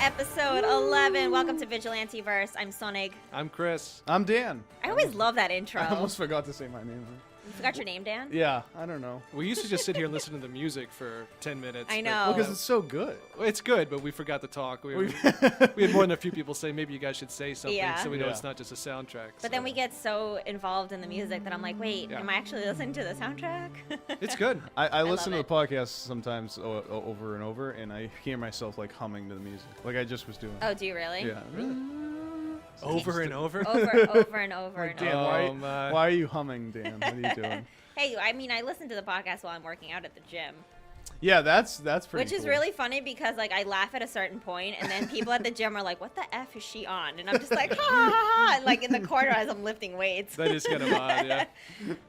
Episode 11. Welcome to Vigilante-Verse. I'm Sonig. I'm Chris. I'm Dan. I always love that intro. I almost forgot to say my name. You forgot your name, Dan? Yeah, I don't know. We used to just sit here and listen to the music for 10 minutes. I but- know. Well, because it's so good. Well, it's good, but we forgot to talk. We had more than a few people say maybe you guys should say something Yeah. so we know Yeah. it's not just a soundtrack. But then we get so involved in the music that I'm like, wait, Yeah. am I actually listening to the soundtrack? It's good. I listen to love the podcast sometimes over and over, and I hear myself like humming to the music, like I just was doing. Oh, do you really? Yeah. Really? Over and over? Over and over and Dan, over. Oh, my. why are you humming, Dan? What are you doing? Hey, I mean, I listen to the podcast while I'm working out at the gym. Yeah, that's pretty Which is cool. really funny because, like, I laugh at a certain point, and then people at the gym are like, what the F is she on? And I'm just like, ha, ha, ha, and, like, in the corner as I'm lifting weights. That is kind of odd, yeah.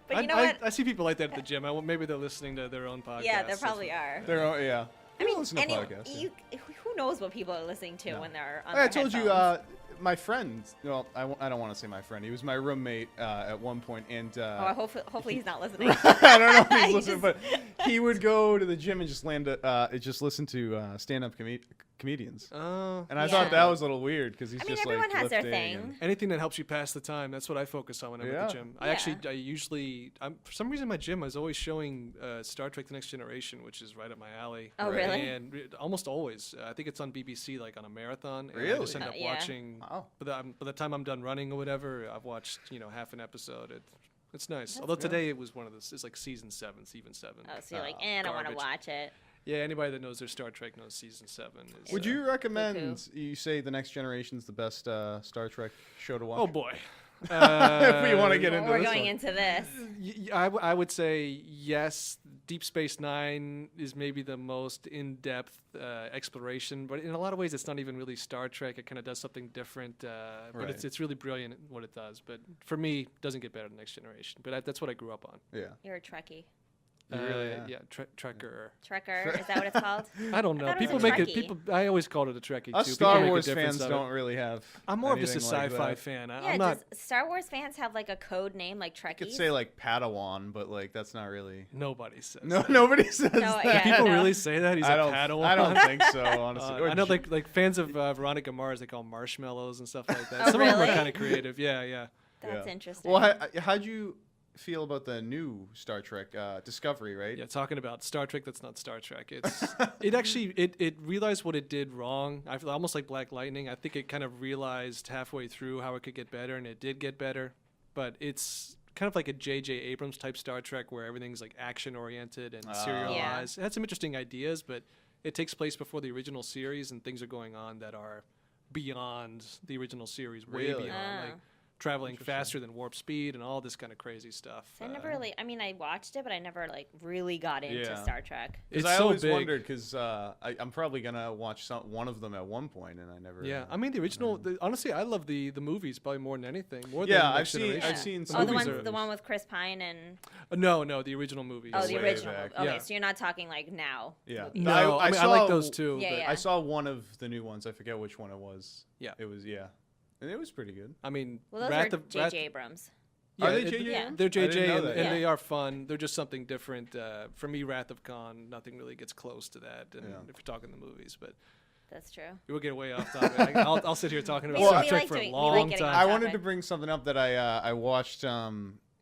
But you know what? I see people like that at the gym. Maybe they're listening to their own podcast. Yeah, there probably are. Yeah. I mean, listen to podcasts. who knows what people are listening to when they're on I their told you, headphones. my friend. Well, I don't want to say my friend. He was my roommate at one point, and Hopefully he's not listening. I don't know if he's He listening, but he would go to the gym and just listen to stand-up comedians. Oh. And I Yeah. thought that was a little weird because he's I mean, just everyone like has their lifting thing. and- Anything that helps you pass the time, that's what I focus on when I'm at the gym. Yeah. I usually, for some reason, my gym is always showing Star Trek: The Next Generation, which is right up my alley. Oh, really? And almost always, I think it's on BBC, like on a marathon. And I Really? just end up Yeah. watching. Wow. By the time I'm done running or whatever, I've watched half an episode. It's nice. That's Although good. today it was one of those. It's like season 7. Oh, so you're like, I don't want to garbage. watch it. Yeah, anybody that knows their Star Trek knows season 7 is. Would you recommend? Cuckoo. You say The Next Generation's the best Star Trek show to watch? Oh boy. If we want to get into We're this going one. into this. I would say yes. Deep Space Nine is maybe the most in-depth exploration, but in a lot of ways, it's not even really Star Trek. It kind of does something different, but Right. it's really brilliant at what it does. But for me, it doesn't get better than Next Generation. But that's what I grew up on. Yeah. You're a Trekkie. You really, yeah, Trekker. Trekker, is that what it's called? I don't know. thought it People was a make it. Trekkie. People. I always called it a Trekkie Us too. Star People make a Wars difference fans of it. don't really have. I'm more of just a anything like sci-fi that. fan. Yeah, I'm not. does Star Wars fans have like a code name like Trekkies? You could say like Padawan, but like that's not really. Nobody says. No, that. nobody says No, that. yeah. People no. really say that he's I a don't. Padawan. I don't think so, honestly. Or I know, J- like fans of Veronica Mars, they call them marshmallows and stuff like that. Oh, Some of them really? are kind of creative. Yeah, yeah. That's Yeah. interesting. Well, how'd you feel about the new Star Trek Discovery? Right. Yeah, talking about Star Trek, that's not Star Trek. It actually it realized what it did wrong. I feel almost like Black Lightning. I think it kind of realized halfway through how it could get better, and it did get better. But it's kind of like a J.J. Abrams type Star Trek where everything's like action oriented and serialized. It had some interesting ideas, but it takes place before the original series, and things are going on that are beyond the original series, way Really? beyond, like traveling faster than warp speed and all this kind of crazy stuff. So I never really, I mean, I watched it, but I never like really got into Yeah. Star Trek. It's I so always big. wondered because I'm probably gonna watch one of them at one point, and I never. Yeah, I mean the original. Honestly, I love the movies probably more than anything. More Yeah, than I've Next seen- Generation. I've seen Oh, some the movies one, are- the one with Chris Pine and No, the original movies. oh, the way original. back. Okay, Yeah. so you're not talking like now. Yeah. movies. No, I mean I like those too. Yeah, but yeah. I saw one of the new ones. I forget which one it was. Yeah. It was and it was pretty good. I mean, Well, those Wrath are of J.J. Abrams. Yeah, Are they J.J. Yeah. Abrams? They're I didn't JJ know and, that. and Yeah. they are fun. They're just something different. For me, Wrath of Khan, nothing really gets close to that. And Yeah. if you're talking the movies, but That's true. we'll get way off topic. I'll sit here talking about We- Star we Trek like for a doing- we like long getting time. off I wanted topic. to bring something up that I watched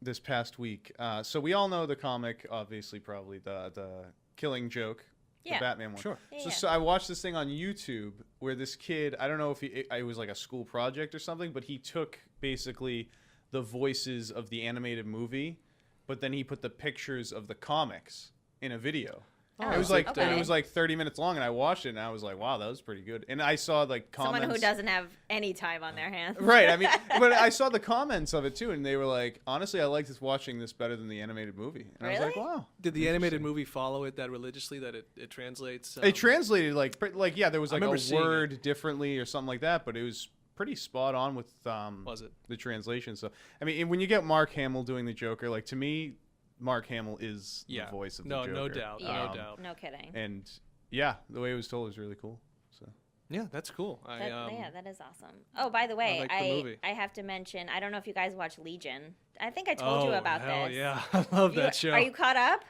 this past week. So we all know the comic, obviously, probably the Killing Joke, Yeah. the Batman one. Sure. Yeah, So, yeah. so I watched this thing on YouTube where this kid, I don't know if it was like a school project or something, but he took basically the voices of the animated movie, but then he put the pictures of the comics in a video. Oh, It was like okay. and it was like 30 minutes long, and I watched it, and I was like, "Wow, that was pretty good." And I saw like comments. Someone who doesn't have any time on their hands. Right. I mean, but I saw the comments of it too, and they were like, "Honestly, I liked watching this better than the animated movie." And I was like, Really? "Wow." Did the animated movie follow it that religiously that it translates? It translated like yeah, there was I like remember a seeing word differently or something like that, but it was pretty spot on with Was it? the translation. So I mean, when you get Mark Hamill doing the Joker, like to me, Mark Hamill is the voice of the Joker. No doubt, Yeah. no doubt. No kidding. And yeah, the way it was told was really cool. So Yeah, that's cool. Yeah, that is awesome. Oh, by the way, like the movie. I have to mention, I don't know if you guys watch Legion. I think I told you about hell this. yeah, I love that show. Are you caught up?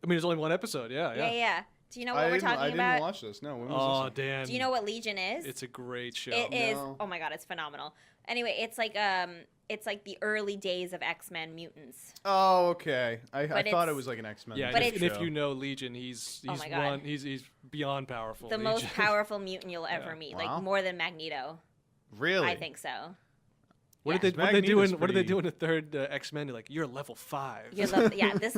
I mean, there's only one episode. Yeah. Yeah. Do you know what we're talking I about? didn't watch this. No, when was Oh, this? Dan. Do you know what Legion is? It's a great show. It is. No. Oh my god, it's phenomenal. Anyway, it's like the early days of X-Men mutants. Oh, okay. I But thought it it's- was like an X-Men. Yeah, But and it's- if you know Legion, he's Oh my God. he's beyond powerful. The Legion. most powerful mutant you'll ever Yeah. meet, Wow. like more than Magneto. Really? I think so. What Yeah. did they do Magneto's in what did they pretty- do in the third X-Men? They're like, you're level 5. This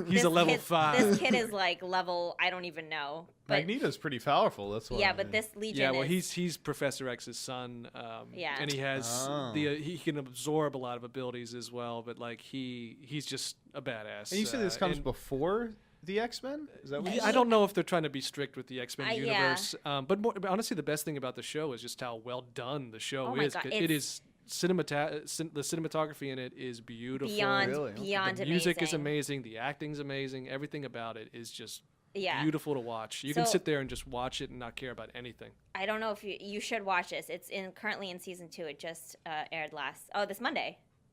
He's a level kid, 5. This kid is like level I don't even know. But Magneto's pretty powerful. That's why. yeah, but this Legion Yeah, well, is he's Professor X's son. Yeah. And he has Oh. he can absorb a lot of abilities as well. But like he's just a badass. And you said this comes and- before the X-Men? Is that what you Yeah, said? I don't know if they're trying to be strict with the X-Men Yeah. universe, but honestly, the best thing about the show is just how well done the show Oh my is. God, 'Cause it's- it is the cinematography in it is beautiful. beyond Really? beyond The music is amazing. The acting's amazing. Everything about it is just Yeah. beautiful to watch. You can So- sit there and just watch it and not care about anything. I don't know if you should watch this. It's currently in season 2. It just aired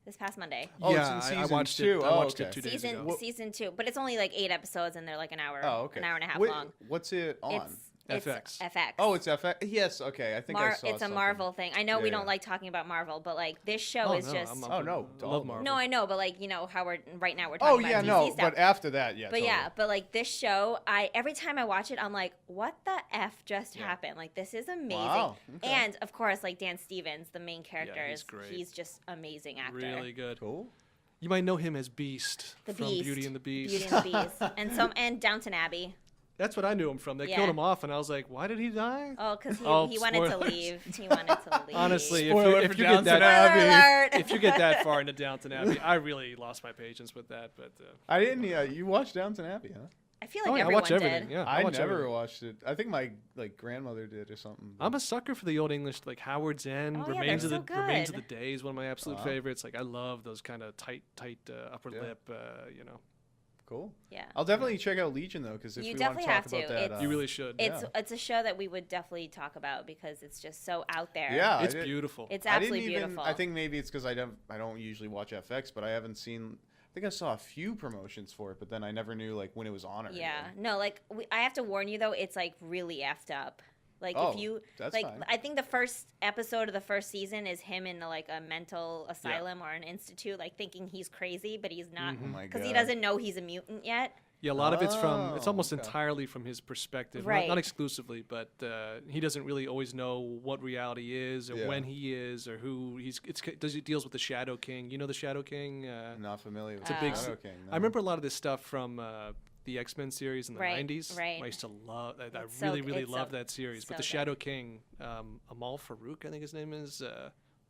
this past Monday. Oh, it's yeah, in I season watched 2. it. I Oh, watched okay. it 2 days ago. Season 2, but it's only like 8 episodes and they're like an hour, Oh, okay. an hour and a half Wait, long. What's it on? It's FX. FX. Oh, it's FX. Yes, okay. I think I saw It's a something. Marvel thing. I know we Yeah, don't yeah. like talking about Marvel, but like this show Oh, is no, just. Oh, no, I love don't. Marvel. No, I know, but like how we're right now we're Oh, talking yeah, about no. DC stuff. But after that, yeah. But totally. yeah, but like this show, every time I watch it, I'm like, what the F just happened? Like this is amazing. Wow, okay. And of course, like Dan Stevens, the main character, he's is great. he's just amazing actor. Really good. Cool. You might know him as Beast The from Beast. Beauty and the Beast. Beauty and the Beast, and Downton Abbey. That's what I knew him from. They Yeah. killed him off, and I was like, why did he die? Oh, because Oh, he wanted to spoilers. leave. He wanted to leave. Honestly, Spoiler if for you get Downton that Abbey. Spoiler alert. if you get that far into Downton Abbey, I really lost my patience with that. But I didn't. Yeah, you watched Downton Abbey, huh? I feel like oh yeah, I everyone watch everything. did. Yeah, I watch never everything. watched it. I think my grandmother did or something. I'm a sucker for the old English, like Howard's End, Oh, yeah, Remains they're of the so Remains of good. the Day is one of my absolute Wow. favorites. Like I love those kind of tight upper Yeah. lip. Cool. Yeah. I'll definitely check out Legion though, because if You we want to definitely talk have to. about that, It's- You really should. It's a show that we would definitely talk about because it's just so out there. Yeah, It's I did- beautiful. It's I didn't absolutely even. beautiful. I think maybe it's because I don't usually watch FX, but I haven't seen. I think I saw a few promotions for it, but then I never knew like when it was on or Yeah. anything. No, like I have to warn you though, it's like really effed up. Like Oh, if you that's like fine. I think the first episode of the first season is him in like a mental asylum or an institute, like thinking he's crazy, but he's not Oh my because he God. doesn't know he's a mutant yet. Yeah, a lot of it's from. It's Oh, almost okay. entirely from his perspective, Right. not exclusively, but he doesn't really always know what reality is or Yeah. when he is or who he's. It deals with the Shadow King. You know the Shadow King. I'm not familiar with It's a the big Shadow King. no. I remember a lot of this stuff from the X-Men series in the Right, 90s. right. I used to love. I It's so- really it's loved so- that series. But so the good. Shadow King, Amal Farouk, I think his name is.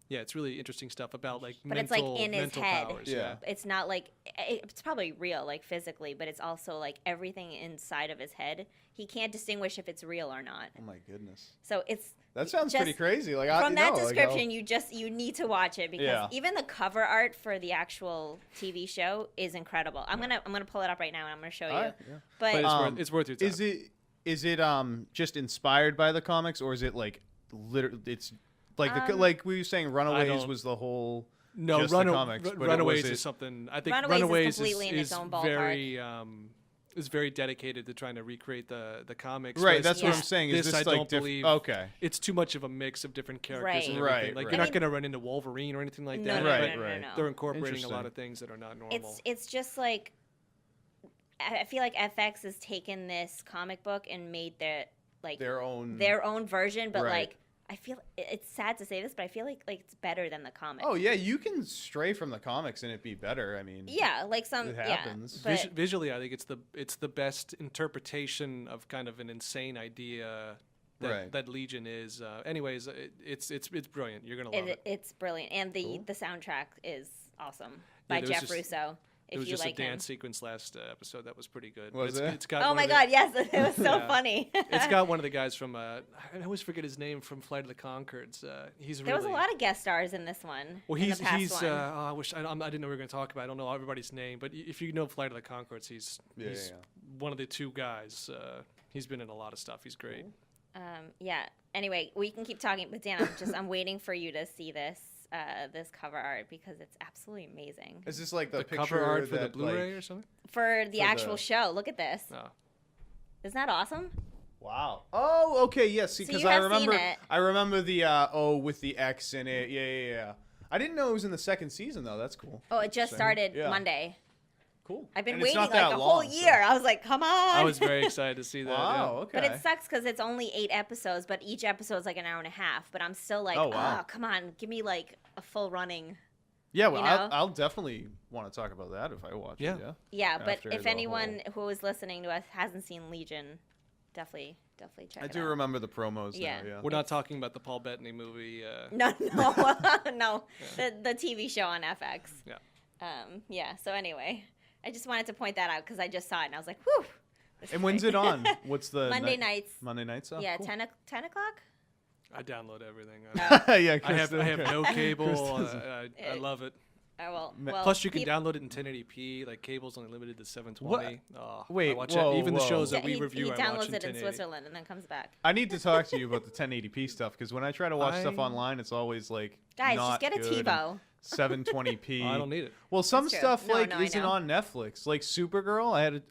Yeah, it's really interesting stuff about like But it's, mental like, in his mental head. powers. Yeah. It's not like it's probably real, like physically, but it's also like everything inside of his head. He can't distinguish if it's real or not. Oh my goodness. So it's That sounds just- pretty crazy. Like from that no, like, description, you need to watch it because Yeah. even the cover art for the actual TV show is incredible. I'm gonna pull it up right now and I'm gonna show you. Alright, yeah. But, But It's worth your time. Is it just inspired by the comics, or is it like literally? It's like like we were saying, Runaways don't- was the whole. No, just the comics, but it Runaways was is something. I think Runaways is Runaways completely in its own ballpark. very is very dedicated to trying to recreate the comics. Right, whereas that's what Yeah. I'm saying. Is this this I like don't believe. Okay. It's too much of a mix of different characters Right. and everything. Right, Like right. you're I not mean- going to run into Wolverine or anything like no, that. no, Right, no, no, right. no, no. They're incorporating a Interesting. lot of things that are not normal. It's just like I feel like FX has taken this comic book and made Their own. their own version, but Right. like I feel it's sad to say this, but I feel like it's better than the comic. Oh yeah, you can stray from the comics and it be better. I mean. Yeah, like some It yeah, happens. but Visually, I think it's the best interpretation of kind of an insane idea that, Right. that Legion is. Anyways, it's brilliant. You're gonna love it. it's brilliant, and the Cool. the soundtrack is awesome by there was Jeff just- Russo. There If was you just like a him. dance sequence last episode that was pretty good. Was But it? It's got Oh one my of the- God! Yes, it was so Yeah. funny. It's got one of the guys from I always forget his name from Flight of the Conchords. He's There was a really lot of guest stars in this one. well. in He's the past he's. one. I wish I didn't know we were going to talk about. I don't know everybody's name, but if you know Flight of the Conchords, he's Yeah, he's yeah. one of the two guys. He's been in a lot of stuff. He's great. Yeah. Anyway, we can keep talking, but Dan, I'm waiting for you to see this this cover art because it's absolutely amazing. Is this like the, The picture cover art for the that, Blu-ray like, or something? For the For actual the- show, look at this. No. Isn't that awesome? Wow. Oh, okay. Yes. See, So because you I have remember. seen it. I remember the with the X in it. Yeah. I didn't know it was in the second season though. That's cool. Oh, it just started Yeah. Monday. Cool. I've been And it's waiting not like that a long, whole so- year. I was like, come on. I was very excited to see that. Wow. Okay. But it sucks because it's only 8 episodes, but each episode's like an hour and a half. But I'm still like, Oh, wow. come on, give me like a full running. Yeah. Well, you know? I'll definitely want to talk about that if I watch Yeah. it. Yeah. Yeah, but After if the anyone who is listening to us hasn't seen Legion, definitely check I it do out. remember the promos. Yeah. Now, yeah. We're not talking about the Paul Bettany movie. No, no, the TV show on FX. Yeah. So anyway, I just wanted to point that out because I just saw it and I was like, whew. this And is when's great. it on? What's the Monday nights. Monday nights. Oh, Yeah, cool. 10 o'clock. I download everything. Yeah. I have no cable. Chris I love it. Oh, well, Plus, you can download it in 1080p. Like cable's only limited to 720. Oh, Wait, I watch whoa, it. Even the whoa. shows that He we review, he I watch downloads in it in 1080. Switzerland and then comes back. I need to talk to you about the 1080p stuff because when I try to watch stuff online, it's always like Guys, not just get a good TiVo. and 720p. Oh, I don't need it. Well, some That's true. stuff No, like no, I isn't know. on Netflix. Like Supergirl, I had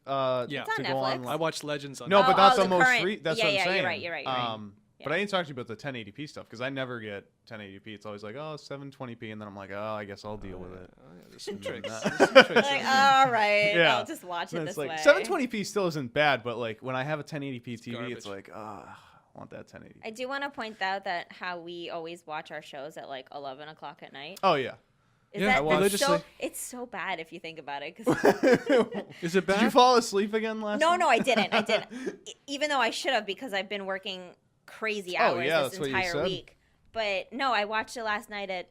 Yeah. It's to on go Netflix. online. I watch Legends on. No, Oh, but that's oh, the the most. current- That's yeah, what I'm yeah, you're saying. right, you're right. But I didn't talk to you about the 1080p stuff because I never get 1080p. It's always like, oh, 720p, and then I'm like, oh, I guess I'll deal with it. Oh, yeah, there's some tricks. that. There's some tricks Like, out all right, Yeah. I'll just watch it And this it's like way. 720p still isn't bad, but like when I have a 1080p TV, garbage. it's like, I want that 1080. I do want to point out that how we always watch our shows at like 11 o'clock at night. Oh yeah. Is Yeah, that I watch- religiously. it's so bad if you think about it. 'Cause there. Is it bad? Did you fall asleep again last no, night? no, I didn't. Even though I should have because I've been working crazy hours yeah, this that's what you entire said. week. But no, I watched it last night at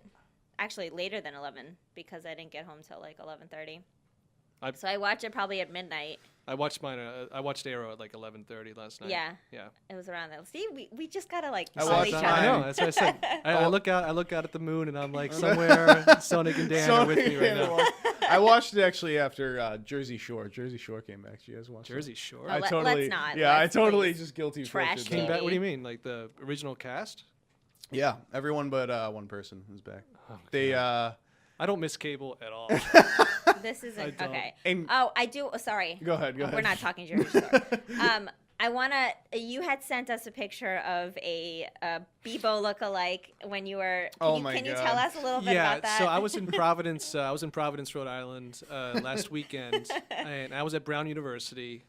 actually later than 11 because I didn't get home till like 11:30. So I watched it probably at midnight. I watched mine. I watched Arrow at like 11:30 last night. Yeah. Yeah. It was around that. See, we just gotta like I follow watched each mine. other. I know. That's what I said. I Oh. look out at the moon, and I'm like, somewhere Sonic and Dan are with me right now. I watched it actually after Jersey Shore. Jersey Shore came back. Did you guys watch Jersey Shore. Oh, I let's totally, not. yeah, Let's I totally please. just guilty Trash pleasured Came that. back. TV. What do you mean? Like the original cast? Yeah, everyone but one person is back. Oh, They I don't miss cable at all. This isn't I don't. okay. And- Oh, I do. Oh, sorry. go ahead. We're not talking Jersey Shore. I wanna. You had sent us a picture of a Bebo lookalike when you were. Oh my Can you God. tell us a little bit Yeah, about that? so I was in Providence. Rhode Island last weekend, and I was at Brown University,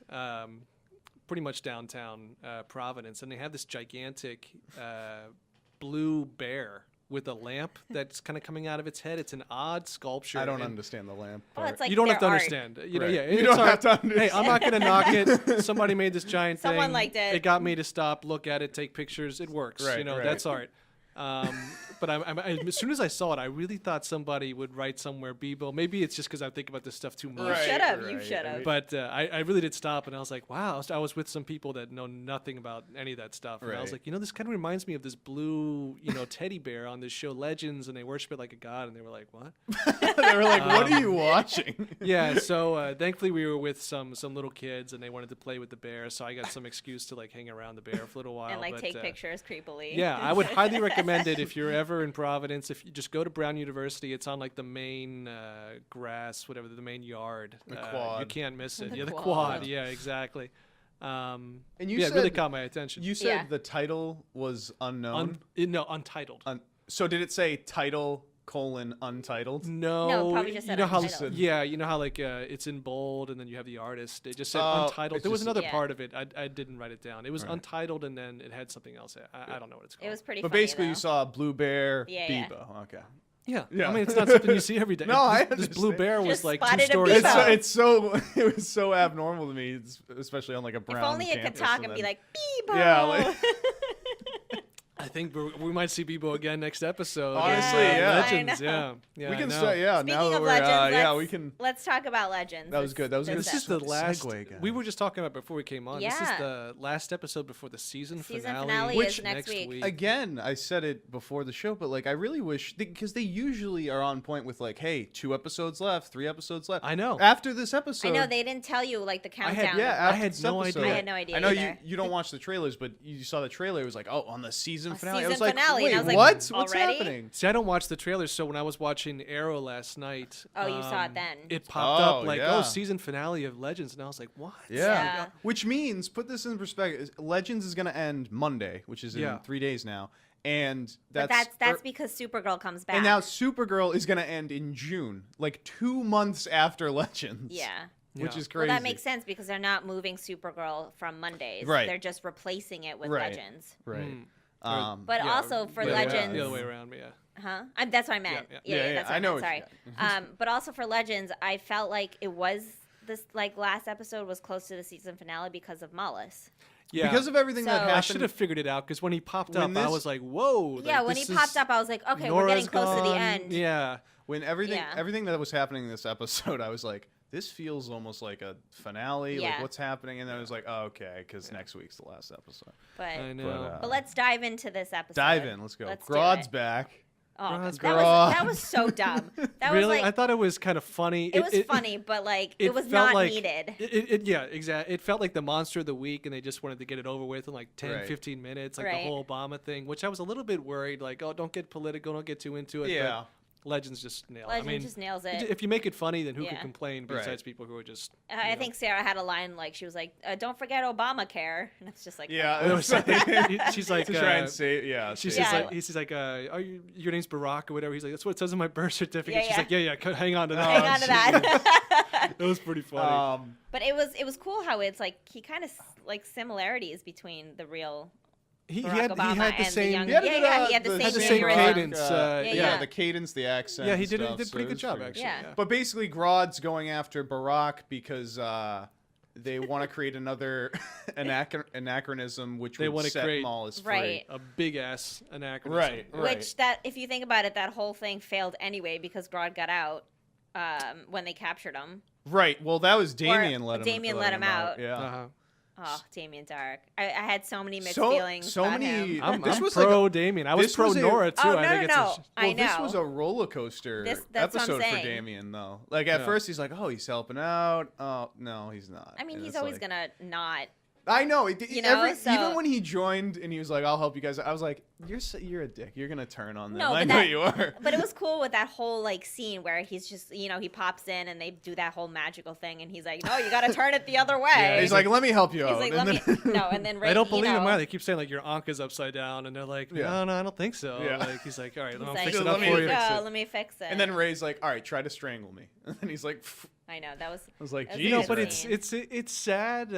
pretty much downtown Providence, and they have this gigantic blue bear with a lamp that's kind of coming out of its head. It's an odd sculpture. I don't and understand the lamp. Oh, part. it's like you don't have to their art. understand. You know, Right. yeah, You it's don't art. have to understand. Hey, I'm not gonna knock it. Somebody made this giant thing. Someone liked it. It got me to stop, look at it, take pictures. It works. Right, you know, right. that's art. But as soon as I saw it, I really thought somebody would write somewhere Bebo. Maybe it's just because I think about this stuff too much. You Right, should have. You right. should have. But I really did stop, and I was like, wow. I was with some people that know nothing about any of that stuff. And I was Right. like, this kind of reminds me of this blue, teddy bear on this show Legends, and they worship it like a god. And they were like, what? They were like, "What are you watching?" Yeah, so thankfully we were with some little kids, and they wanted to play with the bear, so I got some excuse to like hang around the bear for a little while. And like but, take pictures creepily. Yeah, I would highly recommend it if you're ever in Providence. If you just go to Brown University, it's on like the main grass, whatever, the main yard. The You quad. can't miss it. The Yeah, the quad. quad. Yeah, exactly. And you yeah, said it really caught my attention. You said Yeah. the title was unknown. Untitled. So did it say title : untitled? No, probably just you said know how untitled. yeah, you know how like it's in bold and then you have the artist. It just said Oh, untitled. it's There was just- another Yeah. part of it. I didn't write it down. It was Right. untitled and then it had something else. I don't know what it's called. It was pretty. But funny, basically, though. you saw a blue bear, Yeah, yeah. Bebo. Okay. yeah. Yeah. I mean, it's not something you see every day. No, I this blue understand. bear was Just like 2 spotted a stories. Bebo. tall. It's so it was so abnormal to me, especially on like a If brown. only it could campus, talk and be then- like, Bebo. Yeah, like- I think we might see Bebo again next episode. Honestly, Yeah, yeah. Legends, I know. yeah. we I can know. start. Yeah, Speaking now that of we're Legends, yeah, let's- we can. Let's talk about Legends. That was good. That was good. This is the last. Segue, guys. We were just talking about before we came on. This is Yeah. the last episode before the season finale. finale Which is next week. Again, I said it before the show, but like I really wish because they usually are on point with like, hey, 2 episodes left, 3 episodes left. I know. After this episode, I know they didn't tell you like the I countdown. had, yeah, I after had this no episode- idea. I had no idea I know either. you don't watch the trailers, but you saw the trailer. It was like, oh, on the season season finale. Season I was like, finale, wait, and I was like, what? What's already? happening? See, I don't watch the trailers, so when I was watching Arrow last night, Oh, you saw it then. It popped up like, yeah. season finale of Legends, and I was like, what? Yeah. Which means, put this in perspective, Legends is going to end Monday, which is in 3 days now. And that's because Supergirl comes back. And now Supergirl is going to end in June, like 2 months after Legends. Yeah. Which is crazy. Well, that makes sense because they're not moving Supergirl from Mondays. Right. They're just replacing it with Legends. Right. But also for Legends. The other way around, yeah. Huh? That's what I meant. Yeah, that's what I know. Sorry. But also for Legends, I felt like it was this last episode was close to the season finale because of Mollus. Yeah. Because of everything that happened. I should have figured it out because when he popped up, I was like, whoa. Yeah, when he popped up, I was like, okay, we're getting close to the end. Yeah. When everything that was happening in this episode, I was like, this feels almost like a finale. Like, what's happening? And then I was like, oh, okay, because next week's the last episode. I know. But let's dive into this episode. Dive in. Let's go. Grodd's back. Oh, that was so dumb. That really? Was I thought it was kind of funny. It was funny, but it was not needed. Yeah, exactly. It felt like the monster of the week, and they just wanted to get it over with in like 10, 15 minutes, like the whole Obama thing, which I was a little bit worried, like, oh, don't get political, don't get too into it. Yeah. But Legends just nails it. Legends just nails it. If you make it funny, then who can complain besides people who are just... I think Sarah had a line she was like, don't forget Obamacare. And it's just like... Yeah. She's like... to try and say... She's like, he's like, your name's Barack or whatever. He's like, that's what it says in my birth certificate. She's like, hang on to that. Hang on to that. It was pretty funny. But it was cool how it's like, he kind of similarities between the real... He had the same. He had the same cadence. The cadence, the accent. Yeah, he did a pretty good job actually. Yeah. But basically, Grodd's going after Barack because they want to create another anachronism, which would set Mollus free. A big ass anachronism. Right. Which if you think about it, that whole thing failed anyway because Grodd got out when they captured him. Right. Well, that was Damien let him out. Yeah. Uh-huh. Oh, Damien Dark. I had so many mixed feelings about him. I'm pro Damien. I was pro Nora, too. Oh, no. I know. This was a roller coaster episode for Damien, though. Like, at first, he's like, oh, he's helping out. Oh, no, he's not. I mean, he's always going to not. I know. Even when he joined and he was like, I'll help you guys, I was like, you're a dick. You're going to turn on them. No, I know you are. But it was cool with that whole scene where he's just, he pops in and they do that whole magical thing and he's like, no, you got to turn it the other way. Yeah, he's like, let me help you out. He's like, and then I don't believe him. They keep saying your Anka's upside down and they're like, no, I don't think so. Yeah. He's like, all right, I'll fix it up for you. Let me fix it. And then Ray's like, all right, try to strangle me. And then he's like, I know I was like, geez, but it's sad.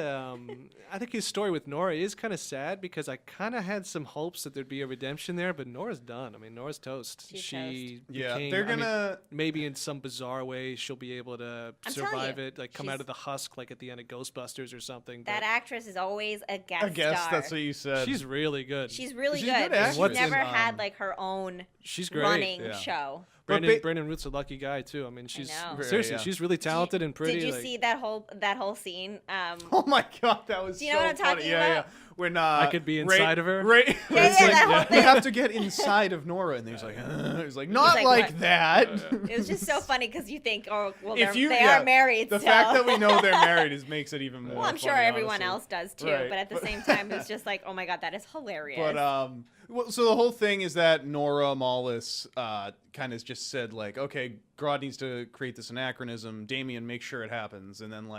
I think his story with Nora is kind of sad because I kind of had some hopes that there'd be a redemption there, but Nora's done. I mean, Nora's toast. She's toast. They're gonna maybe in some bizarre way she'll be able to survive it, come out of the husk like at the end of Ghostbusters or something. That actress is always a guest star. I guess that's what you said. She's really good. She's really good. She's never had her own running show. Brandon Root's a lucky guy too. I mean, she's seriously, she's really talented and pretty. Did you see that whole scene? Oh my god, that was. Do you know what I'm talking about? Yeah. When I could be inside of her. Ray, you have to get inside of Nora, and he's like, not like that. It was just so funny because you think, oh, well, they are married. The fact that we know they're married makes it even more. Well, I'm sure everyone else does too, but at the same time, it's just like, oh my god, that is hilarious. But so the whole thing is that Nora Mollus kind of just said okay, Grodd needs to create this anachronism. Damien, make sure it happens, and then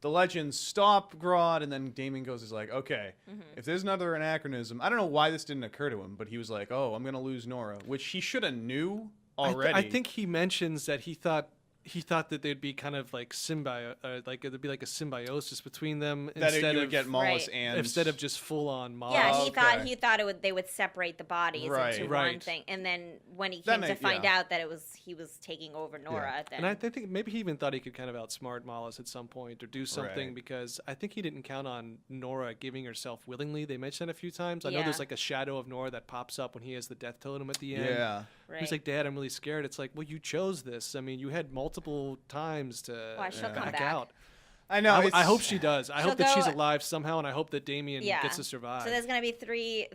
the Legends stop Grodd, and then Damien goes, okay, if there's another anachronism, I don't know why this didn't occur to him, but he was like, oh, I'm going to lose Nora, which he should have knew already. I think he mentions that he thought that there'd be kind of it'd be like a symbiosis between them instead of get Mollus and instead of just full on Mollus. Yeah, he thought they would separate the bodies into one thing, and then when he came to find out that he was taking over Nora, then and I think maybe he even thought he could kind of outsmart Mollus at some point or do something because I think he didn't count on Nora giving herself willingly. They mentioned that a few times. I know there's a shadow of Nora that pops up when he has the death totem at the end. Yeah. Right. He's like, Dad, I'm really scared. It's like, well, you chose this. I mean, you had multiple times to back out. I know. I hope she does. I hope that she's alive somehow, and I hope that Damien gets to survive. So there's going to be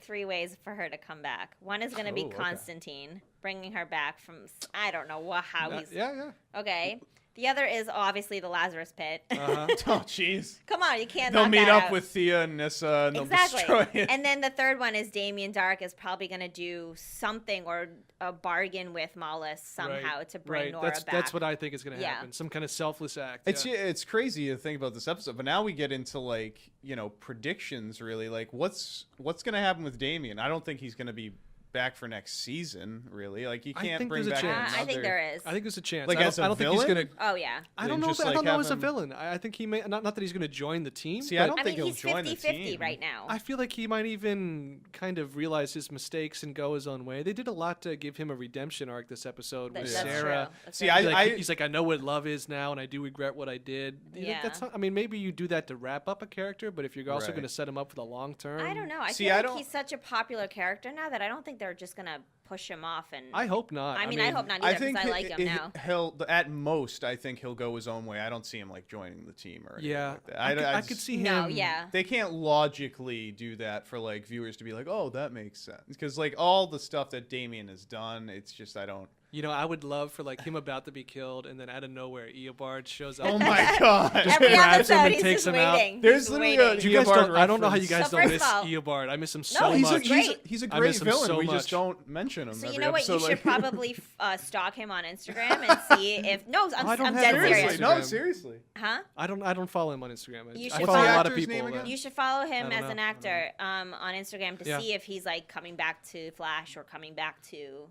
three ways for her to come back. One is going to be Constantine. bringing her back from, I don't know how he's. Yeah. Okay. The other is obviously the Lazarus Pit. Oh, jeez. Come on, you can't. They'll knock meet that up out. with Thea and Nissa, and they'll Exactly. destroy it. And then the third one is Damien Dark is probably going to do something or a bargain with Mollus somehow to bring Nora back. That's what I think is going to happen. Some kind of selfless act. It's crazy to think about this episode, but now we get into like predictions. Really, like what's going to happen with Damien? I don't think he's going to be back for next season, really. Like you can't bring back another. I think there is. I think there's a chance. Like I don't think he's gonna. Oh yeah. I don't know. I don't know as a villain. I think he may not that he's gonna join the team. See, I don't think he'll join the team. He's 50-50 right now. I feel like he might even kind of realize his mistakes and go his own way. They did a lot to give him a redemption arc this episode with Sarah. See, he's like, I know what love is now, and I do regret what I did. Yeah. That's not, I mean, maybe you do that to wrap up a character, but if you're also going to set him up for the long term, I don't know. I feel like he's such a popular character now that I don't think they're just gonna push him off. And I hope not. I mean, I hope not either because I like him now. He'll at most, I think he'll go his own way. I don't see him like joining the team or anything like that. I could see him. No, yeah. They can't logically do that for like viewers to be like, oh, that makes sense, because like all the stuff that Damien has done, it's just I don't. I would love for like him about to be killed, and then out of nowhere, Eobard shows up. Oh my god! Every grabs him episode, and he's takes just him waiting. out. There's literally a Eobard I don't know how you guys So don't miss first of all- Eobard. I miss him so No, much. he's a great villain. We just don't mention him. So every you know what? You episode, should probably stalk him on Instagram and see if. No, I'm dead serious. No, seriously. Huh? I don't follow him on Instagram. You I should follow a follow- lot of What's the people. actor's name again? You should follow him I don't as an know. actor on Instagram to see if he's like coming back to Flash or coming back to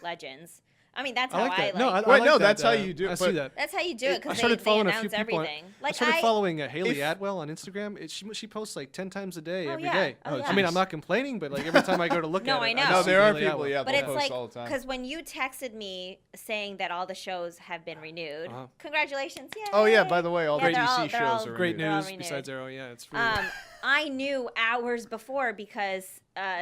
Legends. I mean, that's how I like. No, I Wait, like no, that, that's how you do it. I see that. That's how you do it I because started they following a few announce people. everything. I started following Haley Atwell on Instagram. She posts like 10 times a day every day. Oh, yeah. I mean, I'm not complaining, but like every time I go to look No, at it, I know. No, see there are Haley people. Atwell. Yeah, But they'll it's post like all the time. because when you texted me saying that all the shows have been renewed, congratulations! Yay! Oh yeah, by the way, all the they're DC all- they're all shows are Great renewed. all news renewed. besides Arrow. Yeah, it's really I knew hours before because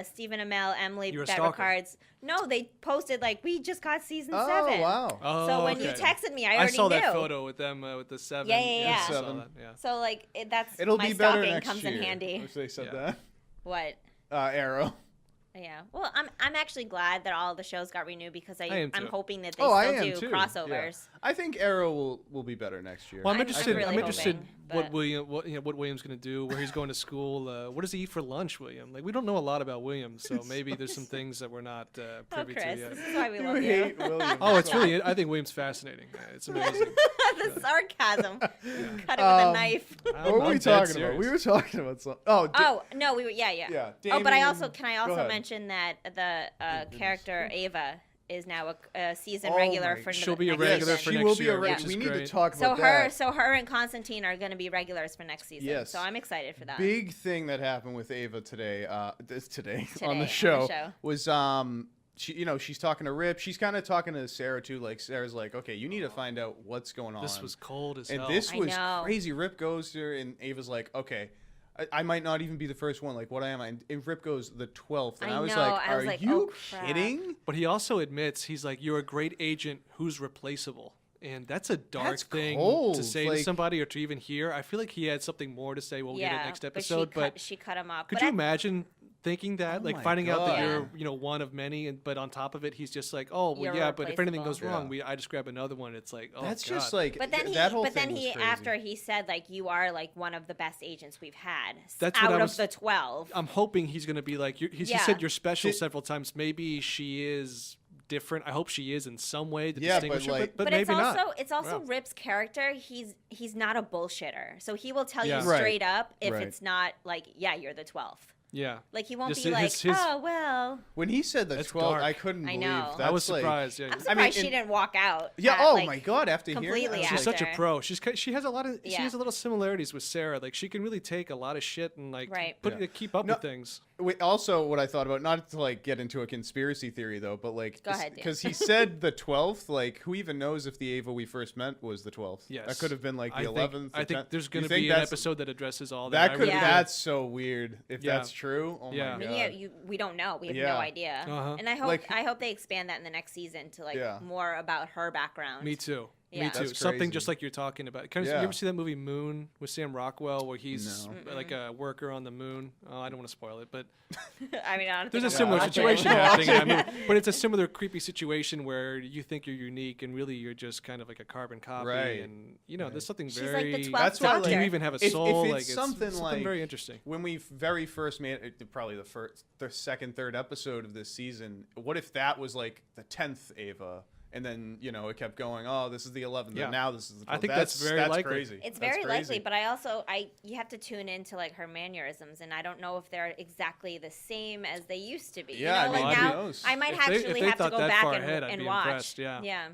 Stephen Amell, Emily You were a that stalker. records. No, they posted like we just got season 7. Oh wow. Oh, So when okay. you texted me, I I already saw knew. that photo with them with the 7. Yeah. I saw 7. that, yeah. So like that's It'll my be better stalking next comes year. in handy. If they said Yeah. What? that. Arrow. Yeah. Well, I'm actually glad that all the shows got renewed because am I'm too. hoping that they Oh, I still am do too. crossovers. Yeah. I think Arrow will be better next year. Well, I'm I'm interested. really I'm interested hoping, what but- what William's going to do, where he's going to school. What does he eat for lunch, William? Like we don't know a lot about William, so maybe there's some things that we're not Oh, privy Chris, to yet. this is why we You love you. hate William. Oh, it's really. I think William's fascinating. It's amazing. The sarcasm. Cut it with a knife. What were we talking about? We were talking about something. Oh no, we were yeah. Yeah, Oh, but I Damien- also can I Go also ahead. mention that the character Ava is now a season Oh regular my- for She'll be a next regular season. for she next will be year, a which regular. is We need to great. talk So about that. her and Constantine are going to be regulars for next season. Yes. So I'm excited for that. Big thing that happened with Ava today on Today the on the show show. was she she's talking to Rip. She's kind of talking to Sarah too. Like Sarah's like, okay, you need to find out what's going on. This was cold as and hell. this I was know. crazy. Rip goes to her and Ava's like, okay, I might not even be the first one. Like, what am I? And Rip goes the 12th, and I I was know. like, I was are like, you oh, crap. kidding? But he also admits he's like, you're a great agent who's replaceable. And that's a dark That's thing cold. to say Like- to somebody or to even hear. I feel like he had something more to say. We'll get it next episode. But she cut him off. could But you I- imagine thinking that, Oh like my finding out that God. you're, one of many, but on top of it, he's just like, oh, well, You're yeah, but if anything replaceable. goes wrong, Yeah. I just grab another one. It's like, oh, That's God. just like But then that whole thing was he crazy. after he said like you are like one of the best agents we've had That's what out I of was- the 12. I'm hoping he's going to be like, he Yeah. said you're special Did- several times. Maybe she is different. I hope she is in some way to Yeah, distinguish but, her, like- but But maybe not. it's also Yeah. Rip's character. He's not a bullshitter, so he will tell Yeah. you Right. straight up if Right. it's not like yeah you're the 12th. Yeah. Like he won't Just be like his- oh well. When he said the That's 12, dark. I couldn't I believe know. that. I was surprised. Yeah. I'm I mean, surprised she in- didn't walk out. Yeah. at, Oh like, my God! After hearing completely that, I She's was like, such a after. pro. She has a lot of she Yeah. has a little similarities with Sarah. Like she can really take a lot of shit and like Right. Yeah. keep up No, with things. Wait, also, what I thought about, not to like get into a conspiracy theory though, but like, Go ahead, Dan. because he said the 12th. Like, who even knows if the Ava we first met was the 12th? Yes. that could have been like the I 11th. think, the 10th. there's You going to think be an that's- episode that addresses all That that. could. Yeah. That's so weird. If Yeah. that's true. Oh Yeah. I my mean, God. yeah, we don't know. We have Yeah. no idea. Uh-huh. And I hope Like- I hope they expand that in the next season to like Yeah. more about her background. Me too. Yeah. Me too. That's Something crazy. just like you're talking about. You ever see that movie Moon with Sam Rockwell, where he's like a worker on the moon? Oh, I don't want to spoil it, but I mean, I don't there's a think similar I'm situation watching. happening in that movie. But it's a similar creepy situation where you think you're unique, and really you're just kind of like a carbon copy. Right. And there's something She's very. like the 12th That's why, Doctor. Do you even have a if soul? it's like something like very interesting. When we very first made it, probably the second, third episode of this season, what if that was like the 10th Ava? And then it kept going. Oh, this is the 11th. Yeah. And now this is the 12th. I think that's very likely. Crazy. It's That's very crazy. likely, but you have to tune into like her mannerisms, and I don't know if they're exactly the same as they used to be. Yeah, like I mean, now who knows? I might If they actually have to thought go that back far and, ahead, I'd and be watch. impressed, yeah.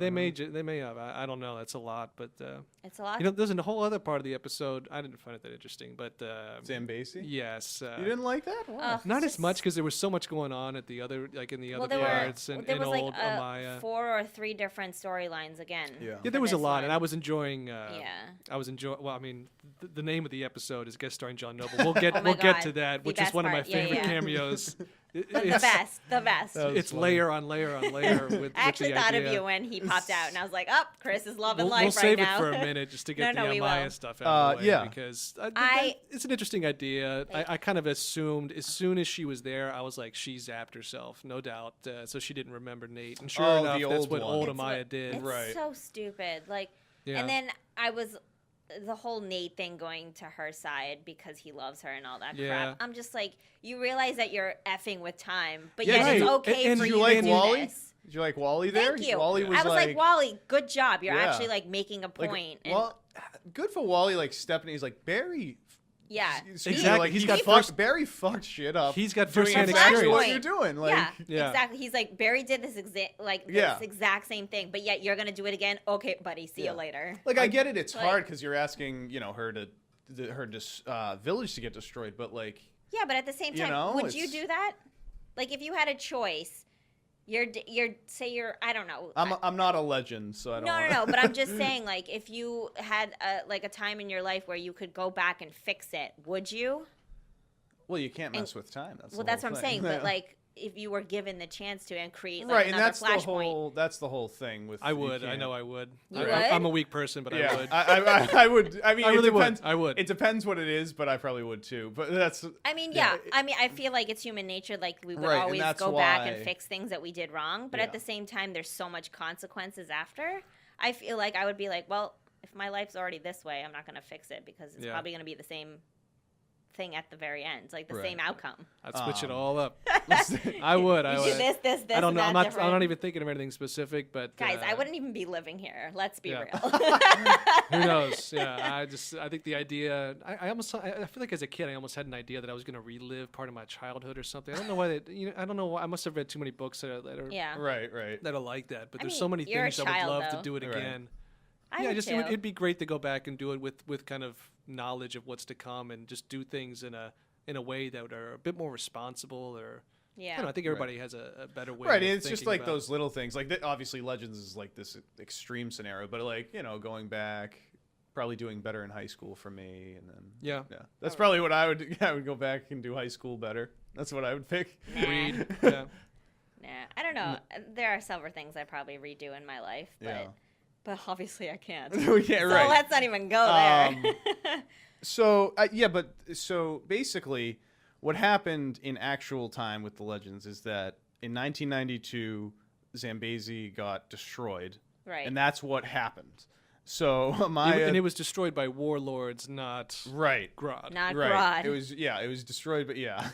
They may have. I don't know. That's a lot, but It's a lot. there's a whole other part of the episode. I didn't find it that interesting, but Zambesi? yes, You didn't like that? Why? not as much because there was so much going on at the other, like in the other parts, and there was old like Amaya. 4 or 3 different storylines again. Yeah. Yeah, there for was a this lot, one. and I was enjoying. Yeah. I was enjoying. Well, I mean, the name of the episode is guest starring John Noble. We'll get Oh my we'll get God. to that, The which is best one of my part. Yeah, favorite yeah. cameos. The best. That was It's funny. layer on layer on layer. With I actually the thought idea. of you when he popped out, and I was like, "Oh, Chris is loving We'll life save right now." it for a minute just to get No, the we Amaya will. stuff out of the way, yeah. because I- it's an interesting idea. I kind of assumed as soon as she was there, I was like, she zapped herself, no doubt. So she didn't remember Nate, and sure Oh, enough, the that's old what one. old It's Amaya what- did. It's Right. so stupid. Like, Yeah. and then the whole Nate thing going to her side because he loves her and all that Yeah. crap. I'm just like, you realize that you're effing with time, but Yeah, yet it's right. okay And for Did you you like to do Wally? this. Did you like Wally there? Thank you. Wally was I was like, Wally, good job. You're Yeah. actually like making a point. and well, good for Wally. Like stepping, he's like Barry. yeah, Excuse Exactly. me, like He's he got fucked Barry fucked shit up. He's got doing first-hand exactly experience. what you're doing. Like, yeah, exactly. He's like, Barry did this Yeah. exact same thing, but yet you're gonna do it again. Okay, buddy, see Yeah. you later. Like I get it. It's Like- hard because you're asking, her village to get destroyed, but like, Yeah, but at the same You time, know, would you it's- do that? Like, if you had a choice, you're I don't know. I'm not a legend, so I don't. No. But I'm just saying, like, if you had a time in your life where you could go back and fix it, would you? Well, you can't mess with time. That's Well, the that's whole what I'm thing. saying. But like, if you were given the chance to and create like right, and another that's flashpoint, that's the whole thing with. I you would. I can't- know I would. You I'm would? a weak person, but Yeah, I would. I would. I mean, I really it depends. would. I would. It depends what it is, but I probably would too. But that's. I mean, Yeah. I mean, I feel like it's human nature. Like we would Right, and always that's go back and why- fix things that we did wrong. But Yeah. at the same time, there's so much consequences after. I feel like I would be like, well, if my life's already this way, I'm not going to fix it because it's Yeah. probably going to be the same thing at the very end, like the Right. same outcome. I'd switch it Um, all up. I would. I You would. do this, I don't and know. that I'm not different. even thinking of anything specific, but Guys, I wouldn't even be living here. Let's be Yeah. real. Who knows? Yeah, I think the idea. I feel like as a kid, I almost had an idea that I was going to relive part of my childhood or something. I don't know why. I don't know. Why, I must have read too many books that are yeah. Right. that are like that. But I there's mean, so many you're a things I would child, love though. to do it Right. again. I Yeah, would just too. it'd be great to go back and do it with kind of knowledge of what's to come and just do things in a way that are a bit more responsible or. I Yeah. don't know, I think everybody has a better way. Right, of and it's just thinking like about it. those little things. Like obviously, Legends is like this extreme scenario, but like going back, probably doing better in high school for me, and then Yeah. that's probably what I would. I would go back and do high school better. That's what I would pick. Nah. Read. Yeah. Nah, I don't know. There are several things I probably redo in my life, Yeah. but obviously I can't. Yeah, So right. let's not even go there. So so basically, what happened in actual time with the Legends is that in 1992, Zambezi got destroyed, Right. and that's what happened. So Amaya, And it was destroyed by warlords, not right, Grodd. Not right. Grodd. It was destroyed, but yeah.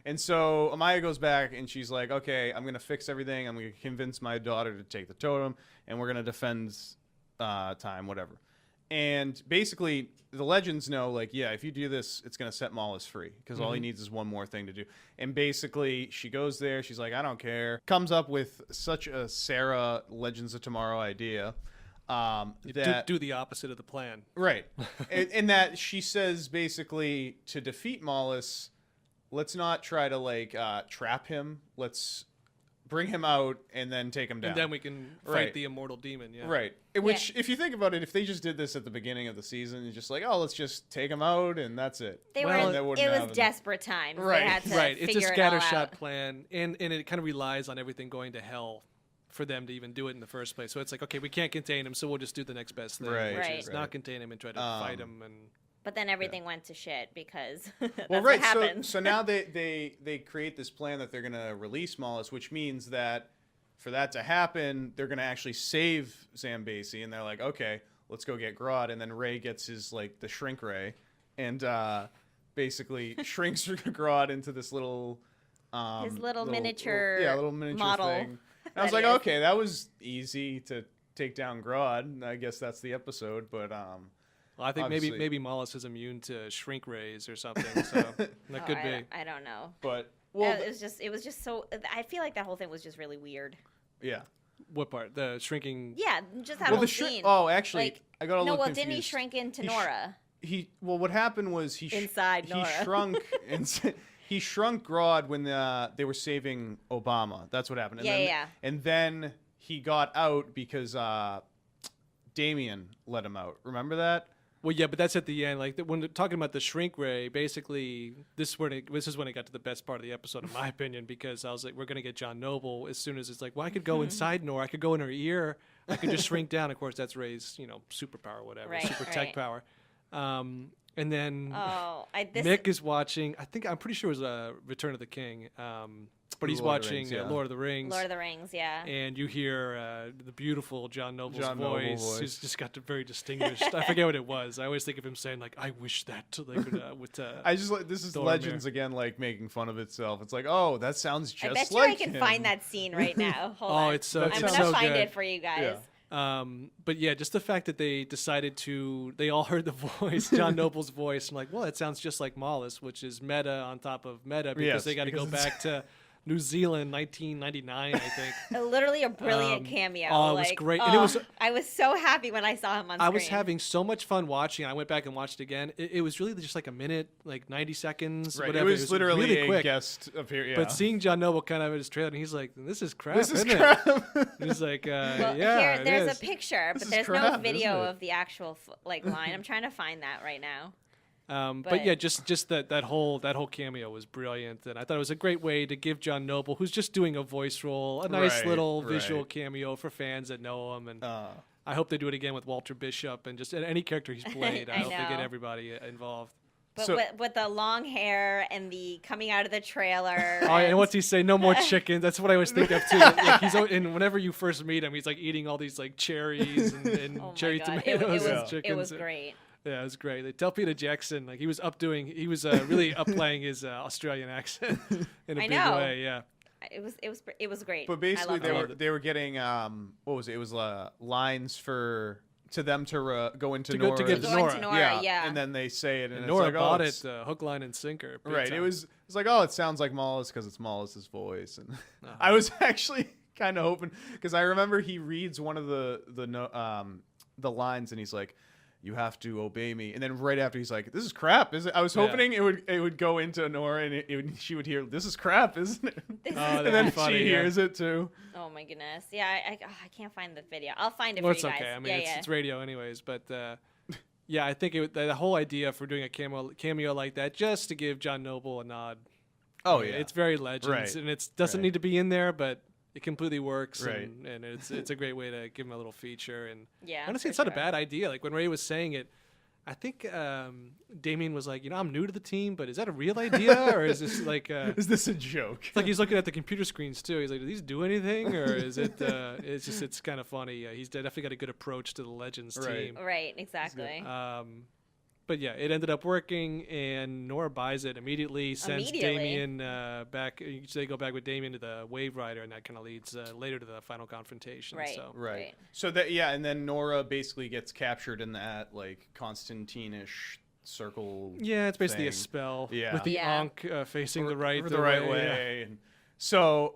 And so Amaya goes back and she's like, okay, I'm gonna fix everything. I'm gonna convince my daughter to take the totem, and we're gonna defend time, whatever. And basically, the Legends know, like, yeah, if you do this, it's going to set Mollus free because all he needs is one more thing to do. And basically, she goes there. She's like, I don't care. Comes up with such a Sarah Legends of Tomorrow idea that do the opposite of the plan. right, and that she says basically to defeat Mollus, let's not try to like trap him. Let's bring him out and then take him down. And then we can fight Right. the immortal demon. Yeah. Right. Which, if you think about it, if they just did this at the beginning of the season, it's just like, oh, let's just take them out and that's it. They Well, were. that It wouldn't was happen. desperate times. Right. They had to Right. It's a figure it all scattershot out. plan, and it kind of relies on everything going to hell for them to even do it in the first place. So it's like, okay, we can't contain him, so we'll just do the next best thing, Right. which is not contain him and try to fight him. And but then everything went to shit because that's well, what happened. So now they create this plan that they're going to release Mollus, which means that for that to happen, they're going to actually save Zambesi, and they're like, okay, let's go get Grodd, and then Ray gets his the shrink ray, and basically shrinks Grodd into this little his little miniature little miniature model thing. And I was like, okay, that was easy to take down Grodd. I guess that's the episode, but well, I think maybe Mollus is immune to shrink rays or something, so that could be. I don't know. But it was just so. I feel like that whole thing was just really weird. Yeah. What part? The shrinking? Yeah, just that whole scene. Oh, actually, I got a little confused. Didn't he shrink into Nora? What happened was inside Nora. He shrunk. He shrunk Grodd when they were saving Obama. That's what happened. And then he got out because Damien let him out. Remember that? Well, yeah, but that's at the end. Like when they're talking about the shrink ray, basically this is when it got to the best part of the episode, in my opinion, because I was like, we're gonna get John Noble as soon as it's like, well, I could go inside Nora, I could go in her ear, I could just shrink down. Of course, that's Ray's, superpower, whatever, super tech power. And then Mick is watching. I'm pretty sure it was Return of the King. But he's watching Lord of the Rings. Lord of the Rings, yeah. And you hear the beautiful John Noble's voice. Who's just got the very distinguished. I forget what it was. I always think of him saying like, "I wish that." With I just this is Legends again, like making fun of itself. It's like, oh, that sounds just like him. I bet you I can find that scene right now. Hold on. It's so. I'm gonna find it for you guys. Yeah. But yeah, just the fact that they decided they all heard the voice, John Noble's voice. I'm like, well, it sounds just like Mollus, which is meta on top of meta because they got to go back to New Zealand, 1999, I think. Literally a brilliant cameo. Oh, it was great. And I was so happy when I saw him on screen. I was having so much fun watching. I went back and watched it again. It was really just like a minute, like 90 seconds, whatever. It was literally really a quick. Guest appearance. But seeing John Noble kind of in his trailer, and he's like, this is crap, isn't it? He's like, yeah, there's a picture, but there's no video of the actual line. I'm trying to find that right now. But yeah, just that whole cameo was brilliant, and I thought it was a great way to give John Noble, who's just doing a voice role, a nice little visual cameo for fans that know him. And I hope they do it again with Walter Bishop and just any character he's played. I hope they get everybody involved. But with the long hair and the coming out of the trailer. And what's he say? No more chickens. That's what I always think of too. Like and whenever you first meet him, he's like eating all these like cherries and cherry tomatoes and chickens. It was great. Yeah, it was great. They tell Peter Jackson like he was really up playing his Australian accent in a big way. Yeah, it was great. But basically, they were getting what was it? It was lines to them to go into Nora. To get to Nora. Yeah. And then they say it, and Nora it's like, bought it hook, line, and sinker. Right. It was like, oh, it sounds like Mollus because it's Mollus's voice, and I was actually kind of hoping because I remember he reads one of the lines, and he's like, you have to obey me, and then right after he's like, "This is crap." I was hoping it would go into Nora, and she would hear, "This is crap, isn't it?" And then she hears it too. Oh my goodness! Yeah, I can't find the video. I'll find it for you guys. Okay. I mean, it's radio anyways, but yeah, I think the whole idea for doing a cameo like that just to give John Noble a nod. Oh yeah, it's very Legends, and it doesn't need to be in there, but it completely works, right. and it's a great way to give him a little feature. And honestly, it's not a bad idea. Like when Ray was saying it, I think Damien was like, I'm new to the team, but is that a real idea, or is this like is this a joke? It's like he's looking at the computer screens too. He's like, do these do anything, or is it? It's kind of funny. He's definitely got a good approach to the Legends team. Right, exactly. But yeah, it ended up working, and Nora buys it immediately, sends Damien back. They go back with Damien to the Wave Rider, and that kind of leads later to the final confrontation. Right. Right. So that and then Nora basically gets captured in that like Constantine-ish circle. Yeah, it's basically a spell. Yeah. With the Ankh facing the right way. And so,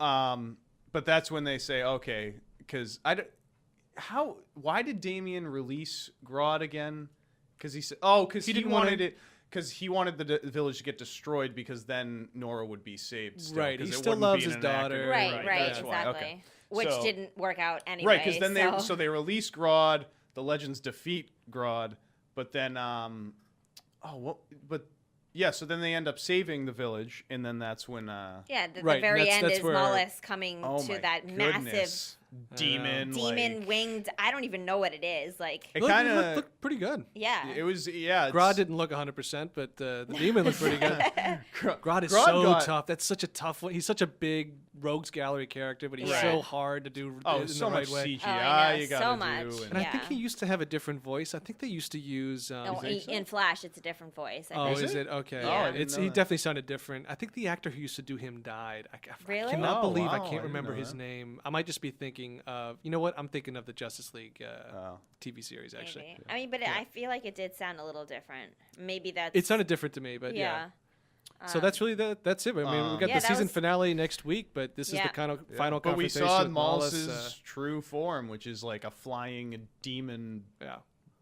but that's when they say, okay, because why did Damien release Grodd again? Because he said, because he wanted it. Because he wanted the village to get destroyed because then Nora would be saved still. Right, he still loves his daughter. Right, exactly. Okay. Which didn't work out anyway. Right, because then they release Grodd, the Legends defeat Grodd, but then so then they end up saving the village, and then that's when the very end is Mollus coming to that massive demon winged. I don't even know what it is. Like it kind of looked pretty good. Yeah, it was. Yeah, Grodd didn't look 100%, but the demon looked pretty good. Grodd is so tough. That's such a tough one. He's such a big rogues gallery character, but he's so hard to do in so the right much way. CGI you gotta so much. do. And I think he used to have a different voice. I think they used to use. In Flash, it's a different voice. Is it? Okay. Yeah. He definitely sounded different. I think the actor who used to do him died. I Really? cannot believe I can't remember his name. I might just be thinking of. You know what? I'm thinking of the Justice League TV series actually. Maybe. I mean, but I feel like it did sound a little different. Maybe that's. It sounded different to me, but yeah. So that's really that's it. I mean, we got the season finale next week, but this is the kind of final But we confrontation. saw with Mollus's true form, which is like a flying demon,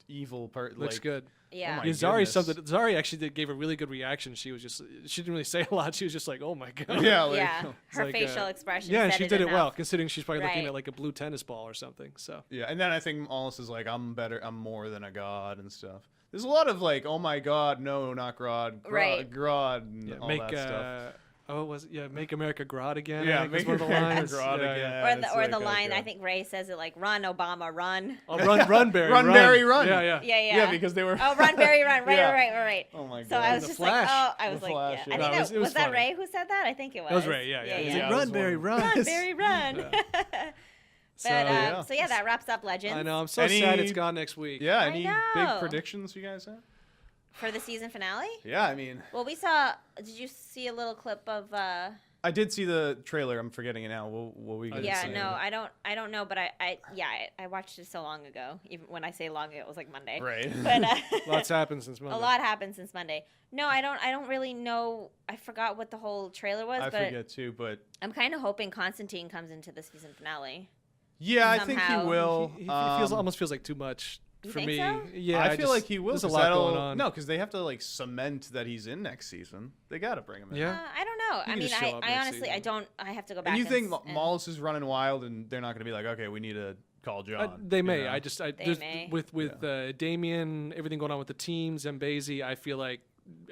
evil part. Looks good. Yeah. Oh Zari actually gave a really good reaction. She didn't really say a lot. She was just like, "Oh my god." Yeah. Her facial expression. Yeah, and she did it enough. well, considering she's probably looking at like a blue tennis ball or something. So. Yeah, and then I think Mollus is like, "I'm better. I'm more than a god" and stuff. There's a lot of like, "Oh my god, no, not Grodd, Grodd," and all that stuff. Make America Grodd again. Yeah, I think make was one of the America lines. Grodd again. Or the line, I think Ray says it like, "Run, Obama, run." Oh, run, Barry, run, Barry, run. Yeah. Yeah, because they were. Oh, run, Barry, run. Right. Oh my god. So I was just like, I was like, Flash, I think was that Ray who said that? I think it was. It was Ray. Yeah. Yeah. Like, run, Barry, run. Run, Barry, run. So that wraps up Legends. I know. I'm so sad it's gone next week. Yeah. Any big predictions you guys have? For the season finale? Yeah, I mean. Well, we saw. Did you see a little clip of? I did see the trailer. I'm forgetting it now. What we? I don't know, but I watched it so long ago. Even when I say long, it was like Monday. Right. But lots happened since Monday. A lot happened since Monday. No, I don't really know. I forgot what the whole trailer was. I forget too, but I'm kind of hoping Constantine comes into the season finale. Yeah, I think he will. He almost feels like too much. For me, so? Yeah, I feel like he will. There's a lot going on. No, because they have to like cement that he's in next season. They got to bring him in. Yeah, I don't know. I mean, I honestly, I don't. I have to go back. And you think Mollus is running wild, and they're not going to be like, okay, we need to call John. They may. You know? They may. With Damien, everything going on with the teams, and Zambezi, I feel like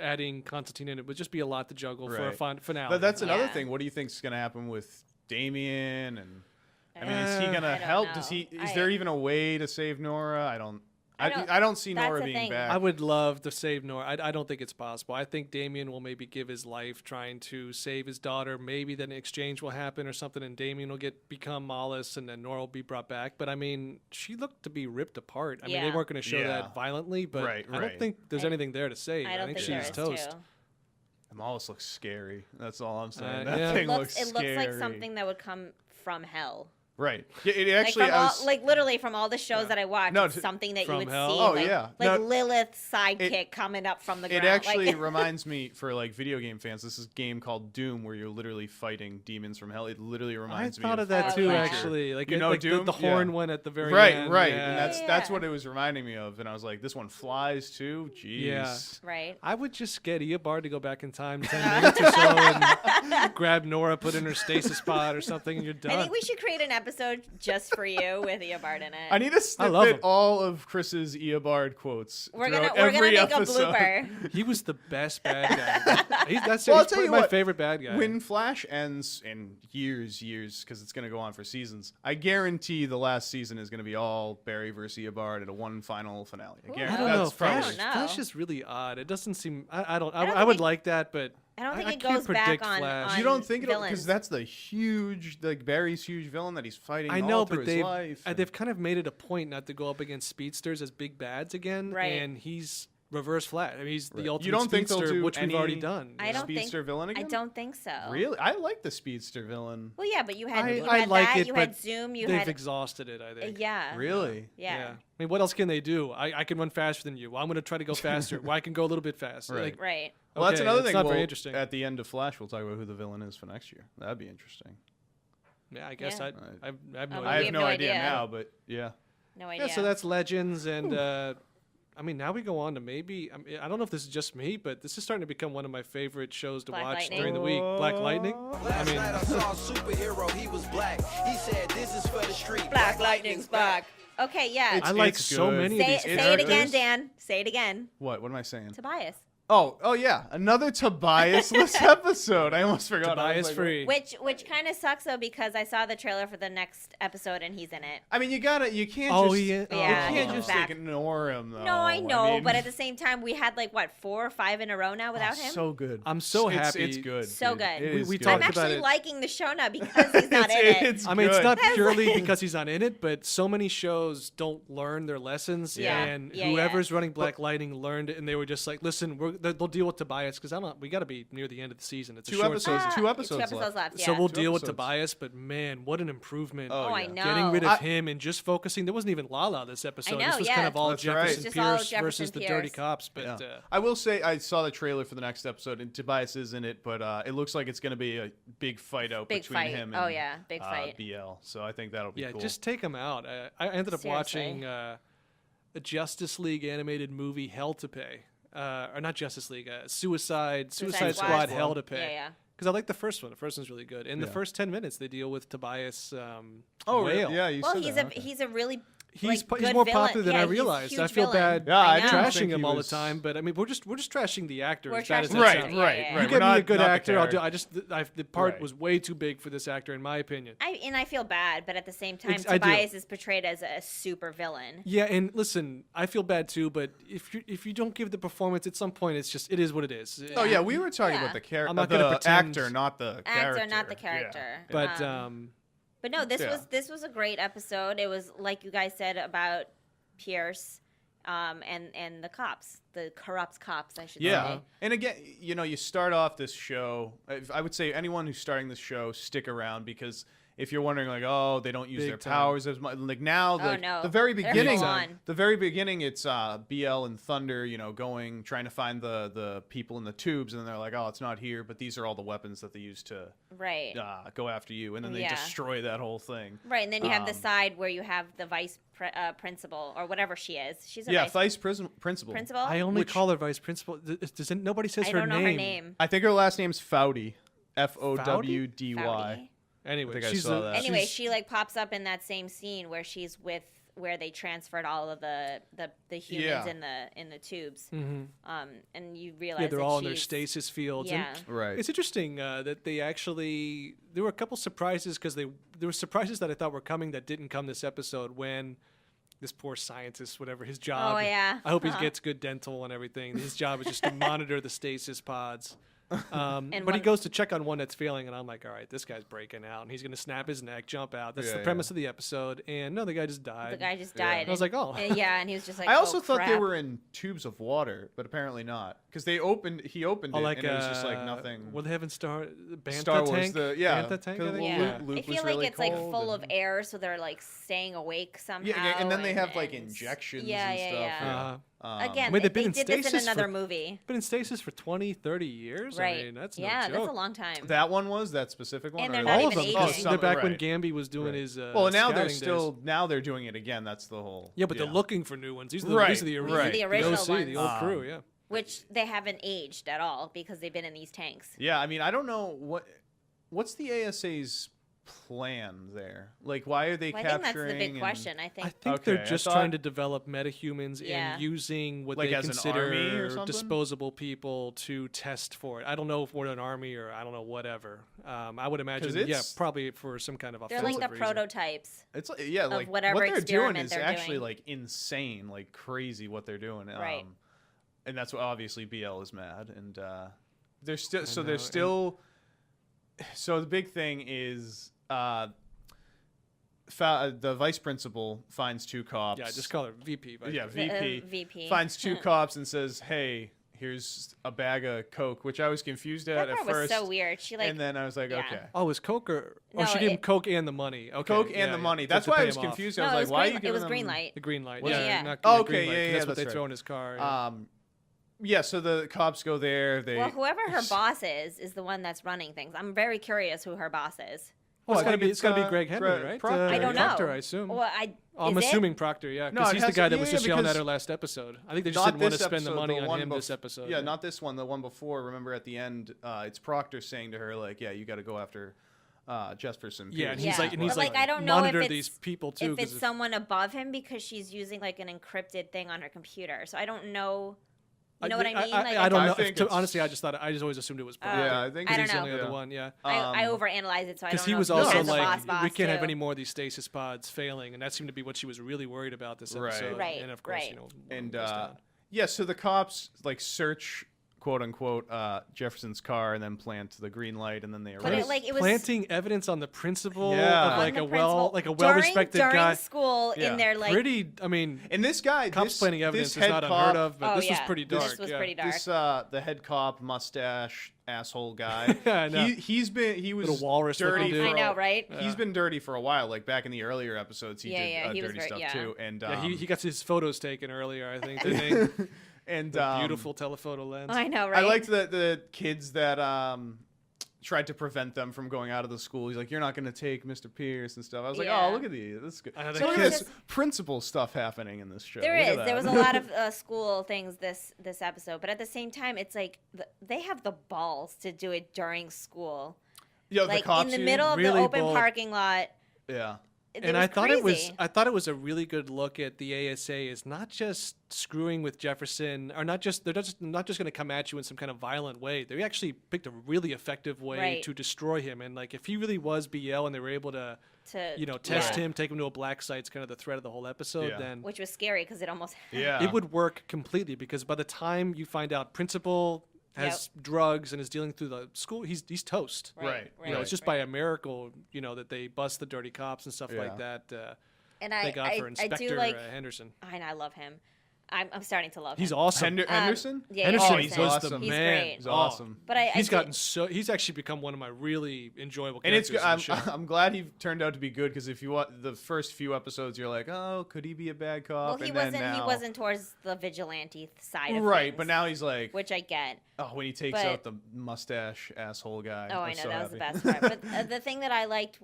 adding Constantine in it would just be a lot to juggle for a finale. But that's another thing. What do you think is going to happen with Damien? And I mean, is he going to help? Is there even a way to save Nora? I don't see Nora being back. I would love to save Nora. I don't think it's possible. I think Damien will maybe give his life trying to save his daughter. Maybe then an exchange will happen or something, and Damien will become Mollus, and then Nora will be brought back. But I mean, she looked to be ripped apart. I mean, they weren't going to show that violently, but I don't think there's anything there to save. I think she's toast. Mollus looks scary. That's all I'm saying. That thing looks scary. It looks like something that would come from hell. Right. Yeah, it actually literally from all the shows that I watch, it's something that you would see. Lilith's sidekick coming up from the ground. It actually reminds me, for like video game fans, this is a game called Doom where you're literally fighting demons from hell. It literally reminds me. I thought of that too, actually. Like Doom, the horn one at the very end. Right. And that's what it was reminding me of. And I was like, this one flies too. Jeez. Yeah. Right. I would just get Eobard to go back in time 10 minutes or so and grab Nora, put in her stasis pod or something, and you're done. I think we should create an episode just for you with Eobard in it. I need to snippet all of Chris's Eobard quotes. We're gonna make a blooper. He was the best bad guy. He's my favorite bad guy. When Flash ends in years, because it's going to go on for seasons, I guarantee the last season is going to be all Barry versus Eobard at a one final finale. I don't know. Flash is really odd. It doesn't seem. I would like that, but. I don't think it goes back on you don't think it'll, because that's the huge, like Barry's huge villain that he's fighting. I know, but they've kind of made it a point not to go up against speedsters as big bads again, right? And he's Reverse Flash. I mean, he's the ultimate you don't speedster, think they'll do which we've already done. I don't speedster villain again? I don't think so. Really? I like the speedster villain. Well, yeah, but you had had Zoom. They've exhausted it, I think. Yeah. Really? Yeah. I mean, what else can they do? I can run faster than you. Well, I'm going to try to go faster. Well, I can go a little bit faster. Right. Right. Well, that's another thing. Not very interesting. At the end of Flash, we'll talk about who the villain is for next year. That'd be interesting. Yeah, I guess I have no idea. I have no idea now, but yeah. No idea. Yeah, so that's Legends, and I mean, now we go on to maybe. I don't know if this is just me, but this is starting to become one of my favorite shows to watch during the week. Black Lightning. Last night I saw a superhero. He was black. He said, "This is for the street." Black Lightning's back. Okay, yeah. I like so many of these. Say it again, Dan. Say it again. What am I saying? Tobias. Oh yeah, another Tobias-less episode. I almost forgot. Tobias free. Which kind of sucks though, because I saw the trailer for the next episode and he's in it. I mean, you can't just ignore him though. No, I know, but at the same time, we had like what 4 or 5 in a row now without him. So good. I'm so happy. It's good. So good. We good. talked I'm about actually it. liking the show now because he's not in it. It's I mean, it's good. not purely because he's not in it, but so many shows don't learn their lessons. Yeah. And Yeah, whoever's running Black Lightning learned it, and they were just like, "Listen, they'll deal with Tobias because we got to be near the end of the season. It's a Two short episodes. season. Two episodes left. Yeah. So we'll 2 deal with episodes. Tobias, but man, what an improvement! Oh, I yeah. know. Getting rid of him and just focusing. There wasn't even Lala this episode. I know, this was yeah. kind of all That's right. Jefferson Just all Pierce Jefferson versus the Pierce. dirty cops. But Yeah. I will say I saw the trailer for the next episode, and Tobias is in it, but it looks like it's going to be a big fight out Big between fight. him Oh, and yeah. Big fight. BL. So I think that'll be cool. just take him out. I ended up Seriously. watching a Justice League animated movie, Hell to Pay. Or not Justice League, Suicide Squad, Hell to Pay. Yeah. Because I like the first one. The first one's really good. In the Yeah. first 10 minutes, they deal with Tobias Oh, Whale. yeah. You Well, said he's that. a Okay. he's a really He's good more villain. popular than Yeah, I he's a realized. huge I feel villain. bad Yeah, I know. don't trashing think him he all the was- time, but I mean, we're just trashing the actor. We're as bad as trashing that the Right, sounds. Yeah, right, yeah, yeah. right. You We're get me a not- good not the actor. I'll do. character. The part Right. was way too big for this actor, in my opinion. I feel bad, but at the same time, I do. Tobias is portrayed as a super villain. Yeah, and listen, I feel bad too, but if you don't give the performance at some point, it is what it is. Oh yeah, we were talking Yeah. about the character, I'm not gonna the pretend- actor, not the character. Actor, not the Yeah. character. But But no, Yeah. this was a great episode. It was like you guys said about Pierce, and the cops, the corrupt cops, I should Yeah, say. and again, you start off this show. I would say anyone who's starting this show, stick around, because if you're wondering, like, oh, they don't use Big their time. powers as much, like now, like no. the very They're beginning, full on. it's BL and Thunder, trying to find the people in the tubes, and they're like, oh, it's not here, but these are all the weapons that they use to Right. go after you, and then they Yeah. destroy that whole thing. Right, and then you have the side where you have the vice principal or whatever she is. She's a Vice principal. principal. I only call her vice principal. Nobody says I her don't name. know her name. I think her last name's Fowdy, Fowdy. Fowdy. Anyway, I think I she's saw a, that. Anyway, she's- she like pops up in that same scene where she's where they transferred all of the humans Yeah. in the tubes. Mhm. And you realize Yeah, they're that all in their she's- stasis fields. Yeah. And Right. it's interesting that they actually there were a couple surprises because there were surprises that I thought were coming that didn't come this episode when this poor scientist, whatever his job. Oh, yeah. I hope he gets good dental and everything. His job is just to monitor the stasis pods. But he one- goes to check on one that's failing, and I'm like, all right, this guy's breaking out, and he's going to snap his neck, jump out. That's Yeah, the premise of the episode. And no, the guy just died. The guy just Yeah. died. I was like, oh. And he was just like, I also oh, thought they crap. were in tubes of water, but apparently not, because he opened it, like and it was just like nothing. Well, they haven't Bantha Star Wars, tank? yeah, Bantha tank, 'cause I think? Yeah. Luke I was feel like really it's like cold full of and- air, so they're like staying awake somehow. Yeah, and then they have like and- injections Yeah, and yeah, stuff. yeah. Again, I mean, they've been they in did this in stasis another for- movie. Been in stasis for 20, 30 years? Right. I mean, that's no yeah, joke. that's a long time. That one was that specific one. And or they're like- not All of even them. aging. because they're back when right. Gamby was doing Right. his Well, and now they're scouting still days. now they're doing it again. That's the whole. Yeah, but they're looking for new ones. These are the, Right, these are the, right. These are the original OC, the old ones. crew, yeah. Which they haven't aged at all because they've been in these tanks. Yeah, I mean, I don't know what's the ASA's plan there. Like, why are they Well, I think capturing? that's the big and- question. I think. I think Okay, they're I just thought- trying to develop metahumans Yeah. and using what Like they as an consider army or something? disposable people to test for it. I don't know if we're an army or I don't know, whatever. I would imagine, 'Cause yeah, it's- probably for some kind of They're offensive like the reason. prototypes. It's like, yeah, like whatever what they're doing experiment is they're actually doing. like insane, like crazy what they're doing. Right. And that's what obviously BL is mad, and they're still. So know, they're and- still. So the big thing is, the vice principal finds 2 cops. Yeah, just call her VP. But Yeah, VP. VP. Finds 2 cops and says, "Hey, here's a bag of Coke," which I was confused That at part first. was so weird. She like and then I was like, yeah. okay. Oh, was Coke or No, she gave him it- Coke and the money. Okay, Coke and yeah, the yeah. money. To- That's to why pay I was him off. confused. no, I was it like, was why are green, you it giving was them green light. The green light. Was Yeah, it? Yeah. not Oh, the okay, green light, 'cause yeah, that's what that's they right. throw in his car. Yeah. Yeah, so the cops go there. They Well, whoever her boss is the one that's running things. I'm very curious who her boss is. Well, I it's gotta think be it's, Greg Henry, right? Proctor. I don't know. Proctor, I assume. Well, I'm is it? assuming Proctor, yeah, No, because it he's the has guy to- that was yeah, just yelling at because- her last episode. I think they just not didn't want to this spend the episode, money the on one him this episode. Yeah, not this one. The one before. Remember at the end, it's Proctor saying to her, like, "Yeah, you got to go after Jefferson." Yeah, and Pierce." he's like, But, like, I don't know monitor if it's, these people too. if 'cause it's someone above him because she's using like an encrypted thing on her computer. So I don't know You know what I mean? I don't know. think Honestly, I just always assumed it was Paul. Yeah, I think I he's don't the know. only other one. Yeah. I overanalyze it, so I don't know. Because he was if also has a like, boss we can't have too. any more of these stasis pods failing, and that seemed to be what she was really worried about this episode. Right, And of course, right. you know, And goes down. yeah, so the cops like search quote unquote Jefferson's car and then plant the green light, and then they But arrest. it was planting evidence on the principal Yeah. of like on a the principal well-respected during guy. school Yeah. in their like. Pretty, I mean, And this guy, cops planting evidence is not unheard of, but this was pretty dark. This was pretty dark. This the head cop, mustache asshole guy. I know. He was Little walrus dirty. looking dude. For I know, right? He's been dirty for a while. Like back in the earlier episodes, he did he was dirty very- stuff yeah. too. And yeah, he got his photos taken earlier, I think, didn't he? and The beautiful telephoto lens. I know, right? I liked the kids that tried to prevent them from going out of the school. He's like, "You're not going to take Mr. Pierce and stuff." I was like, Yeah. "Oh, look at these. This is good." I know, the So look at kids- this principal stuff happening in this show. There Look at is. that. There was a lot of school things this episode, but at the same time, it's like they have the balls to do it during school, Yo, the like cops in the here- middle of really the open bold. parking lot. Yeah. And I thought it was a really good look at the ASA is not just screwing with Jefferson, or not just not just going to come at you in some kind of violent way. They actually picked a really effective way Right. to destroy him. And like if he really was BL and they were able to test yeah. him, take him to a black site, it's kind of the thread of the whole episode. Yeah. Then which was scary because it almost Yeah. it would work completely, because by the time you find out principal has drugs and is dealing through the school, he's toast. Right. You know, it's just by a miracle, you know, that they bust the dirty cops and stuff like Yeah. that. And They got for I Inspector do like. Henderson. I love him. I'm starting to love him. He's awesome. Henderson? Yeah, Henderson he's was awesome. the He's man. great. He's awesome. But He's actually become one of my really enjoyable And it's characters. good. in the show. I'm glad he turned out to be good, because if you watch the first few episodes, you're like, "Oh, could he be a bad cop?" well, he and then wasn't. He now- wasn't towards the vigilante side of right. things, But now he's like, which I get. oh, when he takes but- out the mustache asshole guy. Oh, I'm I know so that was the happy. best part. But the thing that I liked,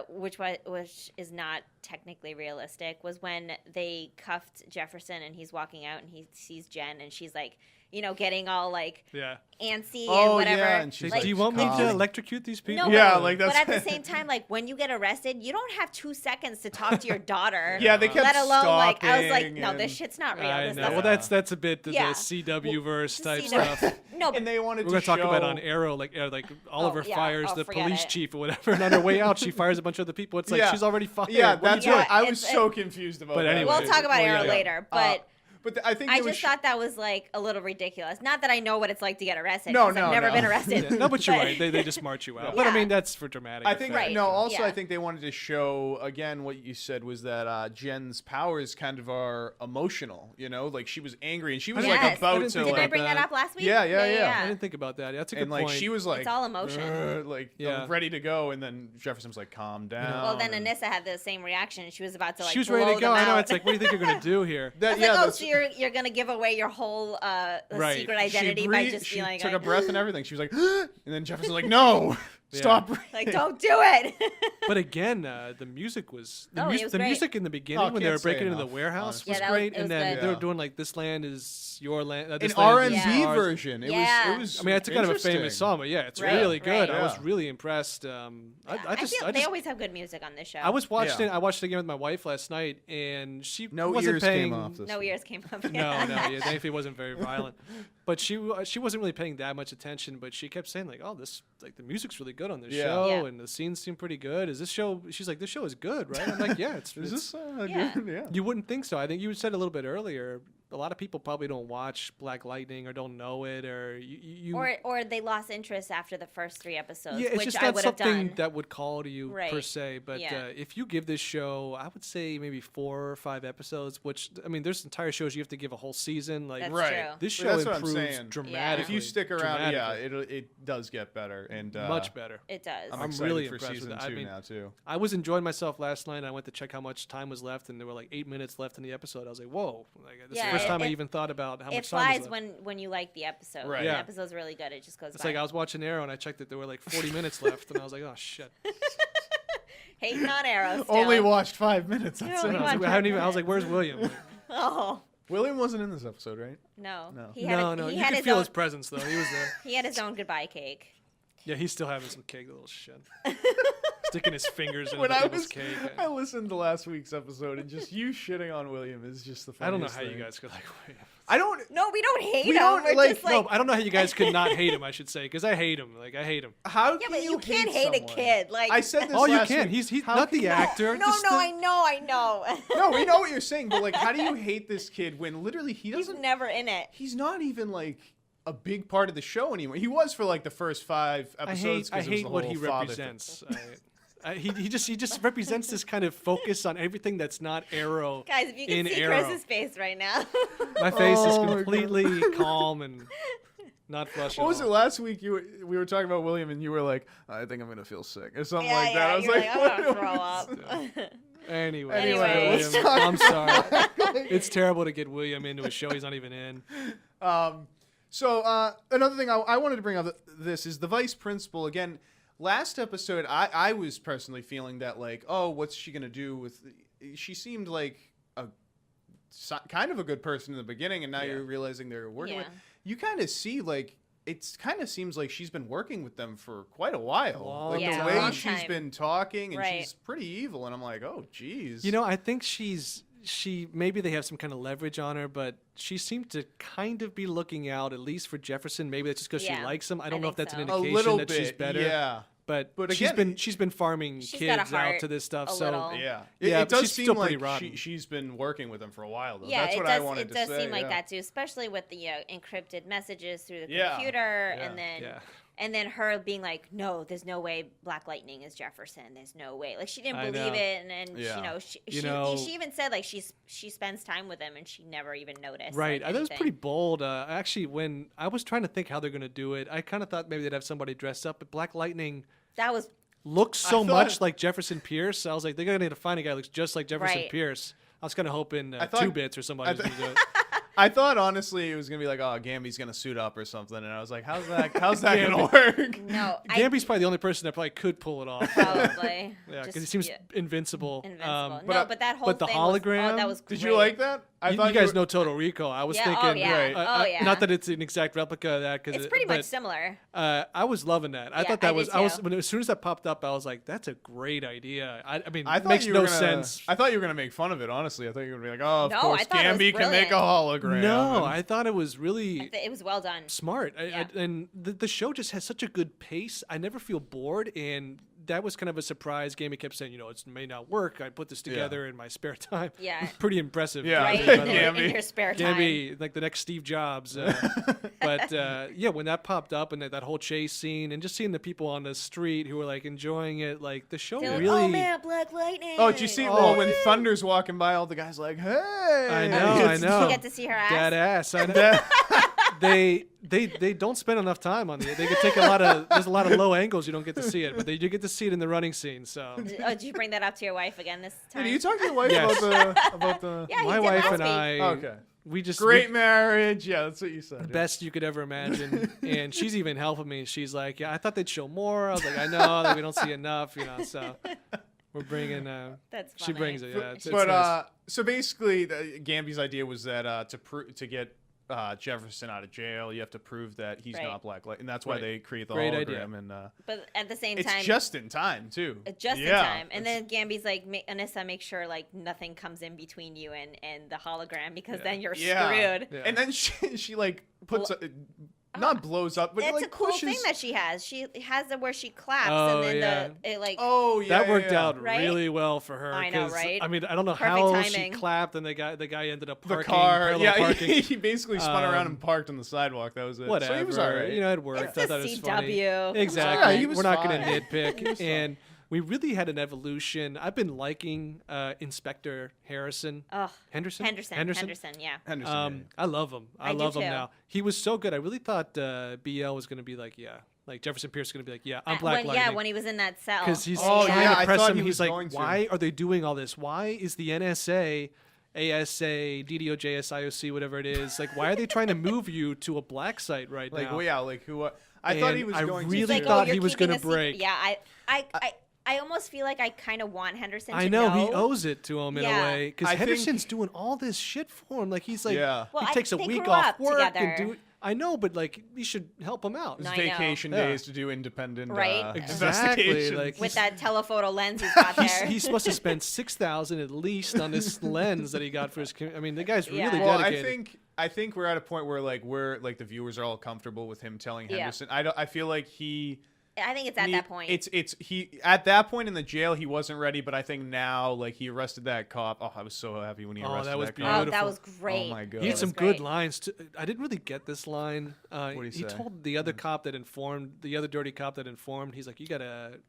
which is not technically realistic, was when they cuffed Jefferson and he's walking out and he sees Jen and she's like, you know, getting all like Yeah. antsy Oh, and whatever. yeah, and she's Like, like, do you want me "Calm." to electrocute these people? No, Yeah, but, like, but that's- at the same time, like when you get arrested, you don't have 2 seconds to talk to your daughter. Yeah, they kept let alone like I was like, stopping no, this and- shit's not real. I This know. doesn't- Well, that's a bit the Yeah. CW-verse type CW. stuff. No, And they wanted We're going to to talk about show- on Arrow, like Oliver yeah. fires Oh, the forget police it. chief or whatever, and on her way out, she fires a bunch of other people. It's like Yeah. she's already fired. Yeah, What are you that's doing? what I Yeah, was it's- so confused about. But that. anyway. we'll talk about Well, Arrow yeah. later, but. I think I they just thought that was like a little ridiculous. Not that I know what it's like to get arrested. No, 'cause no, I've never no. been arrested. Yeah. No, but you're right. They just march you out. But I Yeah. mean, that's for dramatic I think effect. Right. no. Also, Yeah. I think they wanted to show again what you said was that Jen's powers kind of are emotional. You know, like she was angry and she was Yes. like about didn't to think Didn't like, I bring that up last week? Yeah, yeah. I didn't think about that. That's a good and like point. she was like all emotion. like Yeah. ready to go, and then Jefferson was like, "Calm down." Well, then and- Anissa had the same reaction. She was about to like. she was ready to blow go. them I know. out. It's like, what do you think you're going to do here? I That, was yeah, like, oh, that's- so you're gonna give away your whole Right. secret she identity by breathed- just she being like, took a breath and everything. She was like, and then Jefferson was like, "No, Yeah. stop breathing." like, don't do it. But again, the music was Oh, it was the great. music in the beginning when they can't were say breaking into the enough, warehouse honestly. was Yeah, that was- great, it was and then good. they were Yeah. doing like "This land is your land." An This R land and is B ours. version. It Yeah. was. It was. I mean, it's kind of a famous interesting. song, but yeah, it's Right, really good. right. I was Yeah. really impressed. I feel they always have good music on this show. I was watching Yeah. it. I watched it again with my wife last night, and she No wasn't ears paying. came off this. no ears came up. No, yeah, thankfully it wasn't very violent. But she wasn't really paying that much attention. But she kept saying like, "Oh, this like the music's really good on this Yeah. show, Yeah. and the scenes seem pretty good." Is this show? She's like, "This show is good, right?" I'm like, "Yeah, it's." Is it's this Yeah. good? Yeah. you wouldn't think so. I think you said a little bit earlier. A lot of people probably don't watch Black Lightning or don't know it, or you or they lost interest after the first 3 episodes, yeah, it's which just I not would have something done. that would call to you per Right. se. But Yeah. if you give this show, I would say maybe 4 or 5 episodes. Which I mean, there's entire shows you have to give a whole season. Like That's Right. true. this show That's what I'm improves saying. dramatically. If you stick around, yeah, dramatically. it does get better and much better. It does. I'm I'm excited really for impressed with season it. I 2 mean, now too. I was enjoying myself last night. I went to check how much time was left, and there were like 8 minutes left in the episode. I was like, "Whoa!" Like, this is Yeah, the first time I it- even thought about how It much time was flies left. when you like the episode. Right. When Yeah. the episode's really good. It just goes It's by. like I was watching Arrow, and I checked that there were like 40 minutes left, and I was like, "Oh shit!" Hating on Arrow still. Only watched 5 minutes. That's only it. I was, like, watched I, hadn't even, I 5 was like, "Where's William?" Oh William wasn't in this episode, right? no. No. He had No, he you had could his feel own. his presence though. He was there. He had his own goodbye cake. Yeah, he's still having some cake, little shit. sticking his fingers in When people's cake. I listened to last week's episode, and just you shitting on William is just the funniest I don't know how thing. you guys could like. I don't. No, we don't hate We him. don't, We're like- just like, No, I don't know how you guys could not hate him. I should say because I hate him. Like I hate him. How yeah, can but you can't hate hate a someone? kid. Like, I said this. Oh, you last can. week. He's How not can the you- actor. no, just I know. No, we know what you're saying, but like, how do you hate this kid when literally he He's doesn't? never in it. He's not even like a big part of the show anymore. He was for like the first 5 episodes. I 'cause it was hate the what whole he father thing. represents. He just represents this kind of focus on everything that's not Arrow. Guys, if you in can see Arrow. Chris's face right now. My face is Oh my completely calm and not flushed. What was at it all. last week? We were talking about William, and you were like, "I think I'm gonna feel sick" or something yeah, like that. I was you're like, I'm gonna throw up. Anyway, Anyways. William, I'm sorry. It's terrible to get William into a show he's not even in. So another thing I wanted to bring up this is the vice principal again. Last episode, I was personally feeling that like, oh, what's she gonna do with? She seemed like a kind of a good person in the beginning, and now Yeah. you're realizing they're working Yeah. with. You kind of see like. It kind of seems like she's been working with them for quite a while. Like Yeah, the a way long she's time. been talking, and Right. she's pretty evil. And I'm like, oh, geez. You know, I think she maybe they have some kind of leverage on her, but she seemed to kind of be looking out at least for Jefferson. Maybe that's just because she Yeah, likes him. I I don't know if think that's an so. a indication little that bit, she's better. yeah. But But she's again, been farming she's got a kids out heart to this stuff. a So little. Yeah, Yeah, it but does she's seem still pretty like rotten. she's been working with them for a while, though. Yeah, That's it what does. I wanted It to does say. seem like yeah. that too, especially with the encrypted messages through the Yeah. computer, Yeah. and yeah. then her being like, "No, there's no way Black Lightning is Jefferson. There's no way." Like she didn't I believe know. it, and Yeah. she even said like she spends time with him, and she never even noticed. Right. like, I thought it was anything. pretty bold. Actually, when I was trying to think how they're going to do it, I kind of thought maybe they'd have somebody dressed up, but Black Lightning That was looks so thought- much like Jefferson Pierce. I was like, they're going to need to find a guy who looks just like Jefferson Right. Pierce. I was kind of hoping I thought- 2 Bits or somebody was going to do it. I thought honestly it was gonna be like, oh, Gamby's gonna suit up or something, and I was like, how's that gonna work? no. Gamby's probably the only person that probably could pull it off. Probably. Yeah, because Just- he seems yeah, invincible. invincible. but no, I- but that whole but the thing was, hologram? that was Did great. you like that? I You thought guys were- know Total Recall. I was Yeah, oh, thinking, yeah. Right. Oh, yeah. not that it's an exact replica of that, because It's pretty much similar. I was loving that. I Yeah, thought that I was. did I was too. when as soon as that popped up, I was like, "That's a great idea." I mean, I it thought makes you no were gonna, sense. I thought you were gonna make fun of it. Honestly, I thought you were gonna be like, oh, of No, course, I thought it was Gamby can make a brilliant. hologram. No, and- I thought it was really It was well done. smart. Yeah. And the show just has such a good pace. I never feel bored, and that was kind of a surprise. Gammy kept saying, it may not work. I put this together in my spare time. Yeah. Pretty impressive. Yeah. Right by in, the way. Gamby. in your spare time. Gamby, like the next Steve Jobs. But yeah, when that popped up and that whole chase scene, and just seeing the people on the street who were like enjoying it, like the show They're like, really. oh man, Black Lightning. Oh, did you see? Oh. When Thunder's walking by, all the guys like, hey. I know, I It's- know. Did you get to see her ass? That ass. I know. they don't spend enough time on the. They could take there's a lot of low angles you don't get to see it, but they do get to see it in the running scene. So Did you bring that up to your wife again this time? Did you talk to your wife Yes. about the? Yeah, he my did wife last and week. I, Okay. we just Great marriage. Yeah, that's what you said. yeah. best you could ever imagine, and she's even helping me. She's like, "Yeah, I thought they'd show more." I was like, "I know that we don't see enough, So we're bringing. That's She funny. brings it. Yeah, it's But nice. so basically, Gamby's idea was that to get Jefferson out of jail, you have to prove that he's Right. not Black Light, and that's why Right. they create the Great hologram. idea. And But at the same it's time, just in time too. just Yeah, in time. And it's- then Gamby's like, Anissa, make sure like nothing comes in between you and the hologram because Yeah. then you're Yeah. screwed. Yeah. And then she like puts not blows up, but It's like a cool pushes. thing that she has. She has it where she claps Oh, and then yeah. it like Oh yeah, that worked yeah. out Right? really well for her. I know, 'cause, right? I mean, I don't know Perfect how she timing. clapped, and the guy ended up The parking. car, parallel yeah, parking. he basically spun around Um, and parked on the sidewalk. That was it. Whatever. So he was all right. It worked. It's I a thought it was funny. CW. Exactly. Yeah, he was We're not going to fine. nitpick. And we really had an evolution. I've been liking Inspector Harrison. Ugh. Henderson? Henderson, yeah. Henderson. I love him. I do love him too. now. He was so good. I really thought BL was going to be like, like Jefferson Pierce is going to be like, I'm Black when, Lightning. when he was in that cell. Because he's Oh, trying yeah, to I press thought him. he He's was like, going to. why are they doing all this? Why is the NSA, ASA, DDoJS, IOC, whatever it is, like, why are they trying to move you to a black site right like, now? well, yeah, like who? I thought And he was I going really to. He's like, thought you're he was keeping gonna a secret. break. Yeah, I almost feel like I kind of want Henderson to I know he owes it to him in a Yeah. way because I think- Henderson's doing all this shit for him. Like he's like, Yeah. Well, he takes a they week grew off up work together. and do. I know, but like you should help him out. It's No, I know. vacation Yeah. days to do independent Right. Exactly, investigations. like- With that telephoto lens he's got there. He's supposed to spend $6,000 at least on this lens that he got for his. I mean, the guy's really Yeah. Well, dedicated. I think we're at a point where like the viewers are all comfortable with him telling Yeah. Henderson. I feel like he. I think it's at that point. It's he at that point in the jail he wasn't ready, but I think now like he arrested that cop. Oh, I was so happy when he Oh, arrested that was cop. oh, that beautiful. was great. Oh my God. He had It some was good great. lines. I didn't really get this line. What'd he say? told the other cop that informed, the other dirty cop that informed. He's like, you gotta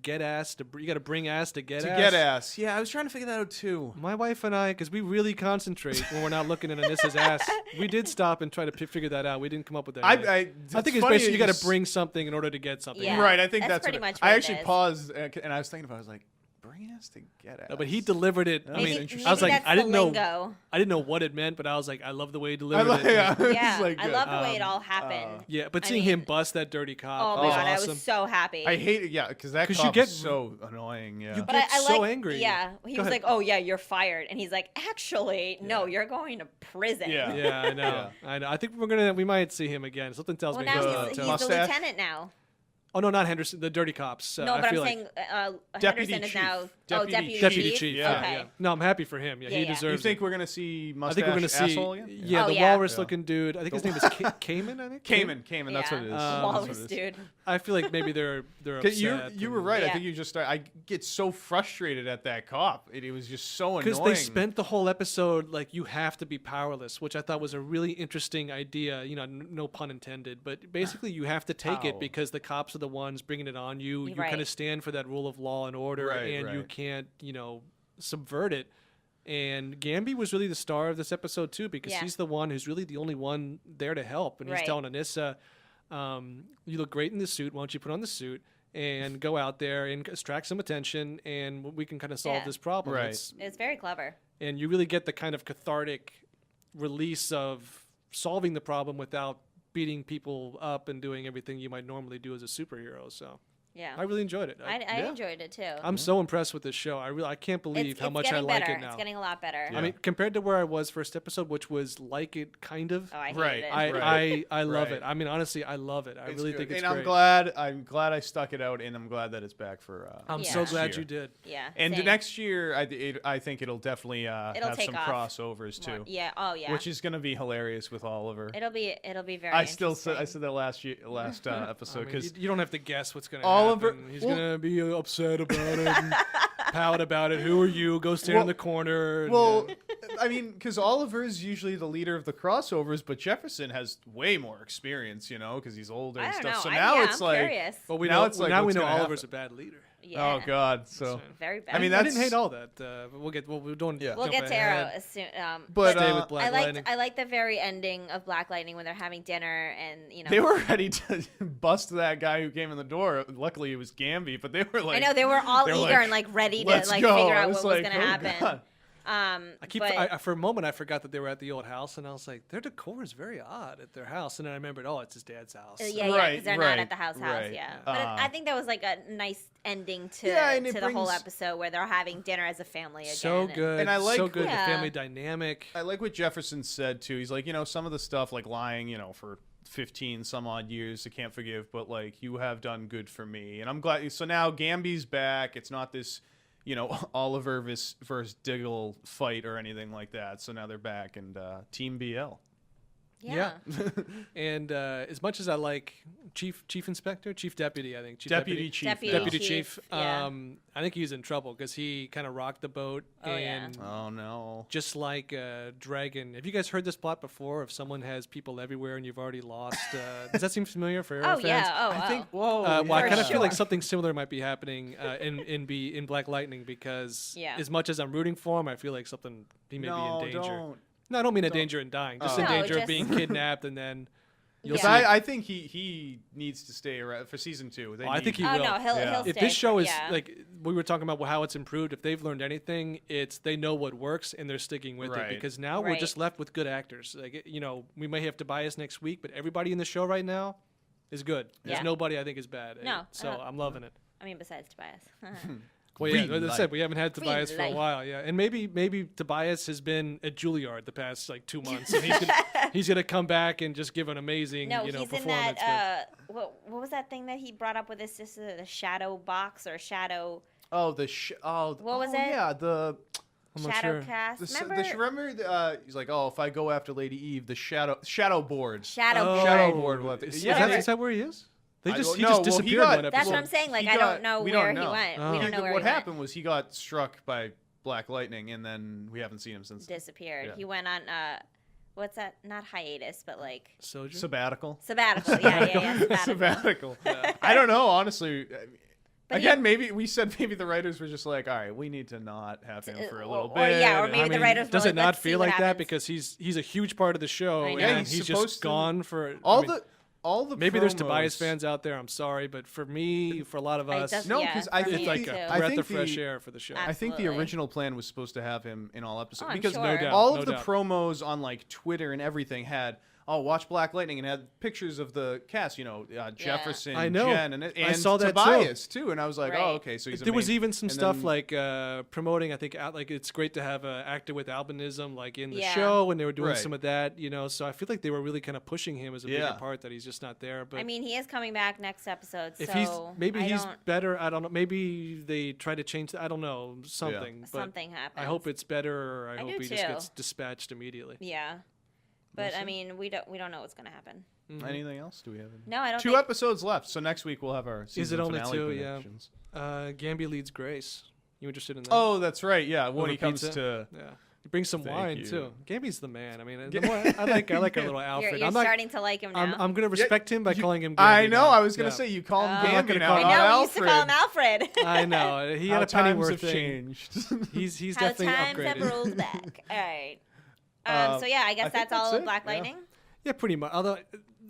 get ass to, you gotta bring ass to get To ass. get ass. Yeah, I was trying to figure that out too. My wife and I, because we really concentrate when we're not looking at Anissa's ass. We did stop and try to figure that out. We didn't come up with that. yet. I think it's funny basically you got to s- bring something in order to get something. Yeah. Right, I think That's that's pretty what much I what it actually is. paused and I was thinking about. I was like, bring us to get ass. No, but he delivered it. I Maybe- mean, maybe I was like, that's I didn't the know, lingo. I didn't know what it meant, but I was like, I love the way he I delivered like, it. yeah, it's Yeah, like I good. love the way it all happened. Yeah, but I seeing mean- him bust that dirty cop Oh my was god, I awesome. was so happy. I hate it, yeah, because that 'Cause cop you get- is so annoying. Yeah, you but get I so like, angry. Yeah, he Go was ahead. like, "Oh yeah, you're fired," and he's like, "Actually, no, you're going to prison." Yeah. Yeah, I know. I know. I think we might see him again. Something tells Well, me now gonna he's tell the us. mustache? lieutenant now. Oh no, not Henderson. The dirty cops. No, I but feel I'm like saying Deputy Henderson is chief. now. Deputy deputy chief. chief. Yeah. Okay. Yeah. No, I'm happy for him. Yeah, Yeah, he yeah. deserves. You think it. we're gonna see I mustache think we're gonna see. asshole again? Yeah, Oh, the yeah. walrus-looking dude. I think his name is Cayman. I think. Cayman. That's what it is. Um, That's what Walrus it is. dude. I feel like maybe they're 'Cause upset. you were right. I Yeah. think you just I get so frustrated at that cop. It was just so annoying. Because they spent the whole episode like you have to be powerless, which I thought was a really interesting idea. You know, no pun intended, but basically you have to take How? it because the cops are the ones bringing it on you. You Right. kind of stand for that rule of law and order, Right, and you right. can't, subvert it. And Gamby was really the star of this episode too, because Yeah. he's the one who's really the only one there to help. And he's Right. telling Anissa, "You look great in this suit. Why don't you put on the suit?" And go out there and attract some attention, and we can kind of solve Yeah. this problem. Right. It's very clever. And you really get the kind of cathartic release of solving the problem without beating people up and doing everything you might normally do as a superhero. So Yeah, I really enjoyed it. I yeah. enjoyed it too. I'm so impressed with this show. I can't believe it's how much I getting like better. it now. It's getting a lot better. I mean, compared to where I was first episode, which was like it kind of. Oh, I hated Right. it. I love Right. it. I mean, honestly, I love it. I really think it's and great. I'm glad I stuck it out, and I'm glad that it's back for. I'm Yeah. so next glad year. you did. Yeah. And same. next year, I think it'll definitely have take some off crossovers More- too, Yeah. Oh yeah. which is gonna be hilarious with Oliver. It'll be very. I still said interesting. that last episode I mean, because you don't have to guess what's going to Oliver- happen. He's well- going to be upset about it and pout about it. Who are you? Go stand in Well- the corner. and, Well, I mean, because Oliver is usually the leader of the crossovers, but Jefferson has way more experience, because he's older I and don't stuff. know. So I'm now it's like, curious. Well, we Now know it's like, now we what's know gonna Oliver's happen? a bad leader. Yeah. oh god, so Very bad. I mean, I that's didn't hate all that. But we're doing. Yeah. We'll jump get to ahead. Arrow as soon. But, Stay uh, with Black I Lightning. like the very ending of Black Lightning when they're having dinner and they were ready to bust that guy who came in the door. Luckily, it was Gamby, but they were like, I know they were all they're ever and ready to "Let's like go." figure I out what was like, gonna "Oh, happen. God." For a moment, I forgot that they were at the old house, and I was like, their decor is very odd at their house. And then I remembered, oh, it's his dad's house. Yeah, Right, because they're not right, at the house. right. Yeah, but I think that was like a nice ending to Yeah, and it the whole brings- episode where they're having dinner as a family again. So good. And I like- so good. Yeah. The family dynamic. I like what Jefferson said too. He's like, some of the stuff like lying, for 15 some odd years I can't forgive, but like you have done good for me, and I'm glad. So now Gamby's back. It's not this, Oliver versus Diggle fight or anything like that. So now they're back and Team BL. Yeah. And as much as I like chief deputy, I think Deputy chief. Deputy yeah. chief. Yeah. I think he's in trouble because he kind of rocked the boat. Oh, yeah. and Oh no. just like Dragon. Have you guys heard this plot before? If someone has people everywhere and you've already lost, does that seem familiar for Arrow Oh fans? yeah. Oh, I think. oh. Whoa. Well, I For kind of feel like sure. something similar might be happening in Black Lightning because Yeah. as much as I'm rooting for him, I feel like he may no, be in danger. don't. No, I don't mean a danger in dying, just Oh. in No, danger of just- being kidnapped and then you'll Yeah. see. I think he needs to stay around for season 2. They Oh, I think need- he Oh will. no, he'll Yeah. stay. If this show is yeah. like we were talking about how it's improved, if they've learned anything, it's they know what works and they're sticking with Right. it because now we're Right. just left with good actors. Like we may have Tobias next week, but everybody in the show right now is good. There's Yeah. nobody I think is bad. No, so I'm loving it. I mean, besides Tobias. Well, yeah, Green as I light. said, we haven't had Tobias for a light. while, yeah, and maybe Tobias has been at Juilliard the past like 2 months, and he's gonna come back and just give an amazing No, he's performance. in that. What was that thing that he brought up with his sister? The shadow box or shadow Oh, What was it? Yeah, the I'm not shadow sure. cast. remember he's like, oh, if I go after Lady Eve, the shadow board. Shadow Oh, board. Shadow board will have to- Is, Yeah, is that where he is? He No, just well, he disappeared got- one episode. That's what I'm saying. Like He I got- don't know we where don't he know. went. Oh. We don't know where What he happened was he got struck by Black Lightning, and then we haven't seen him since. disappeared. Yeah. He went on what's that? Not hiatus, but like Sojourn? Sabbatical. sabbatical. Yeah, sabbatical. Sabbatical. I don't know, honestly. But Again, maybe we said maybe the writers were just like, all right, we need to not have him for a little or bit. yeah, or and- maybe I the mean, writers were does like, it not "Let's see feel what like that happens." because he's a huge part of the show, I know. Yeah, and he's he's supposed just to- gone for all the maybe there's promos- Tobias fans out there. I'm sorry, but for me, for a lot of It us, doesn't- No, yeah, 'cause I for think it's me like too. a I breath think of fresh the- air for the show. I think the Absolutely. original plan was supposed to have him in all episodes Oh, I'm because sure. No doubt. all no of the doubt. promos on like Twitter and everything had watch Black Lightning and had pictures of the cast, Jefferson, I know. Jen, and saw that too. Tobias too, and I was like, Right. oh, okay, so he's There was main- even some and stuff then- like promoting. I think like it's great to have an actor with albinism like in the Yeah. show, and they were doing Right. some of that. So I feel like they were really kind of pushing him as a bigger Yeah. part that he's just not there. But I mean, he is coming back next episode. if So he's maybe I he's don't- better. I don't know. Maybe they try to change. I don't know something. But something happens. I hope it's better, or I I hope do he just too. gets dispatched immediately. Yeah, but We'll I see. mean, we don't know what's gonna happen. Anything else? Do we have any? No, I don't. 2 think, episodes left, so next week we'll have our season it only finale 2? Yeah. predictions. Gambia leads Grace. You interested in that? Oh, that's right. Yeah, when Over he comes pizza? to yeah. He brings some Thank wine you. too. Gambi's the man. I mean, the more, I like a little Alfred. You're I'm not. starting to like him now. I'm gonna respect him by calling him. Gambi I know. now. I was gonna Yeah. say you call him I'm not Gambi gonna now. call I him not know we used to call him Alfred. Alfred. I know. He How had a times Pennyworth have thing. changed. He's How definitely times have upgraded. rolled back. All right. So yeah, I guess I think that's all that's of it, Black yeah. Lightning. Yeah, pretty much. Although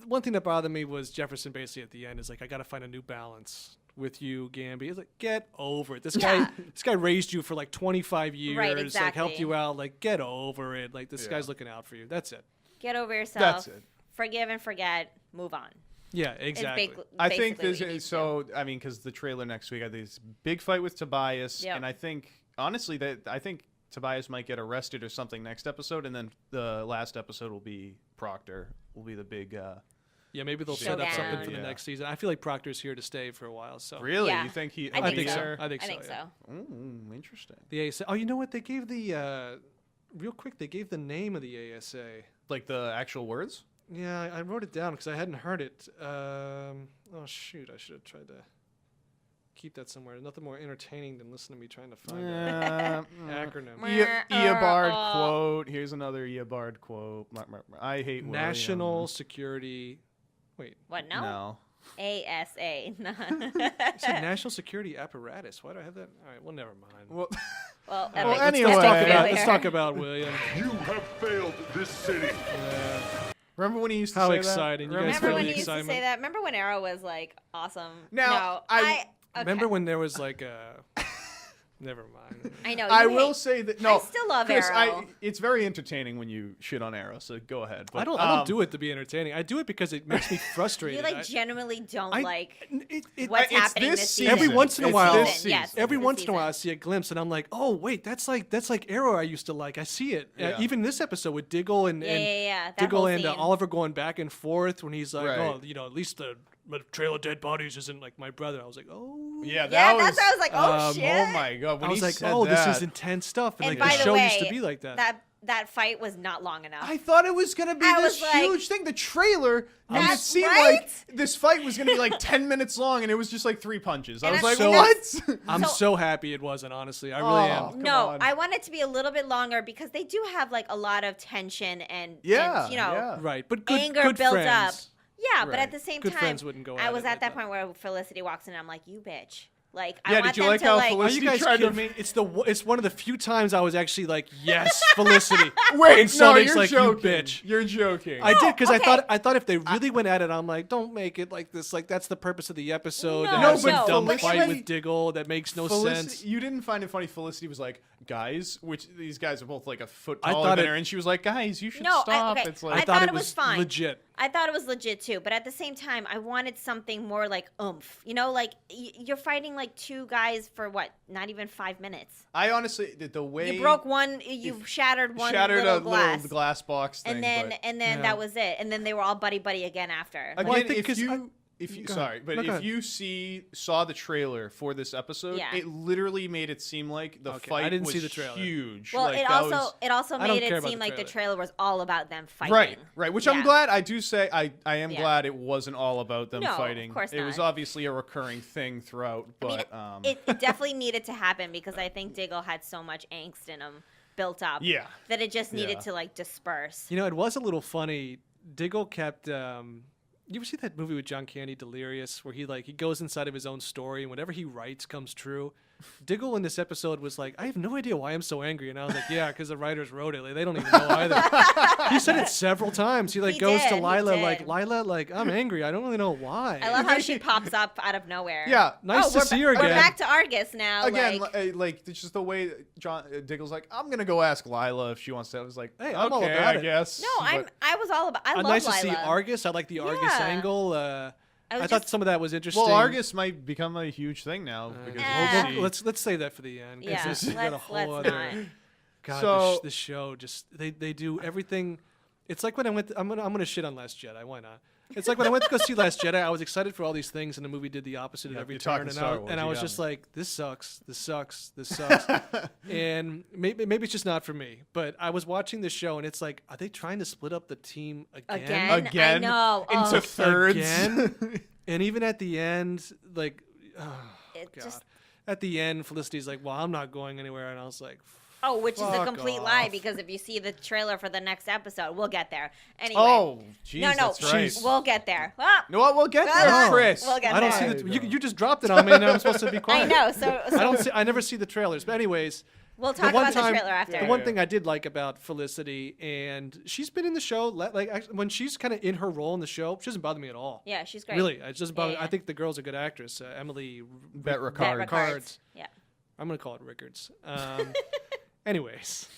one thing that bothered me was Jefferson basically at the end is like, I got to find a new balance with you, Gambi. He's like, get over it. This guy raised you for like 25 years. Right, Like helped exactly. you out. Like get over it. Like this Yeah. guy's looking out for you. That's it. Get over yourself. That's it. Forgive and forget. Move on. Yeah, It's exactly. I think basically what there's you need to so. I mean, because the trailer next week, I think it's a big fight with Tobias, Yep. and I think honestly I think Tobias might get arrested or something next episode, and then the last episode will be Proctor. Will be the big. Yeah, maybe they'll set up something for the Yeah. next season. I feel like Proctor's here to stay for a while. So Really, Yeah. you think he? I I think think so. so. I think so. Yeah. Interesting. The ASA. Oh, you know what? They gave the real quick. They gave the name of the ASA. Like the actual words. Yeah, I wrote it down because I hadn't heard it. Oh shoot! I should have tried to keep that somewhere. Nothing more entertaining than listening to me trying to find an acronym. Eobard quote. Here's another Eobard quote. I hate National William. Security. Wait, What? No. No. ASA. No. I said National Security Apparatus. Why do I have that? All right, well, never mind. Well, Well, Well, let's anyway. get Let's familiar. Let's talk about William. You have failed this city. remember when he used to How say exciting. that? You guys Remember feel when the you used to excitement? say that? Remember when Arrow was like awesome? Now, no, I- okay. Remember when there was like a. Never mind. I know. I you will hate- say that no. I still love Chris, Arrow. it's very entertaining when you shit on Arrow. So go ahead. But, I don't do it to be entertaining. I do it because it makes me frustrated. You like I- genuinely don't I- like what's what's happening this this season. season. Every once in a It's while, this Season, season. yes, every this once in a while, I season. see a glimpse, and I'm like, "Oh, wait, that's like Arrow I used to like. I see it." Yeah. Even this episode with Diggle and Yeah. That Diggle whole and scene. Oliver going back and forth when he's like, Right. "Oh, at least the trail of dead bodies isn't like my brother." I was like, "Oh." Yeah, Yeah, that that's why I was like, oh shit. Oh my god! When I was he like, said "Oh, that, this is intense stuff." And, And like by the the show way, used to be like that. That fight was not long enough. I thought it was gonna be I this was like, huge thing. The trailer made it That's seem right? like this fight was gonna be like 10 minutes long, and it was just like 3 punches. I And was I'm like, so- what? I'm So- so happy it wasn't. Honestly, I really am. Come no, on. I want it to be a little bit longer because they do have like a lot of tension and Yeah, and, you know, yeah. Right, but good, anger good built friends. up. Yeah, but Right. at the same Good time, friends wouldn't go I at was it at like that that. point where Felicity walks in and I'm like, you bitch. Like, Yeah, I did want you them like to how like. Are Felicity you guys tried to- kidding me? It's one of the few times I was actually like, yes, Felicity. Wait, and no, Sonic's you're like, joking. you bitch. You're joking. I did because okay. I thought if they really went at it, I'm like, don't make it like this. Like that's the purpose of the episode. No, to have some no, dumb but fight Felicity- with Diggle that makes no Felicity, sense. you didn't find it funny. Felicity was like, guys, which these guys are both like a foot I taller thought than it- her, and she was like, guys, you should No, stop. okay. It's I like, thought it was fine. legit. I thought it was legit too, but at the same time, I wanted something more like oomph. You know, like you're fighting like two guys for what? Not even 5 minutes. I honestly, the way You broke one. You shattered one shattered little a glass, little glass box thing, and then but and then Yeah. that was it. And then they were all buddy again after. again, Well, I think if 'cause you. If you Go ahead. sorry, but No, go if ahead. you saw the trailer for this episode, Yeah. it literally made it seem like the Okay, fight I didn't was see the trailer. huge. Well, like, it that also was, it also I don't made care it about seem the like the trailer. trailer was all about them fighting. right. Which Yeah. I'm glad. I do say I am Yeah. glad it wasn't all about them No, of fighting. course It was not. obviously a recurring thing throughout, but It definitely needed to happen because I think Diggle had so much angst in him built up. Yeah. That it just needed Yeah. to like disperse. You know, it was a little funny. Diggle kept. You ever see that movie with John Candy, Delirious, where he goes inside of his own story and whatever he writes comes true? Diggle in this episode was like, I have no idea why I'm so angry. And I was like, yeah, because the writers wrote it. Like, they don't even know either. He said it several times. He He goes did, to he Lila, did. Lila, I'm angry. I don't really know why. I love how she pops up out of nowhere. yeah. Nice to we're see her We're again. back to Argus now. Again, like, it's just the way John Diggle's like, I'm gonna go ask Lila if she wants to. I was like, Hey, I'm all okay, about I it. guess. no, I was all about. I love Nice Lila. to see Argus. I like the Argus Yeah. angle. I was thought just- some of that was interesting. Well, Argus might become a huge thing now because we'll see. let's save that for the end. 'cause Yeah, this has got a let's whole not. other. God, So- this show just they do everything. It's like when I went. I'm gonna shit on Last Jedi. Why not? It's like when I went to go see Last Jedi. I was excited for all these things, and the movie did the opposite at Yeah, every you're turn. talking And Star Wars, I you was got just me. like, this sucks. This sucks. This sucks. And maybe it's just not for me. But I was watching the show, and it's like, are they trying to split up the team again? Again? I know. into Oh. thirds. Again? And even at the end, like, It God. just At the end, Felicity's like, well, I'm not going anywhere. And I was like, which is a Fuck complete lie off. because if you see the trailer for the next episode, we'll get there. Anyway. Oh, jeez, no, that's right. we'll get there. Ah, You know what? We'll get there, Ah, Chris. we'll get I don't there. see the. You just dropped it on me, and I'm supposed to be I quiet. know. So I don't see. I never see the trailers. But anyways, we'll talk about the trailer after. The one thing I did like about Felicity, and she's been in the show, like actually, when she's kind of in her role in the show, she doesn't bother me at all. Yeah, she's great. Really, it doesn't bother. Yeah, yeah. I think the girl's a good actress, Emily Bet Bet Ricard. Ricards. Yeah. I'm gonna call it Rickards. Anyways,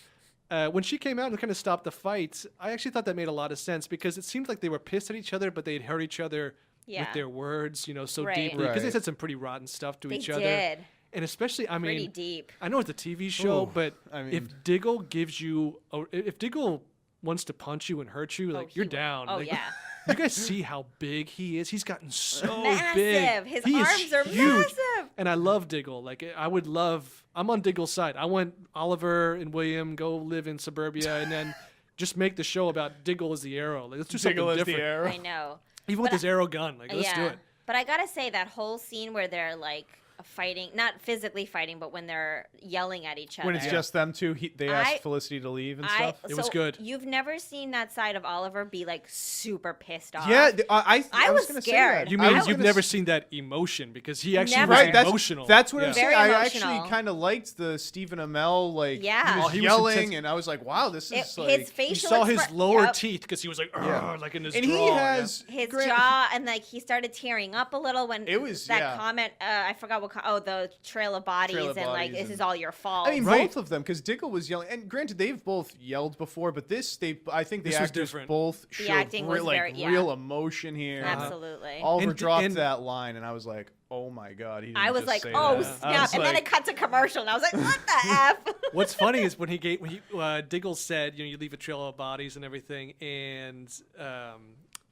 when she came out and kind of stopped the fight, I actually thought that made a lot of sense because it seemed like they were pissed at each other, but they'd hurt each other Yeah. with their words, so Right. deeply because they Right. said some pretty rotten stuff to They each other. did. And especially, I Pretty mean, deep. I know it's a TV show, Ooh, but I mean- if Diggle gives you, if Diggle wants to punch you and hurt you, like he you're will. down. Oh, Like, yeah. You guys see how big he is? He's gotten so Massive. big. His He is arms are huge. massive. And I love Diggle. Like I'm on Diggle's side. I want Oliver and William go live in suburbia and then just make the show about Diggle as the arrow. Like, let's do Diggle something is the different. arrow. I know. Even with But his arrow gun. Like, let's do it. But I gotta say that whole scene where they're like fighting, not physically fighting, but when they're yelling at each other. When it's just them two, they asked I- Felicity to leave and stuff. It was good. You've never seen that side of Oliver be like super pissed off. Yeah, I was gonna say scared. that. You I mean was you've gonna never s- seen that emotion because he actually Never. was Right, emotional. that's what I'm Yeah. saying. Very I emotional. actually kind of liked the Stephen Amell, like Yeah. he Oh, was he was yelling, intense. and I was like, wow, this is His like. You facial saw his lower yep. teeth because he was like, Yeah. like in his And jaw. he yeah. has His Grant- jaw, and like he started tearing up a little when It was- that yeah. comment. I forgot what. The trail of bodies, Trail of and like bodies this and- is all your fault. I mean, Right. both of them, because Diggle was yelling, and granted, they've both yelled before, but I think the This was actors different. both The showed acting was very- yeah. real emotion here. Absolutely. Oliver And- dropped and- that line, and I was like, oh my god, he didn't I was just like, say oh that. I snap! was And then like- it cut to commercial, and I was like, what the f? What's funny is when Diggle said, you leave a trail of bodies and everything, and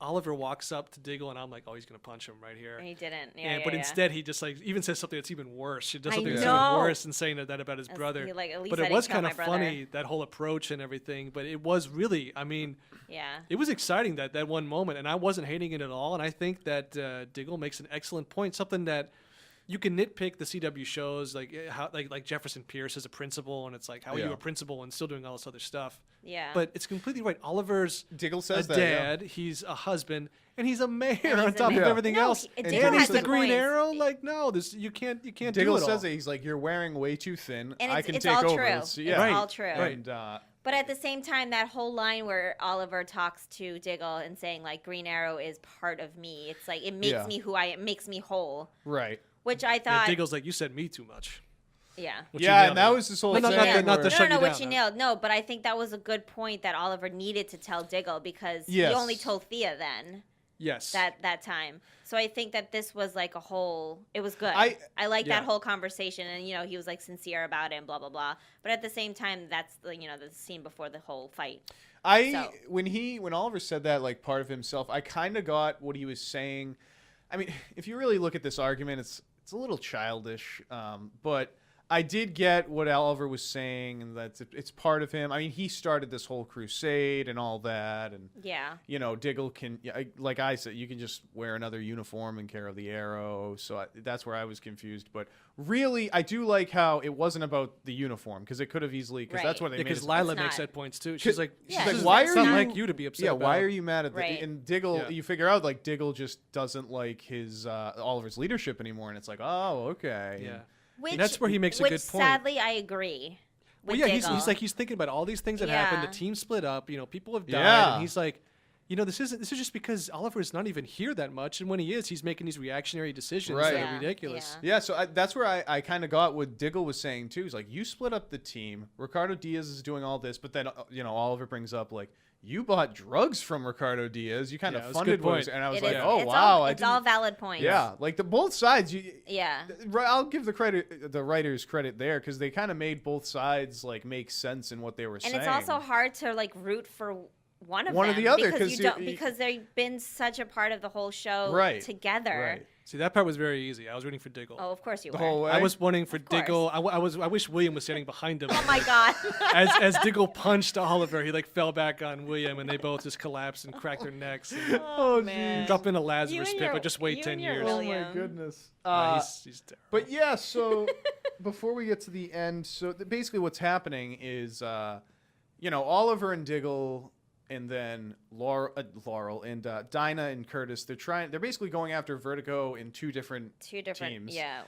Oliver walks up to Diggle, and I'm like, oh, he's gonna punch him right here. And he didn't. Yeah, But instead, he just even says something that's even worse. He does I something that's know. even worse than saying that about his That's- brother. he like, at least but I it didn't was kill kind my of brother. funny, that whole approach and everything. But it was really, I mean, Yeah. it was exciting that one moment, and I wasn't hating it at all. And I think that Diggle makes an excellent point, something that you can nitpick the CW shows, like how like Jefferson Pierce is a principal, and it's like, how are you Yeah. a principal and still doing all this other stuff? Yeah. But it's completely right. Oliver's Diggle a says that, yeah. dad, he's a husband, and he's a mayor And on he's a top of mayor. everything No, else. he- And Diggle he's has the good Green points. Arrow. Like, no, you can't do Diggle it all. says that he's like, you're wearing way too thin. And I it's- can it's take all over. true. It's- It's yeah. Right. all true. And But at the same time, that whole line where Oliver talks to Diggle and saying like Green Arrow is part of me. It's like it makes Yeah. me who I am, makes me whole. right. Which I Yeah, thought Diggle's like, you said me too much. Yeah. Which he Yeah, nailed and that it. was this whole No, thing. not the where- shut No, you what down, she huh? nailed. No, but I think that was a good point that Oliver needed to tell Diggle because he Yes. only told Thea then Yes. that time. So I think that this was like a whole. It was good. I- like yeah. that whole conversation, and he was like sincere about it, and blah blah blah. But at the same time, that's the the scene before the whole fight. So- When Oliver said that, like, part of himself, I kind of got what he was saying. I mean, if you really look at this argument, it's a little childish, but I did get what Oliver was saying, and that it's part of him. I mean, he started this whole crusade and all that, and Yeah. Diggle can, like I said, you can just wear another uniform and carry the arrow. So that's where I was confused. But really, I do like how it wasn't about the uniform, because it could have easily, because that's Right. what they made Because it. Lila It's makes not. that points too. She's like, Yeah, like, she's why it's are not you- like you to be upset Yeah, about. why are you mad at Right. And Diggle, Yeah. you figure out, like, Diggle just doesn't like his Oliver's leadership anymore, and it's like, oh, okay. Yeah. Which, That's where he makes a which good point. sadly, I agree. Well, With yeah, Diggle. he's thinking about all these things that happened. Yeah. The team split up. People have died, Yeah. and he's like, this is just because Oliver's not even here that much, and when he is, he's making these reactionary decisions Right. that Yeah, are ridiculous. Yeah, so that's where I kind of got what Diggle was saying too. He's like, you split up the team. Ricardo Diaz is doing all this, but then Oliver brings up, like, you bought drugs from Ricardo Diaz. You kind Yeah, of it was a funded good what point. was, and I was It like, is- oh it's wow, all, I it's all didn't. valid points. Yeah, like both sides. Yeah. I'll give the writers credit there, because they kind of made both sides like make sense in what they were And saying. it's also hard to like root for one of One or them the other, because 'cause you don't you- because they've been such a part of the whole show Right, together. right. See, that part was very easy. I was rooting for Diggle. Oh, of course you The were. whole way. I was wanting for Of course. Diggle. I wish William was standing behind him. Oh my god. as Diggle punched Oliver, he like fell back on William, and they both just collapsed and cracked their necks. And Oh man. drop in a You Lazarus and pit, your- but just wait you 10 and your years. William. Oh my goodness. He's terrible. But yeah, so before we get to the end, so basically what's happening is, Oliver and Diggle, and then Laurel and Dinah and Curtis, they're basically going after Vertigo in two different teams. Yeah.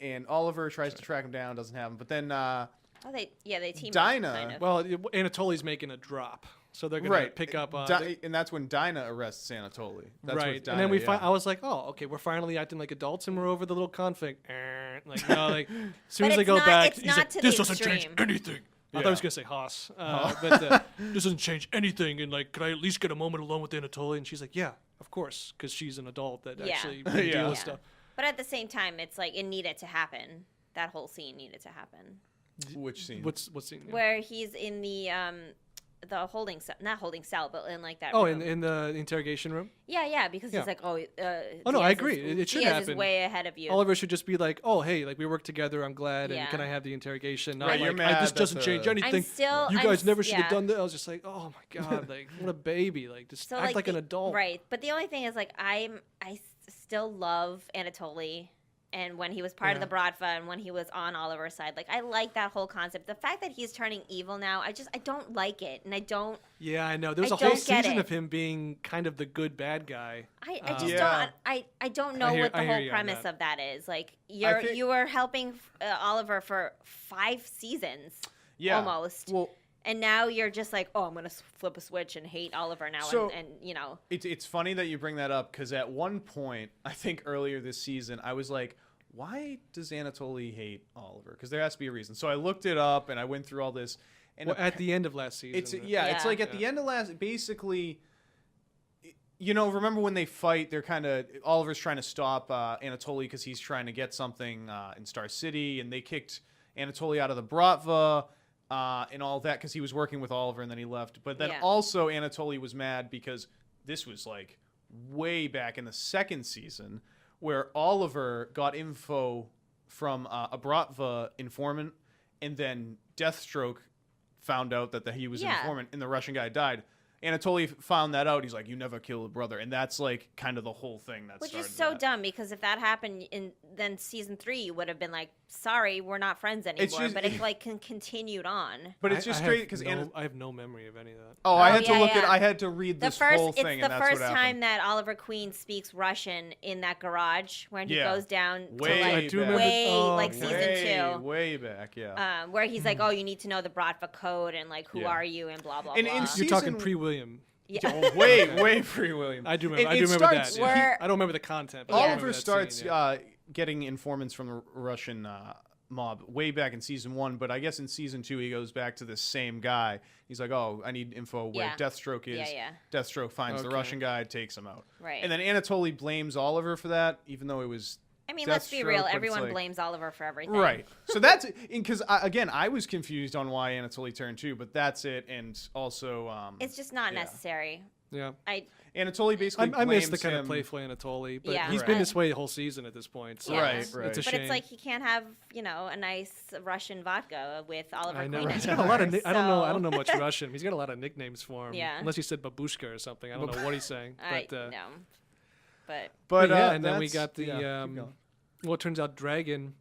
And Oliver tries to track him down, doesn't have him. But then, They team Dinah- up, kind of. Well, Anatoly's making a drop, so they're gonna pick up on. and that's when Dinah arrests Anatoly. That's right, with Dinah, and then we yeah. I was like, oh, okay, we're finally acting like adults, and we're over the little conflict. Like, no, like, as soon But as they it's go not- back, it's he's not like, to this the doesn't change extreme. anything. I thought Yeah. I was gonna say Haas, but this doesn't change anything. And like, could I at least get a moment alone with Anatoly? And she's like, yeah, of course, because she's an adult that Yeah. actually can deal Yeah. with stuff. But at the same time, it's like it needed to happen. That whole scene needed to happen. Which scene? What's scene? Yeah. Where he's in the holding cell, not holding cell, but in like that Oh, room. in the interrogation room. Yeah, because Yeah. he's like, Oh, no, Diaz I agree. is- It should Diaz happen. is way ahead of you. Oliver should just be like, oh, hey, like we work together. I'm glad. Yeah. And can I have the interrogation? Not Right, you're like, mad this that doesn't the- change anything. I'm still. You I'm guys s- never should have yeah. done that. I was just like, oh my god, like what a baby. Like just So act like an the- adult. right? But the only thing is, like, still love Anatoly, and when he was part of Yeah. the Bratva, and when he was on Oliver's side, like I like that whole concept. The fact that he's turning evil now, I don't like it, and I don't. Yeah, I know. There was I a whole don't get season it. of him being kind of the good bad guy. I just Yeah. don't. I don't know what the I hear whole you on premise that. of that is. Like think- you were helping Oliver for 5 seasons, Yeah. almost. Well, And now you're just like, oh, I'm gonna flip a switch and hate Oliver now, So- and it's funny that you bring that up, because at one point, I think earlier this season, I was like, why does Anatoly hate Oliver? Because there has to be a reason. So I looked it up, and I went through all this. And Well, at the end of last season. it's right? yeah, it's Yeah. like at the end of last, basically, remember when they fight, they're kind of, Oliver's trying to stop Anatoly because he's trying to get something in Star City, and they kicked Anatoly out of the Bratva and all that because he was working with Oliver, and then he left. But then Yeah. also Anatoly was mad because this was like way back in the second season where Oliver got info from a Bratva informant, and then Deathstroke found out that he was an Yeah. informant, and the Russian guy died. Anatoly found that out. He's like, you never killed a brother. And that's like kind of the whole thing that which started is so that. dumb, because if that happened in then season 3, you would have been like, sorry, we're not friends anymore. just- but it like continued on. But it's just I straight have because I have no memory of any of that. I had to yeah, look at. yeah. I had to read The this first, whole it's thing, the and that's first what time happened. that Oliver Queen speaks Russian in that garage when he Yeah. goes down Way to I like do remember. way oh, like yeah. season way, 2. way back, yeah. Where he's like, oh, you need to know the Bratva code, and like, who Yeah. are you, and blah blah And blah. in You're talking season- pre-William. yeah. Oh, way Free William. I do remember. It I do remember starts- that. Yeah. Where- I don't remember the content. But I remember Oliver that starts scene, yeah. getting informants from the Russian mob way back in season 1, but I guess in season 2 he goes back to the same guy. He's like, oh, I need info where Yeah. Deathstroke is. Yeah. Deathstroke finds the Okay. Russian guy, takes him out. Right. And then Anatoly blames Oliver for that, even though it was I mean, let's be real. Deathstroke, but it's Everyone like- blames Oliver for everything. Right. So that's because again, I was confused on why Anatoly turned too, but that's it. And also, It's just not Yeah. necessary. Yeah. Anatoly basically I miss the blames kind of him- playful Anatoly, but Yeah. he's Right. been this way the whole season at this point. So Yeah. Right, it's, right. It's a But shame. it's like he can't have, a nice Russian vodka with Oliver I know. Queen. He's in got a lot of. yours, I don't know. I so- don't know much Russian. He's got a lot of nicknames for him. Yeah. Unless he said babushka or something. I don't know what he's saying. I But no. But But yeah, and then we that's- got the. yeah, keep going. Well, it turns out Dragon.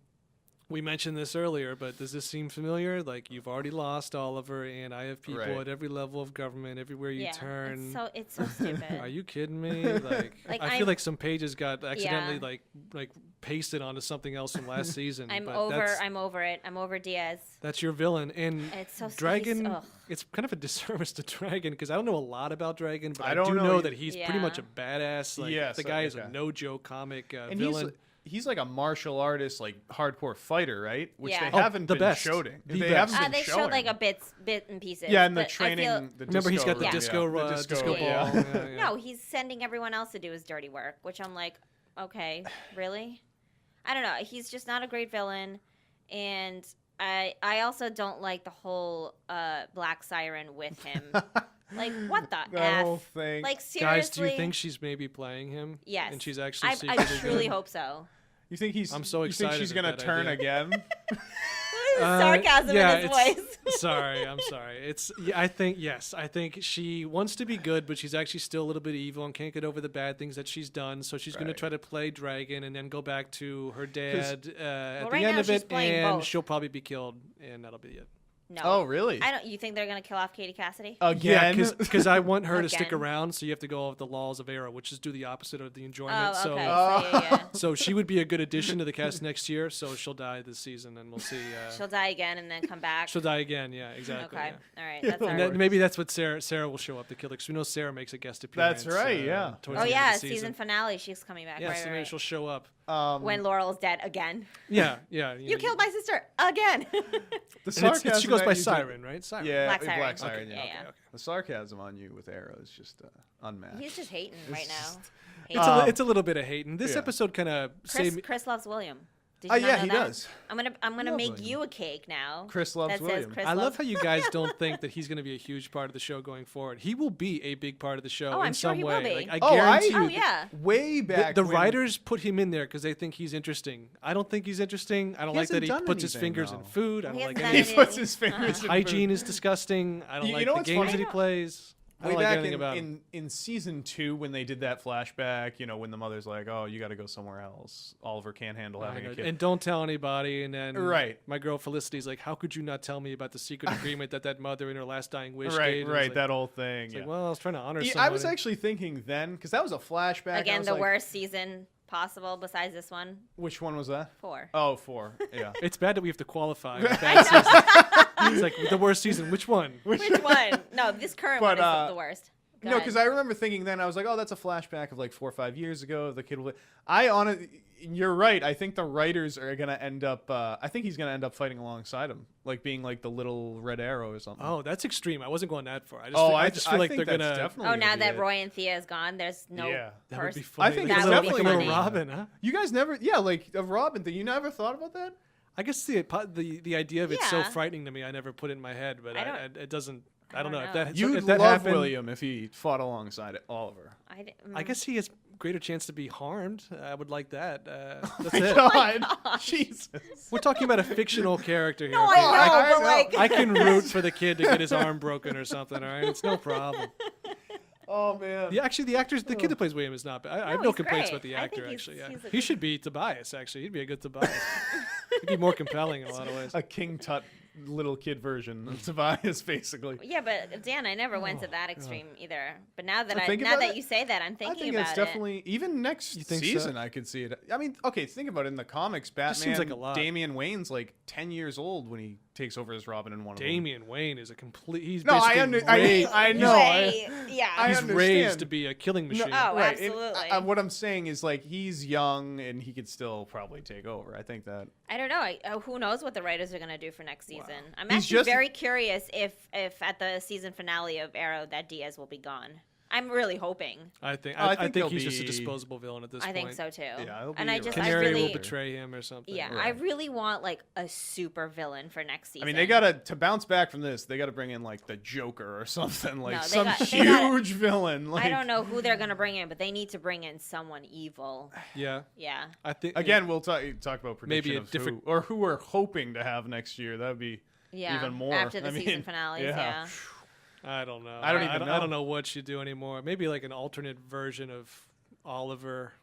We mentioned this earlier, but does this seem familiar? Like you've already lost Oliver, and I have people Right. at every level of government, everywhere you yeah, turn. it's so stupid. Are you kidding me? Like, Like, I I'm- feel like some pages got accidentally Yeah. like pasted onto something else from last season. I'm but over. That's, I'm over it. I'm over Diaz. that's your villain, and It's so Dragon. ugh. It's kind of a disservice to Dragon because I don't know a lot about Dragon, but I I, don't do know know either. that he's pretty Yeah. much a badass. Like Yes, the guy is okay. a no joke comic And villain. he's like a martial artist, like hardcore fighter, right? Which Yeah. they Oh, haven't the been best. showing. The They best. haven't been They showing. showed like a bit and pieces. yeah, and the but I training. feel- the Remember, he's got the disco disco, room, disco ball. yeah. Yeah, yeah. No, he's sending everyone else to do his dirty work, which I'm like, okay, really? I don't know. He's just not a great villain, and I also don't like the whole Black Siren with him. Like, what the That f? whole thing. Like, seriously? Guys, do you think she's maybe playing him? Yes. And she's actually I secretly truly good? hope so. You think he's? I'm so You think excited she's at gonna that turn idea. again? Sarcasm yeah, in his it's- voice. Sorry, I'm sorry. It's I think she wants to be good, but she's actually still a little bit evil and can't get over the bad things that she's done. So she's going to Right. try to play Dragon and then go back to her dad at the right end now of she's it, playing and both. she'll probably be killed, and that'll be it. No. Oh, really? I don't. You think they're gonna kill off Katie Cassidy? Again? Yeah, because I want her to stick Again. around, so you have to go off the laws of Arrow, which is do the opposite of the enjoyment. Oh, okay. So, yeah. so she would be a good addition to the cast next year. So she'll die this season, and we'll see. She'll die again and then come back. She'll die again. Yeah, exactly. Okay. yeah. All right. That's Yeah. all And right. maybe that's what Sarah will show up to kill her, because we know Sarah makes a guest appearance. That's right, yeah. towards Oh the end yeah, of the season finale. She's coming back. Yeah, right, so right, maybe right. she'll show up. When Laurel's dead again. Yeah, yeah. You killed my sister again. the And sarcasm she goes that by you do- Siren, right? Siren. Yeah, Black Siren. Black Siren. Okay, yeah. yeah. The sarcasm on you with Arrow is just unmatched. He's just hating right now. It's, Hating. it's a little bit of hate, and this yeah. episode kind of saved me. Chris loves William. Did you not yeah, know he that? does. I'm gonna Love make William. you a cake now. Chris loves that says William. Chris I love loves- how you guys don't think that he's going to be a huge part of the show going forward. He will be a big part of the show Oh, in I'm sure some he way. will be. Like, I Oh, guarantee you. Oh that yeah. Way back. The when- writers put him in there because they think he's interesting. I don't think he's interesting. I don't He like that he hasn't done puts his anything, fingers in though. food. I He don't like hasn't any done He puts his fingers in hygiene food. is disgusting. I don't You like know the what's games funny? that he plays. I Way don't like back anything about him. in season 2 when they did that flashback, when the mother's like, "Oh, you got to go somewhere else. Oliver can't handle I having know. a kid." And don't tell anybody. And then Right. my girl Felicity's like, "How could you not tell me about the secret agreement that mother in her last dying wish Right, gave?" And right, it's like, that whole thing. it's Yeah. like, well, I was trying to honor Yeah, somebody. I was actually thinking then because that was a flashback. I Again, was the like, worst season possible besides this one. Which one was that? 4. Oh, 4. Yeah. It's bad that we have to qualify. a bad season. It's like the worst season. Which one? Which one? No, this current But, one is the worst. Go No, ahead. because I remember thinking then I was like, "Oh, that's a flashback of like 4 or 5 years ago." The kid will. You're right. I think the writers are gonna end up. I think he's gonna end up fighting alongside him, like being like the little Red Arrow or something. Oh, that's extreme. I wasn't going that far. I just, Oh, I just feel like think they're that's gonna. definitely Oh, now gonna be that it. Roy and Thea is gone, there's no Yeah. That would be person. funny. I think like it's a little, definitely like a little funny. Robin, huh? You guys never, like a Robin thing. You never thought about that? I guess the idea of it's so Yeah. frightening to me. I never put it in my head, but I don't- it doesn't. I I don't don't know if know. that. You'd if that love happened, William if he fought alongside Oliver. I guess he has greater chance to be harmed. I would like that. That's My it. God, Jesus. We're talking about a fictional character here. No, okay? I know, I but know. like, I can root for the kid to get his arm broken or something. All right, it's no problem. Oh man. Yeah, actually, the kid that plays William is not bad. I have No, no he's complaints great. about the I actor. think he's- Actually, yeah, he's a he good- should be Tobias. Actually, he'd be a good Tobias. He'd be more compelling in a lot of ways. A King Tut little kid version of Tobias, basically. yeah, but Dan, I never went to that extreme either. But now that So think now about that it. you say that, I'm I thinking think about it's it. definitely even next think so? season. I could see it. I mean, okay, think about it. In the comics, Batman, seems like a lot. Damian Wayne's like 10 years old when he takes over as Robin in one of them. Damian Wayne is a complete. He's No, I know. Yeah. He's understand. raised to be a killing machine. Oh, Right. absolutely. What I'm saying is like he's young and he could still probably take over. I think that. I don't know. Who knows what the writers are going to do for next season? I'm He's actually just- very curious if at the season finale of Arrow that Diaz will be gone. I'm really hoping. I think I think he's he'll just a be- disposable villain at this I point. think so too. Yeah, it'll and be I just, around. I Canary really, will betray him or something. yeah, Right. I really want like a super villain for next season. I mean, they gotta to bounce back from this. They gotta bring in like the Joker or something, like No, they some they gotta- huge villain. Like, I don't know who they're gonna bring in, but they need to bring in someone evil. Yeah, Yeah. I think Again, we'll talk about prediction Maybe a of different- who we're hoping to have next year. That'd be Yeah. even more. After the I mean, season finales, yeah. I don't know. I don't even I know. don't know what you do anymore. Maybe like an alternate version of Oliver.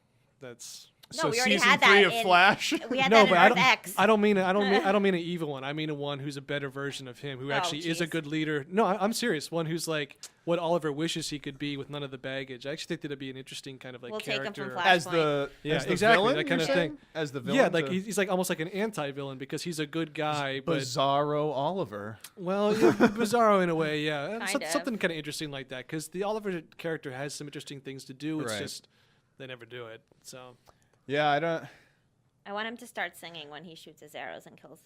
That's No, so we already season had 3 that of in- Flash. We had no, that in but I Earth don't. X. I don't mean I don't mean an evil one. I mean one who's a better version of him, who Oh, actually is a jeez. good leader. No, I'm serious. One who's like what Oliver wishes he could be with none of the baggage. I actually think that'd be an interesting kind of like We'll take him character. from Flash. as the Yeah, as the exactly, villain, that kind you're of saying? thing. As the villain, Yeah, like to he's like almost like an anti-villain because he's a good guy, but Bizarro Oliver. well, yeah, Bizarro in a way, yeah. Kind of. Something kind of interesting like that because the Oliver character has some interesting things to do. It's Right. just they never do it. So Yeah, I don't. I want him to start singing when he shoots his arrows and kills.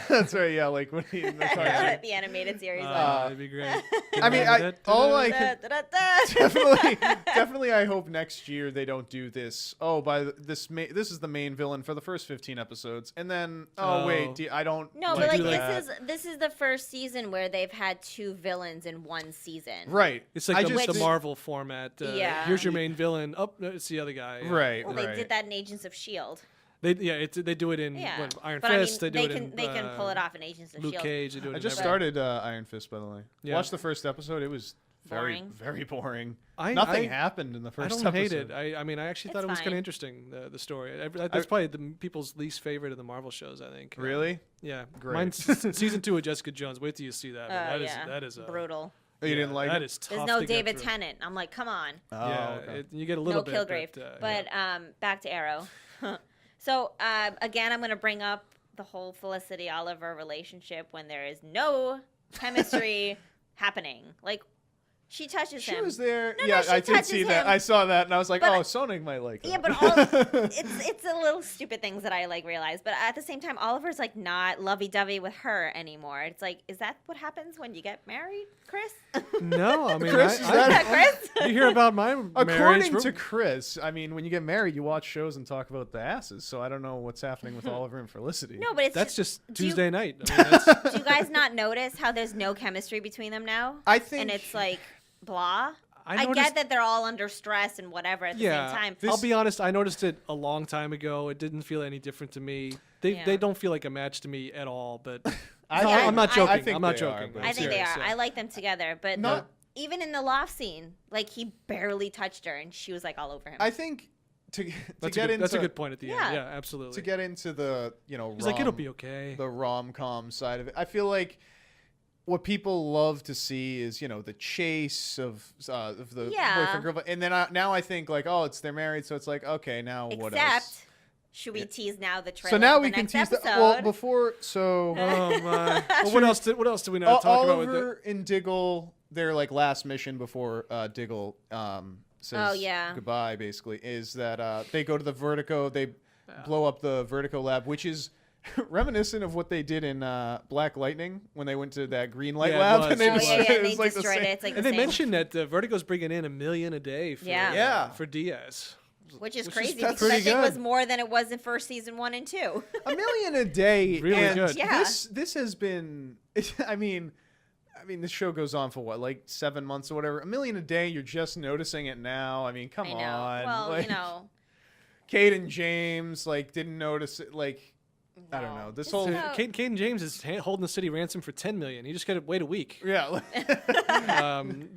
That's right. Yeah, like when he in the cartoon. The animated series. that'd be great. I mean, all I can Da-da-da. definitely I hope next year they don't do this. Oh, this is the main villain for the first 15 episodes, and then Oh. wait, I don't. No, Like, but like do this is the first season where they've had two villains in one season. Right. It's like I the, just the think- Marvel format. Yeah. Here's your main villain. Oh, no, it's the other guy. Yeah. Right. Well, right. they did that in Agents of Shield. They do it in Yeah, what, Iron but Fist. I mean, they do it can in they can pull it off in Agents of Luke Shield. Cage. They do it I in just everything. started Iron Fist, by the way. Yeah. Watched the first episode. It was very, Boring. very boring. I Nothing happened in the I first don't episode. hate it. I mean, I actually It's thought it was kind fine. of interesting. The story. That's probably the people's least favorite of the Marvel shows. I think. Really? Yeah. Great. Mine's season 2 of Jessica Jones. Wait till you see that. man. Yeah, That is brutal. Oh, you didn't like that it? is tough. There's no to get David through. Tennant. I'm like, come on. Oh, Yeah, okay. you get a little No bit. Kilgrave. But, Back to Arrow. So again, I'm going to bring up the whole Felicity Oliver relationship when there is no chemistry happening. Like, she touches She him. was there. No, yeah, she I did touches see that. him. I saw that, and I was like, But- "Oh, Sonic might like that." Yeah, but all, it's the little stupid things that I like realize. But at the same time, Oliver's like not lovey-dovey with her anymore. It's like, is that what happens when you get married, Chris? no, I mean, Chris, is that- Chris? you hear about my marriage. According to Chris, I mean, when you get married, you watch shows and talk about the asses. So I don't know what's happening with Oliver and Felicity. No, but it's that's just do you- Tuesday night. I mean, that's, Do you guys not notice how there's no chemistry between them now? I think, And it's like blah. I I noticed- get that they're all under stress and whatever at the yeah, same time. I'll be honest. I noticed it a long time ago. It didn't feel any different to me. They Yeah. don't feel like a match to me at all. But no, Yeah, I'm not I- joking. I think I'm not they are, joking. but- I'm I think they serious, are. yeah. I like them together, but Not- even in the loft scene, like he barely touched her, and she was like all over him. I think to That's, get a good, into that's a good point at the Yeah. end. Yeah, absolutely. to get into the He's like, it'll be okay. the rom-com side of it. I feel like what people love to see is the chase of the Yeah. boyfriend girlfriend, and then now I think like, oh, they're married, so it's like, okay, now what else? Except, should we tease now the trailer? So now for we the can next tease episode? well before so. Oh my! Well, what else? What else do we not talk about with it? Oliver and Diggle, their like last mission before Diggle says Oh, yeah. goodbye, basically, is that they go to the Vertigo, they blow up the Vertigo lab, which is reminiscent of what they did in Black Lightning when they went to that green light Yeah, it lab was. and they Oh, yeah, destroyed yeah, it. and It they was like the destroyed same. it. It's like And the they same, mentioned that Vertigo's bringing in $1 million a day for Yeah. for Diaz. which is which is- crazy that's because pretty I think it good. was more than it was in first season 1 and 2. $1 million a day. Really and good. Yeah. This has been. I mean, this show goes on for what, like 7 months or whatever. $1 million a day. You're just noticing it now. I mean, come I know. on. Well, like, Kate and James Didn't notice it. Like, I don't know. This whole So- Caden James is holding the city ransom for $10 million. He just got to wait a week. yeah. like-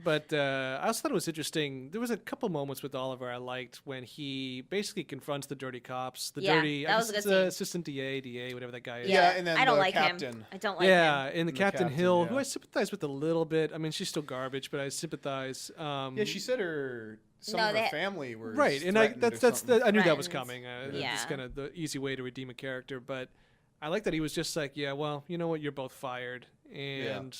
But I also thought it was interesting. There was a couple moments with Oliver I liked when he basically confronts the dirty cops, the Yeah, dirty that was a good scene. assistant DA, whatever that guy is. Yeah, and then I don't the like captain. him. I don't like Yeah, him. and the The Captain captain, Hill, yeah. who I sympathize with a little bit. I mean, she's still garbage, but I sympathize. Yeah, she said some No, of her they- family were Right, and threatened or something. I knew that was Threatened. coming. Yeah. It's kind of the easy way to redeem a character, but I like that he was just like, yeah, well, you know what, you're both fired, and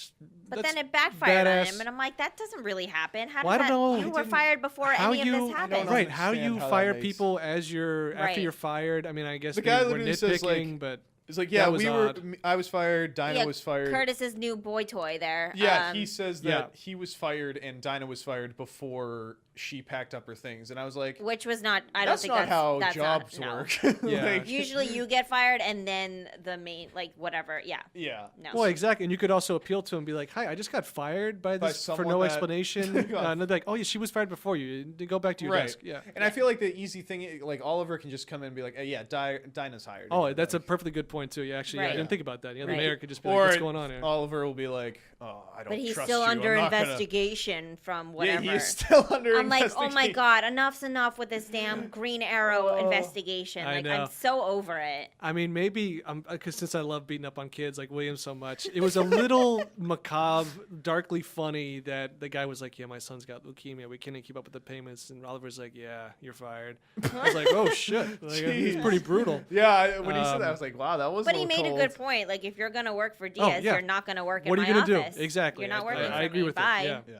But that's then it backfired on badass. him, and I'm like, that doesn't really happen. How Well, I does don't that? know. You It were didn't- fired before how any of you this happened. right? How understand you how that fire makes- people as you're Right. after you're fired? I mean, I guess The guy we're literally says, like, nitpicking, but It's like, That yeah, was odd. I was fired. Dinah Yeah, was fired. Curtis's new boy toy there. Yeah, he says that yeah. he was fired and Dinah was fired before she packed up her things, and I was like, which was not. I don't that's think not that's how that's jobs not, no. work. Yeah. Like, Usually, you get fired, and then the main, like whatever. Yeah. yeah. No. well, exactly. And you could also appeal to him and be like, "Hi, I just got fired by By this for someone no that- explanation." And they'd be like, "Oh, yeah, she was fired before you. Go back to your Right. desk." Yeah. And I feel like the easy thing, like Oliver can just come in and be like, yeah, Dinah's hired. Oh, that's a Like, perfect good point too. Yeah, actually, yeah, I Right. didn't think about that. Yeah, the Right. mayor could just be or like, "What's going on here?" Oliver will be like, oh, I don't But he's trust still you. under I'm not gonna-" investigation from whatever. Yeah, he is still under I'm like, investigation. oh my god, enough's enough with this damn Green Arrow investigation. I Like, know. I'm so over it. I mean, maybe because since I love beating up on kids like William so much, it was a little macabre, darkly funny that the guy was like, "Yeah, my son's got leukemia. We can't keep up with the payments." And Oliver's like, "Yeah, you're fired." I was like, "Oh shit!" Like, it's Jeez. pretty brutal. Yeah, when he said that, I Um, was like, wow, that was. But a he little made cold. a good point. Like, if you're gonna work for Diaz, yeah. you're not gonna work in What are my you gonna office. do? Exactly. You're not working for I agree me. with Bye. it. Yeah.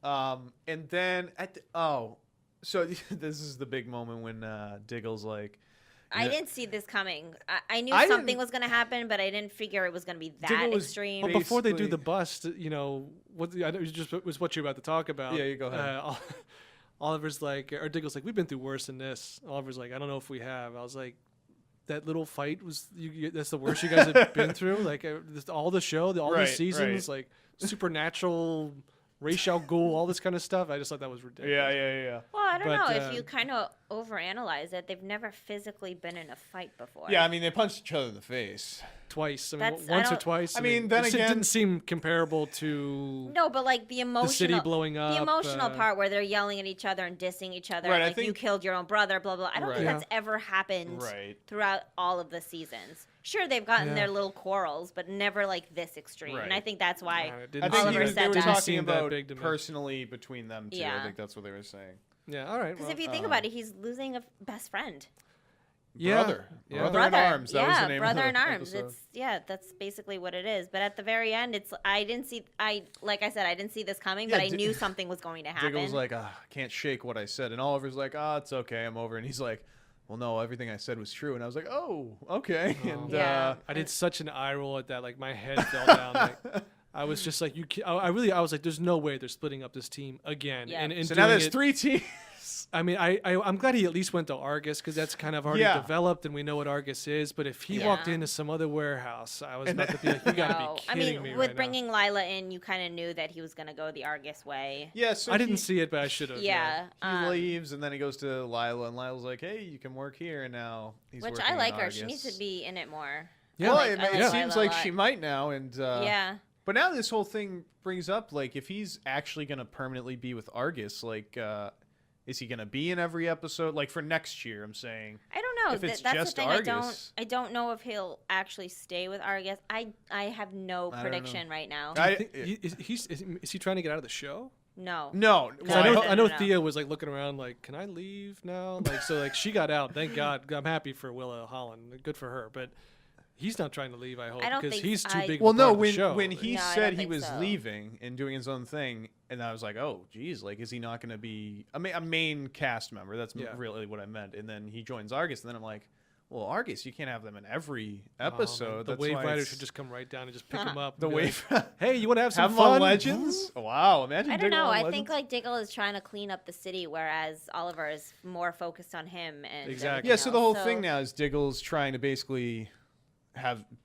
Yeah. And then so this is the big moment when Diggle's like, I Yeah. didn't see this coming. I knew I something didn't- was gonna happen, but I didn't figure it was gonna be that Diggle was extreme. But before they do Basically- the bust, you know, I know it just was what you're about to talk about. Yeah, you go ahead. Oliver's like, or Diggle's like, we've been through worse than this. Oliver's like, I don't know if we have. I was like, that little fight was that's the worst you guys have been through. Like all the show, all Right, these seasons, like supernatural, Ra's al Ghul, all this kind of stuff. I just thought that was ridiculous. yeah. Well, I don't But, know. If you kind of overanalyze it, they've never physically been in a fight before. Yeah, I mean, they punched each other in the face. Twice. I mean, That's- I once or don't- twice. I mean, then it again- didn't seem comparable to No, but like the emotional, the city blowing up. the emotional part where they're yelling at each other and dissing each other, Right, I like you think- killed your own brother, blah blah. I don't think Right. that's ever happened Right. throughout all of the seasons. Sure, they've gotten Yeah. their little quarrels, but never like this extreme. And I Right. think that's why. it I didn't think Oliver they said were that. talking seem that about big to me. personally between them two. I Yeah. think that's what they were saying. Yeah, all right. Because Well, if you think about it, he's losing a best friend. yeah, Brother. yeah. Brother in Arms. That yeah, was the name brother of in the arms. episode. It's that's basically what it is. But at the very end, it's I didn't see. Like I said, I didn't see this coming, Yeah, but I knew something was going to happen. Diggle was like, I can't shake what I said. And Oliver's like, it's okay. I'm over. And he's like, well, no, everything I said was true. And I was like, oh, okay. And Yeah. I did such an eye roll at that. Like my head fell down. Like, I was just like, I was like, there's no way they're splitting up this team again. Yeah. And so now doing there's it- 3 teams. I mean, I'm glad he at least went to Argus because that's kind of already Yeah. developed and we know what Argus is. But if he Yeah. walked into some other warehouse, I was about to be like, you gotta No. be I kidding mean, me with right bringing Lila in, you kind of knew that he was going to go the Argus way. Yeah, so now. I didn't he, see it, but I should have. Yeah. he leaves, and then he goes to Lila, and Lila's like, hey, you can work here. And now he's Which working I in like her. Argus. She needs to be in it more. Yeah. Well, I it like seems Lila a like lot. she might now. And Yeah. But now this whole thing brings up, like, if he's actually going to permanently be with Argus, like, is he going to be in every episode? Like, for next year, I'm saying. I don't know. If it's That's just the thing. Argus. I don't know if he'll actually stay with Argus. I have no I don't know. prediction right now. Is he trying to get out of the show? No. No. 'Cause No, I know, no, I know no. Thea was like looking around, like, "Can I leave now?" Like, so like she got out. Thank God. I'm happy for Willa Holland. Good for her. But he's not trying to leave. I hope I don't because think he's too I- big. Well, of a part no, of the show. when he No, I said don't he think was so. leaving and doing his own thing, and I was like, oh, geez, like, is he not going to be a main cast member? That's Yeah. really what I meant. And then he joins Argus, and then I'm like, well, Argus, you can't have them in every Oh, man, episode. the That's wave why rider it's- should just come right down and just pick him up. the and be wave. like, hey, you want to have some have them fun? on Legends? Wow, imagine. I don't Diggle know. on I think Legends. like Diggle is trying to clean up the city, whereas Oliver is more focused on him and Exactly. Yeah, everything so the whole else. thing now is Diggle's trying to basically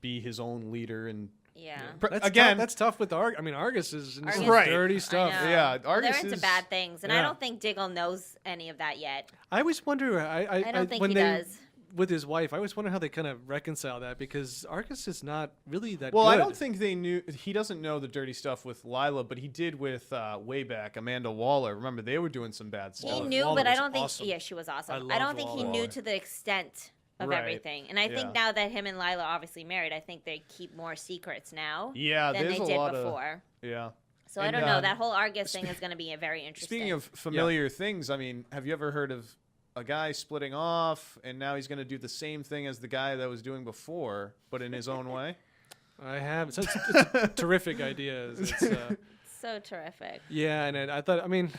be his own leader and Yeah. That's again. tough, that's tough with Argus. I mean, Argus is into some Right. dirty I stuff. know. Yeah, Well, Argus they're into is- bad things, and I Yeah. don't think Diggle knows any of that yet. I always wonder. I don't think when he they, does. With his wife, I always wonder how they kind of reconcile that because Argus is not really that Well, good. I don't think they knew. He doesn't know the dirty stuff with Lila, but he did with way back Amanda Waller. Remember, they were doing some bad He stuff. knew, Waller but I was don't think. awesome. Yeah, she was awesome. I I don't loved think he Waller. knew to the extent of Right. everything. And I think Yeah. now that him and Lila are obviously married, I think they keep more secrets now Yeah, than there's they a did lot before. of yeah. So I And, don't know. That whole Argus thing is going to be a very interesting. Speaking of familiar things, I mean, have you ever heard of a guy splitting off, and now he's going to do the same thing as the guy that was doing before, but in his own way. I have. It's a terrific idea. It's, So terrific. yeah, and I thought, I mean,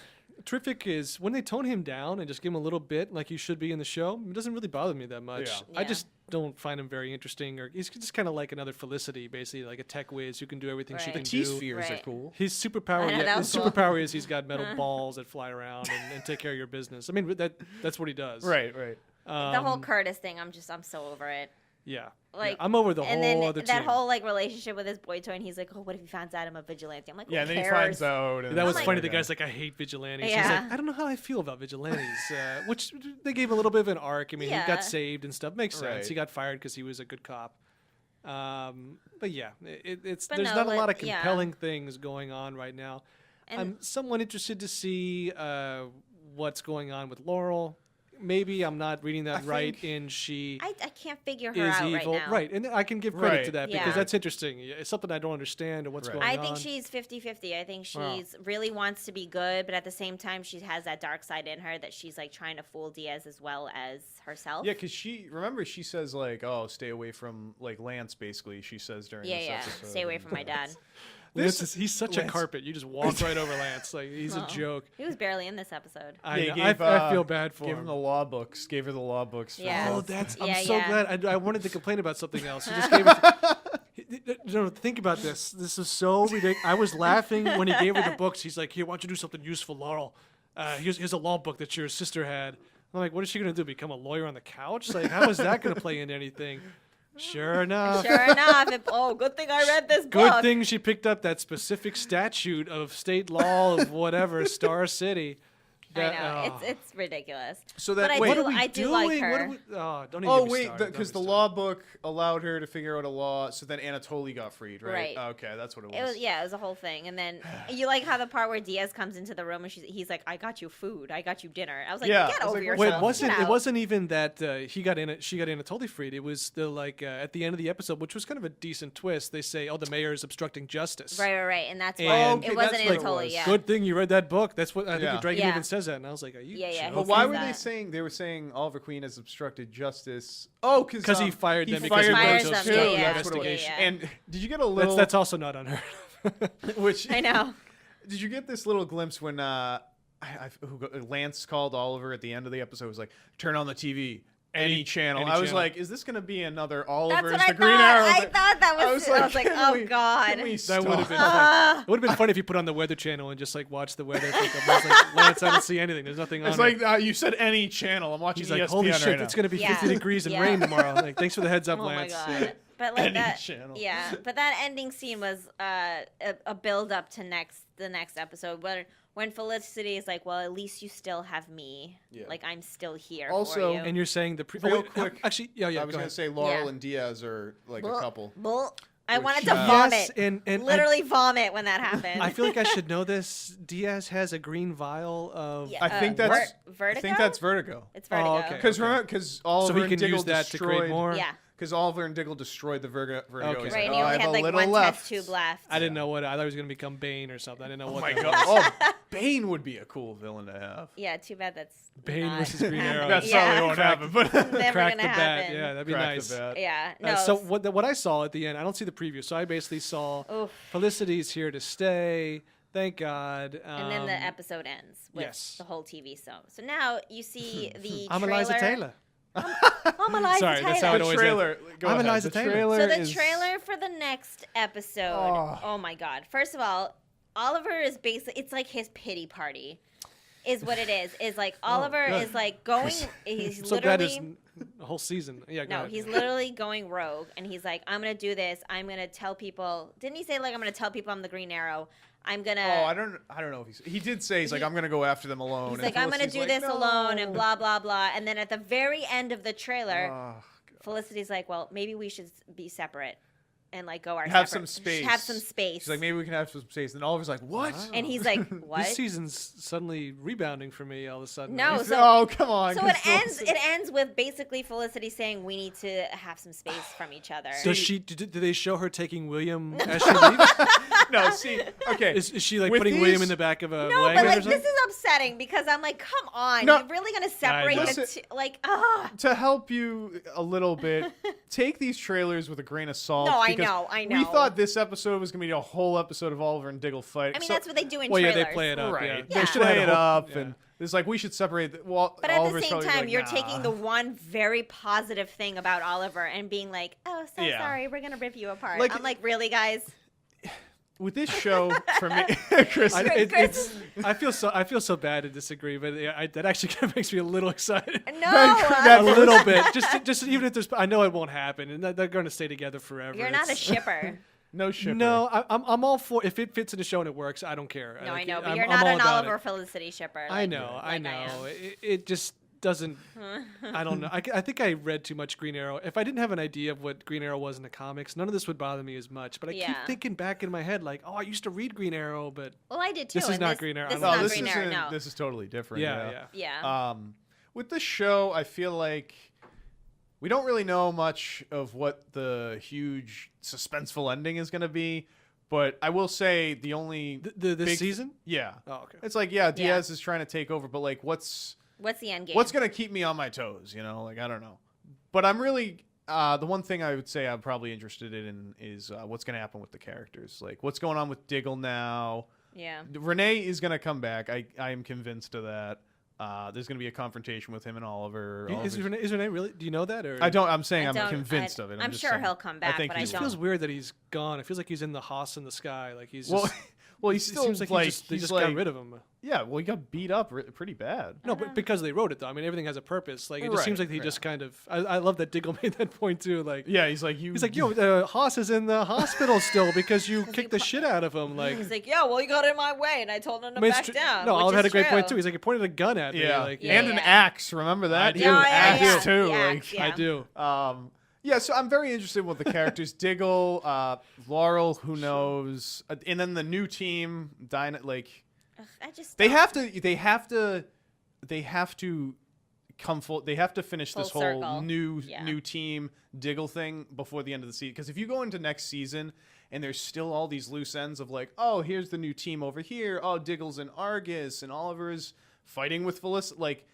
terrific is when they tone him down and just give him a little bit like he should be in the show. It doesn't really bother me that much. Yeah. I Yeah. just don't find him very interesting, or he's just kind of like another Felicity, basically like a tech whiz who can do everything she Right. can The do. T-spheres are Right. cool. His superpower, I know, that yeah, was his cool. superpower is he's got metal balls that fly around and take care of your business. I mean, that's what he does. Right. The whole Curtis thing, I'm so over it. Yeah. Like, yeah. I'm over the and whole then other that team. whole like relationship with his boy toy, and he's like, "Oh, what if he finds out I'm a vigilante?" I'm like, Yeah, and Who then cares? he finds out. And That was like- funny. The guy's like, I hate vigilantes. He's Yeah. like, I don't know how I feel about vigilantes. Which they gave a little bit of an arc. I mean, he Yeah. got saved and stuff. Makes sense. Right. He got fired because he was a good cop. But yeah, it's But there's no, not a lot of like, yeah. compelling things going on right now. And- I'm somewhat interested to see what's going on with Laurel. Maybe I'm not reading that right in she I can't figure her is out evil. right now. And I can give credit to Right. that Yeah. because that's interesting. It's something I don't understand or what's Right. going I on. think she's 50-50. I think Wow. she's really wants to be good, but at the same time, she has that dark side in her that she's like trying to fool Diaz as well as herself. Yeah, because she says like, "Oh, stay away from like Lance." Basically, she says during this yeah. episode. Stay away from my dad. He's such a Lance- carpet. You just walk right over Lance. Like he's a joke. He was barely in this episode. I, Yeah, know. he gave, I feel bad for Gave him. him the law books. Gave her the law books. for Yeah. Oh, both. that's. I'm Yeah, so yeah. glad. I wanted to complain about something else. He just gave it. No, think about this. This is so ridiculous. I was laughing when he gave her the books. He's like, "Here, why don't you do something useful, Laurel? Here's a law book that your sister had." I'm like, "What is she gonna do? Become a lawyer on the couch? Like, how is that gonna play into anything?" Sure enough. Sure enough, good thing I read this Good book. thing she picked up that specific statute of state law of whatever Star City. I That- know oh. it's ridiculous. So that But wait. I do like What her. are we, oh, don't even Oh get me wait, started. because the Don't get me law book allowed her to figure out a law, so then Anatoly got freed, right? Right. Okay, that's what it was. It was it was a whole thing, and then you like how the part where Diaz comes into the room and he's like, "I got you food, I got you dinner." I was like, Yeah, "Get I was over like, yourself." Wait, Get it out." wasn't even that she got Anatoly freed. It was the at the end of the episode, which was kind of a decent twist. They say, "Oh, the mayor is obstructing justice." Right, and that's why And- it wasn't that's what it Anatoly. was. Yeah, Good thing you read that book. That's what I think. Yeah. The Dragon Yeah. even says that, and I was like, "Are you?" Yeah, yeah, joking? But he why says were they that. saying they were saying Oliver Queen has obstructed justice? Oh, Because he fired them he because fired he fires those them, two. yeah, yeah. That's what it was. Investigation. Yeah. And did you get a little? That's also not unheard of. which I know. Did you get this little glimpse when Lance called Oliver at the end of the episode? Was like, "Turn on the TV, any channel." any I was channel. like, "Is this going to be another Oliver That's as what the I Green thought. Arrow?" I thing? thought that was. I was like, "Can "Oh we- God." can we That would have been stop?" fun. It would have been funny if you put on the Weather Channel and just like watch the weather. I was like, Lance, I don't see anything. There's nothing on. It's it." like you said any channel. I'm watching He's ESPN like, "Holy right shit, now. it's gonna be Yeah. 50 degrees and Yeah. rain tomorrow." Like, thanks for the heads up, Oh my Lance. God. But like Any that, channel. yeah. But that ending scene was a build up to the next episode. When Felicity is like, "Well, at least you still have me. Yeah. Like I'm still here Also- for you." And you're saying the Real wait, quick, Actually, yeah. I was Go going ahead. to say Laurel Yeah. and Diaz are like a Bull- couple. bull. I Which, wanted to uh, vomit. Yes, and Literally vomit when that happened. I feel like I should know this. Diaz has a green vial of. Yeah. I think that's Vertigo. I think that's Vertigo. It's Vertigo. okay. Because remember, because Oliver So he and can Diggle use that to create destroyed more. Yeah. Because Oliver and Diggle destroyed the Vertigo. Okay. He's Right. like, And he "Oh, I only have had a like little one left." test tube left. I didn't know what. I thought he was gonna become Bane or something. I didn't know Oh what. my that god! was. Oh, Bane would be a cool villain to have. Yeah. Too bad that's Bane not versus Green Arrow. happening. That's yeah. probably won't happen, but Never Crack gonna the bat. happen. Yeah, that'd be crack nice. the bat. Yeah. No. So what I saw at the end, I don't see the preview. So I basically saw Oof. Felicity's here to stay. Thank God. And then the episode ends with yes. the whole TV show. So now you see the I'm trailer. Eliza Taylor. I'm Eliza Sorry, Taylor. that's how it The always trailer. Go I'm ahead. Eliza The Taylor. trailer So the is- trailer for the next episode. Oh. my God! First of all, Oliver is basically it's like his pity party, is what it is. Is like Oliver good. is like going. He's I'm so glad there's literally. a whole season. Yeah. Go No, ahead. he's literally going rogue, and he's like, "I'm gonna do this. I'm gonna tell people." Didn't he say like, "I'm gonna tell people I'm the Green Arrow"? I'm gonna. Oh, I don't know if he did say he's like, "I'm gonna go after them alone." He's and like, "I'm gonna Felicity's do like, this "No." alone," and blah blah blah. And then at the very end of the trailer, Oh, God. Felicity's like, "Well, maybe we should be separate." and like go our Have separate- some space. Have some space. She's like, maybe we can have some space. And Oliver's like, what? and he's like, what? This season's suddenly rebounding for me all of a sudden. No, He's- so- oh, come on. So it ends with basically Felicity saying we need to have some space from each other. Does she? Do they show her taking William as she leaves? No, see, okay. Is she like With putting William these- in the back of a No, wagon but or like something? this is upsetting because I'm like, come on, No. you're really gonna separate know. the two? Like, ah. To help you a little bit, take these trailers with a grain of salt. No, I because know. We thought this episode was going to be a whole episode of Oliver and Diggle fight. I mean, that's what they do in Well, yeah, trailers. they play it up. right. Yeah. Yeah. They should've had play a it whole- up, yeah. and it's like we should separate. Well, But at Oliver's the same probably time, like, you're nah. taking the one very positive thing about Oliver and being like, oh, so Yeah. sorry, we're gonna rip you apart. Like- I'm like, really, guys? with this show for me, Chris. I feel so bad to disagree, but that actually kind of makes me a little excited. No, A little bit, just even if there's, I know it won't happen, and they're going to stay together forever. you're not a It's- shipper. no shipper. No, I'm all for if it fits in the show and it works. I don't care. No, I Like, know, but I'm- you're I'm not all an about Oliver it. Felicity shipper. I like- know, I like know. am. It just doesn't. I don't know. I think I read too much Green Arrow. If I didn't have an idea of what Green Arrow was in the comics, none of this would bother me as much. But I keep Yeah. thinking back in my head, like, oh, I used to read Green Arrow, but Well, I did too. This is and not Green Arrow. This is No, not this Green is Arrow. No. this is totally different. yeah. Yeah. With this show, I feel like we don't really know much of what the huge suspenseful ending is going to be. But I will say the only this big- season. yeah, Oh, okay. it's like Diaz is trying to take over, but like what's What's the end game? going to keep me on my toes? You know, like I don't know. But I'm really the one thing I would say I'm probably interested in is what's going to happen with the characters. Like what's going on with Diggle now. Yeah. Renee is going to come back. I am convinced of that. There's going to be a confrontation with him and Oliver. Is Renee really? Do you know that? Or I'm saying I I'm don't- convinced of it. I'm just sure saying. he'll come back, think but I he's- It don't. feels weird that he's gone. It feels like he's in the Hoss in the sky. Like he's Well, just, well, he's it still seems like, like they he's just like, got rid of him. Yeah, well, he got beat up pretty bad. No, but because they wrote it though. I mean, everything has a purpose. Like it just Right, seems like he just kind of. I love that Diggle made that point too. Like Yeah, he's like he's like, yo, Haas is in the hospital still because you kicked the shit out of him. Like He's like, yeah, well, you got in my way, and I told him to I mean, it's back tr- down. No, which Oliver had is a great point true. too. He's like, he pointed a gun at me. yeah, Like, Yeah, and an axe. Remember that? I He do. had an Yeah, axe yeah, too. the Like, axe, yeah. I do. Yeah, so I'm very interested with the characters. Diggle, Laurel, who knows, and then the new team, Dinah. Like Ugh, I just they don't- have to come full. They have to finish this Full whole circle. new team Diggle thing before the end of the season. Because if you go into next season and there's still all these loose ends of like, oh, here's the new team over here. Oh, Diggle's in Argus and Oliver's fighting with Felicity. Like,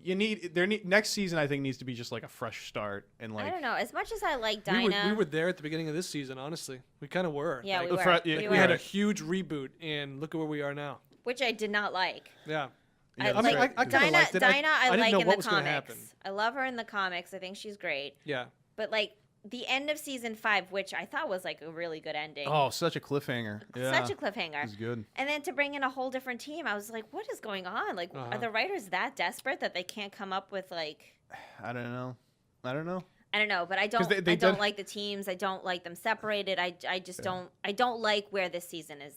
next season I think needs to be just like a fresh start and like I don't know. As much as I like we Dinah, were there at the beginning of this season. Honestly, we kind of were. yeah, Like, we the were. fr- yeah, we we had were. a huge reboot, and look at where we are now. Which I did not like. Yeah. I, that's like right. I kinda Dinah. liked it. Dinah, I didn't like know in what the was gonna comics. happen. I love her in the comics. I think she's great. Yeah. But like the end of season 5, which I thought was like a really good ending. oh, such a cliffhanger. Yeah, Such a cliffhanger. It's good. And then to bring in a whole different team, I was like, what is going on? Like, are the writers that desperate that they can't come up with like? I don't know. I don't know. But I don't. they I don't did- like the teams. I don't like them separated. I just don't. I don't like where this season is.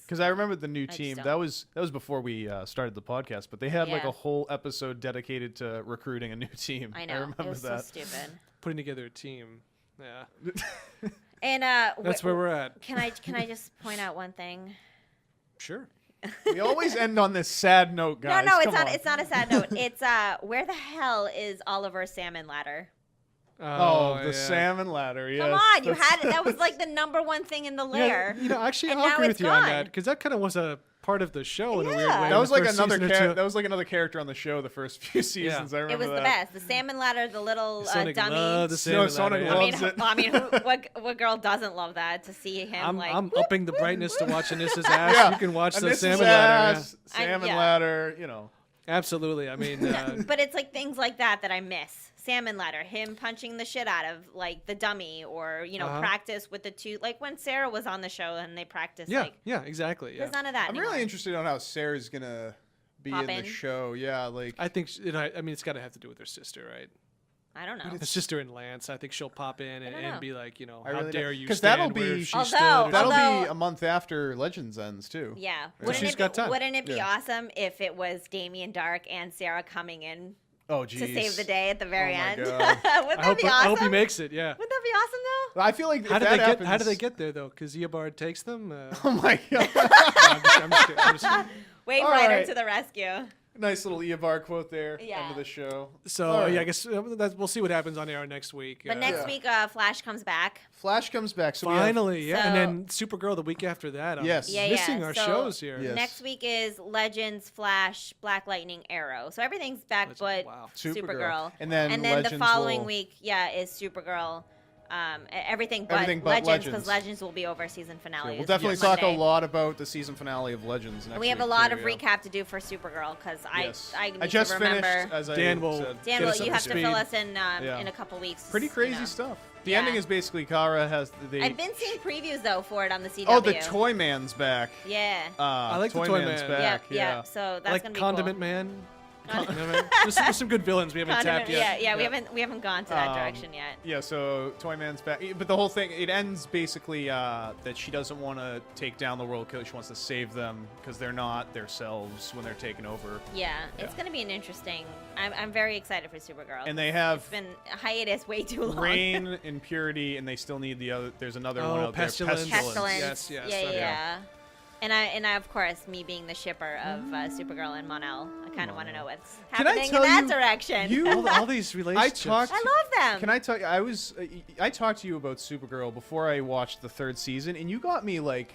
Because I remember the new just team. don't. That was before we started the podcast, but they had like Yeah. a whole episode dedicated to recruiting a new team. I know. remember it was that. so stupid. Putting together a team. Yeah. And That's where we're at. Can I just point out one thing? Sure. We always end on this sad note, guys. No, it's Come not. on. It's not a sad note. It's where the hell is Oliver's salmon ladder? Oh, the yeah. salmon ladder. Yes. Come on, you that's- had it. That was like the number one thing in the lair. Yeah, actually, And I'll now agree it's with you on gone. that because that kind of was a part of the show in a weird Yeah. way. That in was the like first another season or two. that was like another character on the show the first few seasons. I It remember was the that. best. The salmon ladder, the little Sonic dummy. loved the salmon Sonic ladder, yeah. loves I mean, it. what girl doesn't love that to see him like? I'm whoop, upping the whoop, brightness to whoop. watch Anissa's ass. Yeah. You can watch And the this is salmon ladder. ass, salmon yeah. ladder. You know. Yeah. Absolutely. I mean, But it's like things like that I miss. Salmon ladder, him punching the shit out of like the dummy, or practice with the two. Like when Sarah was on the show and they practiced. yeah, Like, yeah, exactly. Yeah. there's none of that I'm anymore. really interested on how Sarah's gonna be Pop in in. the show. Yeah, like I think I mean it's got to have to do with her sister, right? I don't know. Her sister and Lance. I think she'll pop in don't know. and be like, I how really dare don't- you 'cause stand that'll where be- she Although- stood. or that'll Although- be a month after Legends ends too. Yeah. So she's got time. Wouldn't it be Yeah. awesome if it was Damien Dark and Sarah coming in Oh, geez. to save the day at the very Oh, my end. God. Wouldn't that be I hope awesome? he makes it. Yeah. Wouldn't that be awesome though? I feel like How if did that they happens, get? How did they get there though? Because Eobard takes them. Oh my god! I'm just kidding. Wave All Rider right. to the rescue. Nice little Eobard quote there. Yeah. End of the show. So All right. yeah, I guess we'll see what happens on air next week. But next Yeah. week, Flash comes back. Flash comes back. So we have- finally, yeah, and So- then Supergirl the week after that. I'm Yes. Yeah, missing yeah. our So shows here. Yes. Next week is Legends, Flash, Black Lightning, Arrow. So everything's back, but Wow. Supergirl. And then the Legends following will- week, is Supergirl. Everything but Everything but Legends, because Legends. Legends will be over season finale. We'll is definitely next talk a Monday. lot about the season finale of Legends next And we have a week, lot too, of yeah. recap to do for Supergirl because Yes. I need just to remember. finished, as Dan I will- said. Dan, Get will us up you to have to speed. fill us in Yeah. in a couple weeks? Pretty crazy you know. stuff. The Yeah. ending is basically Kara has the. I've been seeing previews though for it on the CW. Oh, the Toy Man's back. Yeah. I like the Toy Man's Man. back. Yep, Yeah. yep. So that's like gonna be Condiment cool. Man. There's some good villains we haven't Condiment, tapped yet. yeah, we haven't gone to that direction yet. Yeah, so Toy Man's back. But the whole thing, it ends basically that she doesn't want to take down the World Killer. She wants to save them because they're not themselves when they're taken over. Yeah, it's gonna be an interesting. I'm very excited for Supergirl. And they have It's been a hiatus way too long. Rain and Purity, and they still need the other. There's another one Oh, out Pestilence. there. Pestilence. Yes, yes, Yeah, okay. yeah. And I, of course, me being the shipper of Supergirl and Mon-El, I kind of want to know what's Can I happening in tell that you- direction. you- All these relationships. talked- I love them. Can I tell you? I talked to you about Supergirl before I watched the third season, and you got me like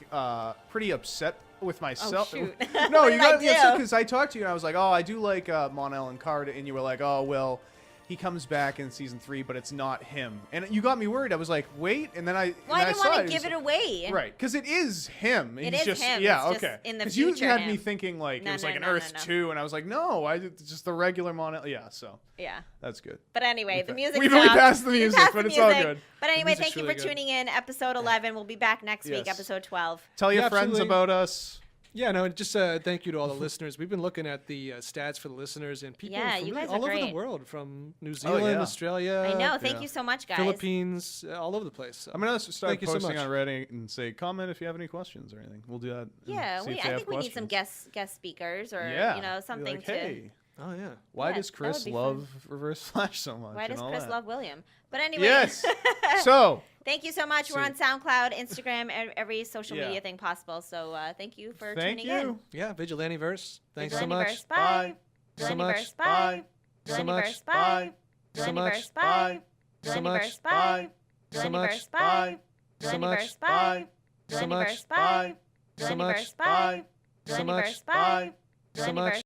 pretty upset with myself. Oh, shoot. No, What you did I got me upset do? because I talked to you and I was like, oh, I do like Mon-El and Carter, and you were like, oh well, he comes back in season 3, but it's not him, and you got me worried. I was like, wait, and then I Well, I didn't saw want to was give it like- away. Right, because it is him. It He's is just, him, Yeah, it's just okay. in the you future had me him. thinking like No, it was no, like an no, no, Earth no. 2, and I was like, no, it's just the regular Mon-El. Yeah, so Yeah. that's good. But anyway, the music. We've already stopped. passed the We music, passed but the it's all music. good. But anyway, music's thank you really for good. tuning in. Episode 11. We'll be back next week. Yes. Episode 12. Tell your Yeah, friends absolutely. about us. Yeah, no, just thank you to all the listeners. We've been looking at the stats for the listeners and people Yeah, from you guys all are over the great. world, from New Zealand, yeah. Australia, I know. Thank yeah. you so much, guys. Philippines, all over the place. So. I'm gonna start Thank you so posting much. on Reddit and say comment if you have any questions or anything. We'll do that. and Yeah, see if I they have think we need some questions. guest speakers or Yeah, be something like, to. Hey, Oh yeah. why Yeah, does that would Chris be love Reverse Flash so much? Why and does all Chris that? love William? But anyway. Yes. So Thank you so much. We're on SoundCloud, Instagram, every social Yeah. media thing possible. So thank you for thank tuning you. in. Yeah, Vigilante-Verse. Thanks so Vigilante-Verse, much. Bye. So Vigilante-Verse, much. Bye. So much. Vigilante-Verse, Bye. So much. Vigilante-Verse, Bye. So much. Vigilante-Verse, Bye. So much. Vigilante-Verse, Bye. So Vigilante-Verse, much. Bye. So much. Vigilante-Verse, Bye. So much. Vigilante-Verse, Bye. So much. Vigilante-Verse, Bye. So much.